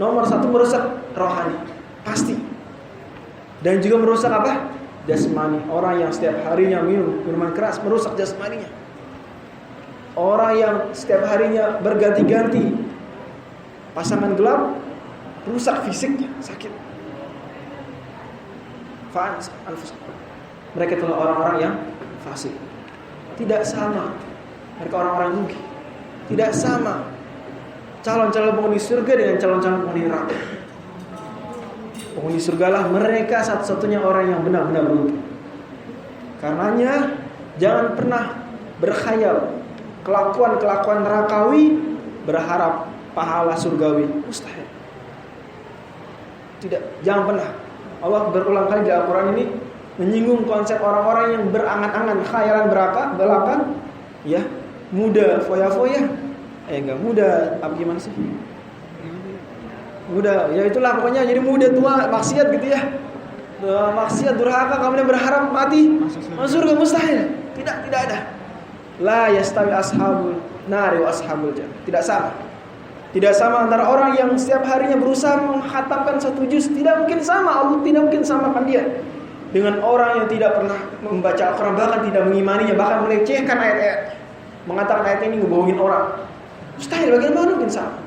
Speaker 1: nomor satu merusak rohani, pasti. Dan juga merusak apa? Jasmani. Orang yang setiap harinya minum minuman keras merusak jasmaninya. Orang yang setiap harinya berganti-ganti pasangan gelap rusak fisiknya, sakit. Mereka itulah orang-orang yang fasik. Tidak sama. Mereka orang-orang rugi. Tidak sama. calon-calon penghuni surga dengan calon-calon penghuni neraka. Penghuni surgalah mereka satu-satunya orang yang benar-benar beruntung. Karenanya jangan pernah berkhayal kelakuan-kelakuan nerakawi berharap pahala surgawi, mustahil. Tidak, jangan pernah. Allah berulang kali di Al-Quran ini menyinggung konsep orang-orang yang berangan-angan khayalan belaka, ya, muda foya-foya, enggak muda, apa gimana sih? Muda, ya itulah pokoknya jadi muda tua maksiat gitu ya. Maksiat durhaka kemudian berharap mati masuk surga, mustahil. Tidak ada. La yastawi ashabul nari wa ashabul jannah. Tidak sama antara orang yang setiap harinya berusaha menghatamkan satu juz, tidak mungkin sama, Allah tidak mungkin samakan dia dengan orang yang tidak pernah membaca Al-Quran, bahkan tidak mengimaninya, bahkan melecehkan ayat-ayat, mengatakan ayat ini ngebohongin orang. Mustahil, bagaimana mungkin sama?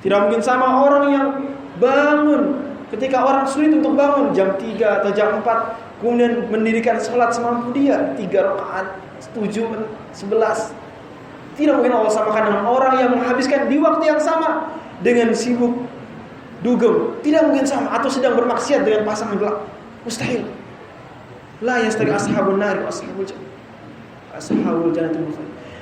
Speaker 1: Tidak mungkin sama orang yang bangun ketika orang sulit untuk bangun jam 3 atau jam 4, kemudian mendirikan sholat semampu dia 3 rakaat, 7, 11. Tidak mungkin Allah samakan dengan orang yang menghabiskan di waktu yang sama dengan sibuk dugem. Tidak mungkin sama, atau sedang bermaksiat dengan pasangan gelap. Mustahil. La yastawi ashabun nari wa ashabul jannah. Ashabul jannah.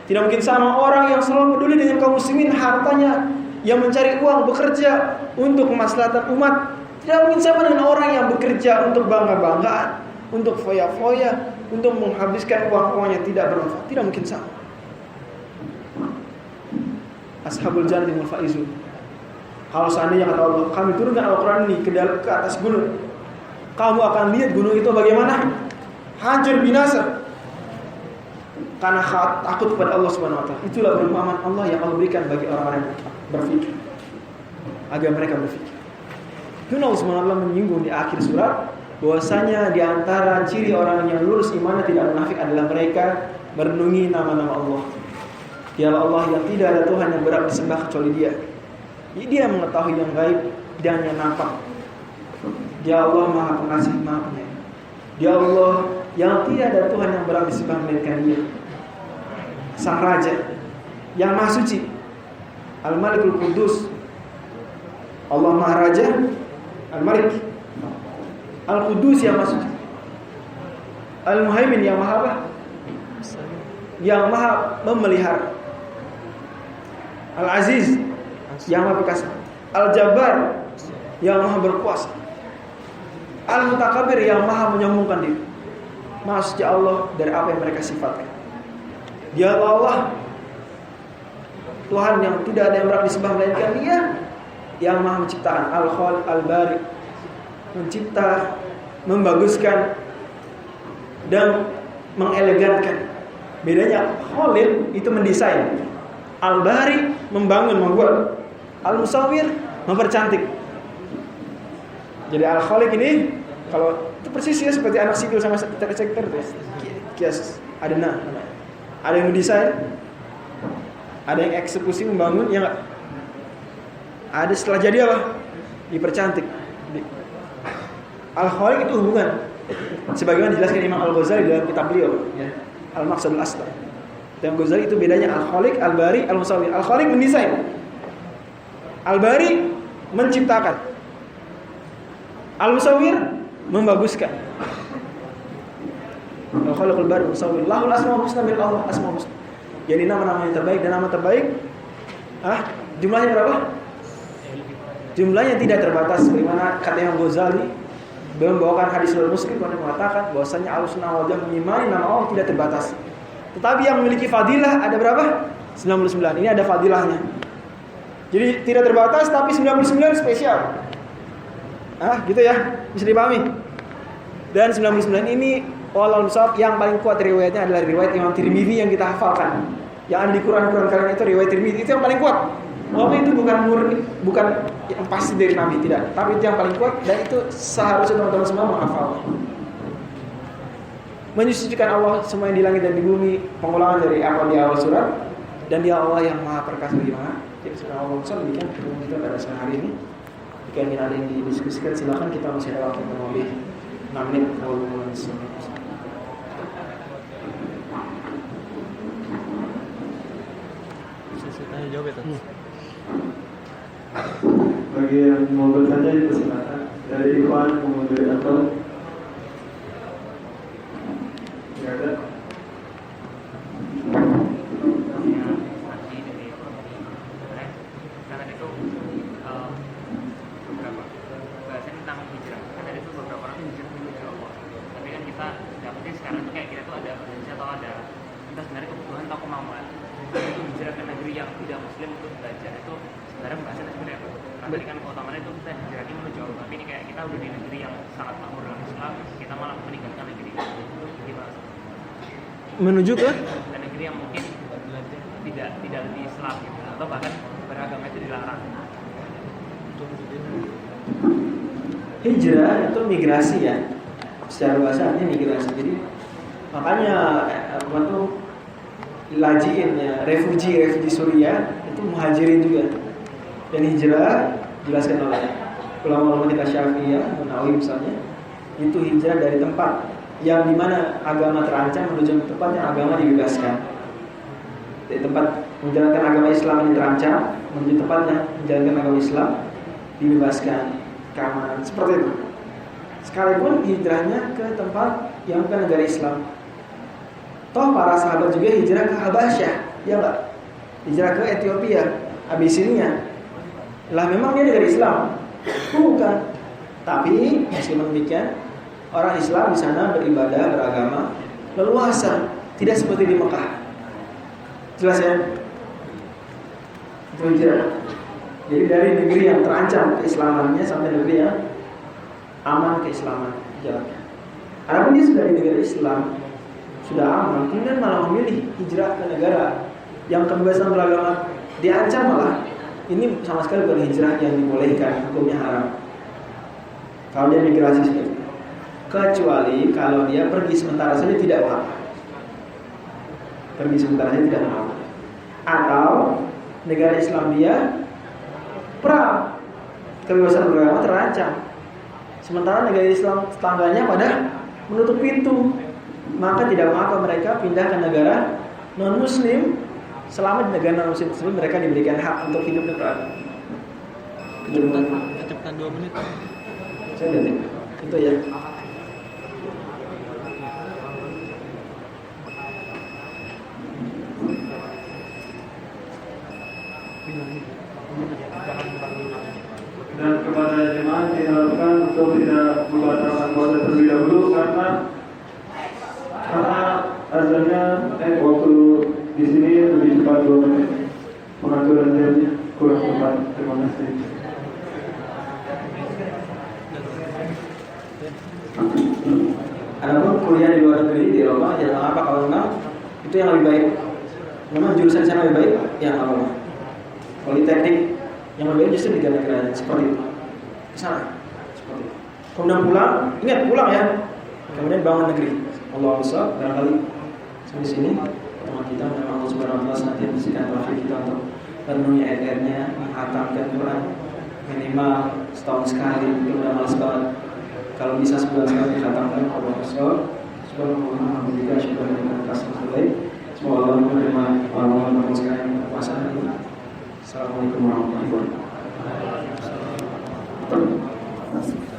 Speaker 1: Tidak mungkin sama orang yang selalu peduli dengan kaum muslimin, hartanya yang mencari uang, bekerja untuk kemaslahatan umat. Tidak mungkin sama dengan orang yang bekerja untuk bangga-banggaan, untuk foya-foya, untuk menghabiskan uang-uangnya tidak bermanfaat. Tidak mungkin sama. Ashabul jannah faizun. Kalau seandainya kata Allah, kami turunkan Al-Quran ini ke atas gunung, kamu akan lihat gunung itu bagaimana hancur binasa. Karena takut kepada Allah Subhanahu wa taala. Itulah perumpamaan Allah yang Allah berikan bagi orang-orang yang berfikir, agar mereka berfikir. Kemudian Allah Subhanahu wa taala menyinggung di akhir surat bahwasanya di antara ciri orang yang lurus imannya tidak munafik adalah mereka merenungi nama-nama Allah. Dialah Allah yang tidak ada Tuhan yang berhak disembah kecuali Dia. Dia mengetahui yang gaib dan yang nampak. Dia Allah Maha Pengasih, Maha Penyayang. Dia Allah yang tidak ada Tuhan yang berhak disembah melainkan Dia. Sang Raja yang Maha Suci, Al-Malikul Qudus. Allah Maha Raja, Al-Malik. Al-Qudus yang Maha Suci. Al-Muhaimin yang Maha apa? Yang Maha memelihara. Al-Aziz yang Maha Perkasa. Al-Jabbar yang Maha berkuasa. Al-Mutakabbir yang Maha menyombongkan diri. Maha suci Allah dari apa yang mereka sifatkan. Dia Allah, Tuhan yang tidak ada yang berhak disembah melainkan Dia, yang Maha menciptakan. Al-Khaliq Al-Bari, mencipta, membaguskan dan mengelegankan. Bedanya Khaliq itu mendesain, Al-Bari membangun, membuat, Al-Musawwir mempercantik. Jadi Al-Khaliq ini kalau itu persis ya seperti anak sipil sama arsitektur tuh. Kias ada namanya. Ada yang mendesain, ada yang eksekusi membangun, ya enggak? Ada setelah jadi apa? Dipercantik. Al-Khaliq itu hubungan sebagaimana dijelaskan Imam Al-Ghazali dalam kitab beliau, ya. Al-Maqsadul Asghar. Dan Ghazali itu bedanya Al-Khaliq, Al-Bari, Al-Musawwir. Al-Khaliq mendesain, Al-Bari menciptakan, Al-Musawwir membaguskan. Al-Khaliq, Al-Bari, Al-Musawwir. Lahul asmaul husna, bil Allah asmaul husna. Jadi nama-nama yang terbaik, dan nama terbaik jumlahnya berapa? Jumlahnya tidak terbatas. Bagaimana kata Imam Ghazali, beliau membawakan hadis riwayat Muslim yang mengatakan bahwasanya Ahlussunnah wal Jamaah mengimani nama Allah tidak terbatas. Tetapi yang memiliki fadilah ada berapa? 99. Ini ada fadilahnya. Jadi tidak terbatas tapi 99 spesial. Gitu ya. Bisa dipahami. Dan 99 ini wallahu a'lam yang paling kuat riwayatnya adalah riwayat Imam Tirmidzi yang kita hafalkan. Yang ada di Quran kalian itu riwayat Tirmidzi, itu yang paling kuat. Walaupun itu bukan murni, bukan yang pasti dari Nabi, tidak. Tapi itu yang paling kuat dan itu seharusnya teman-teman semua menghafalnya. Menyucikan Allah semua yang di langit dan di bumi, pengulangan dari apa di awal surat, dan Dia Allah yang Maha Perkasa lagi Maha. Jadi subhanallah, demikian pertemuan kita pada siang hari ini. Jika ingin ada yang didiskusikan silakan, kita masih ada waktu kurang lebih 6 menit.
Speaker 4: Saya tanya jawab ya,
Speaker 5: Bagi yang mau bertanya dipersilakan. Dari Ikhwan moderator. Ya ada.
Speaker 4: Karena itu beberapa bahasan tentang hijrah. Kan ada itu beberapa orang hijrah menuju Allah. Tapi kan kita dapetnya sekarang tuh kayak kita tuh ada urgensi atau ada kita sebenarnya kebutuhan atau kemauan. Itu hijrah ke negeri yang tidak muslim untuk belajar itu sebenarnya bahasannya sebenarnya apa? Karena tadi kan keutamaannya itu kita hijrah menuju Allah. Tapi ini kayak kita udah di negeri yang sangat makmur dalam Islam, kita malah meninggalkan negeri itu. Gimana?
Speaker 1: Menuju ke
Speaker 4: Negeri yang mungkin tidak lebih Islam gitu, atau bahkan beragama itu dilarang.
Speaker 1: hijrah itu migrasi ya, secara bahasanya migrasi. Jadi makanya apa tuh lajiin ya, refugee Suriah itu muhajirin juga. Dan hijrah dijelaskan oleh ulama-ulama kita Syafi'iyah, Munawi misalnya, itu hijrah dari tempat yang dimana agama terancam menuju tempat yang agama dibebaskan. Dari tempat menjalankan agama Islam yang terancam menuju tempatnya menjalankan agama Islam dibebaskan, keamanan, seperti itu. Sekalipun hijrahnya ke tempat yang bukan negara Islam. Toh para sahabat juga hijrah ke Habasyah, ya enggak? Hijrah ke Ethiopia, Abisinia. Lah memang dia negara Islam? Bukan. Tapi meskipun demikian, orang Islam di sana beribadah, beragama leluasa, tidak seperti di Mekah. Jelas ya? Itu hijrah. Jadi dari negeri yang terancam keislamannya sampai negeri yang aman keislaman jalannya. Adapun dia sudah di negara Islam, sudah aman, kemudian malah memilih hijrah ke negara yang kebebasan beragama diancam, malah ini sama sekali bukan hijrah yang dibolehkan, hukumnya haram. Kalau dia migrasi seperti itu, kecuali kalau dia pergi sementara saja tidak apa-apa. Pergi sementara saja tidak apa-apa. Atau negara Islam dia perang, kebebasan beragama terancam, sementara negara Islam tetangganya pada menutup pintu, maka tidak mengapa mereka pindah ke negara non Muslim. Selama di negara non Muslim tersebut mereka diberikan hak untuk hidup dan beragama.
Speaker 3: Kecepatan 2 menit.
Speaker 1: Saya lihat itu ya.
Speaker 5: Dan kepada jemaah diharapkan untuk tidak membatalkan puasa terlebih dahulu karena azannya waktu di sini lebih cepat 2 menit. Pengaturan jamnya kurang tepat. Terima kasih.
Speaker 1: Adapun kuliah di luar negeri di Eropa, jangan apa kalau memang itu yang lebih baik. Memang jurusan sana lebih baik, yang apa? Politeknik yang lebih baik justru di negara seperti itu. Kesana seperti itu. Kemudian pulang, ingat pulang ya. Kemudian bangun negeri. Allah besar, barangkali sampai sini teman kita memang Allah Subhanahu wa taala senantiasa memberikan taufik kita untuk memenuhi ayat-ayatnya, menghatamkan Quran minimal setahun sekali. Mungkin udah malas banget. Kalau bisa sebulan sekali dikhatamkan, Allah besar. Subhanallah, alhamdulillah, syukur dan kasih terbaik. Semoga Allah menerima orang-orang sekalian puasa ini. Assalamualaikum warahmatullahi wabarakatuh.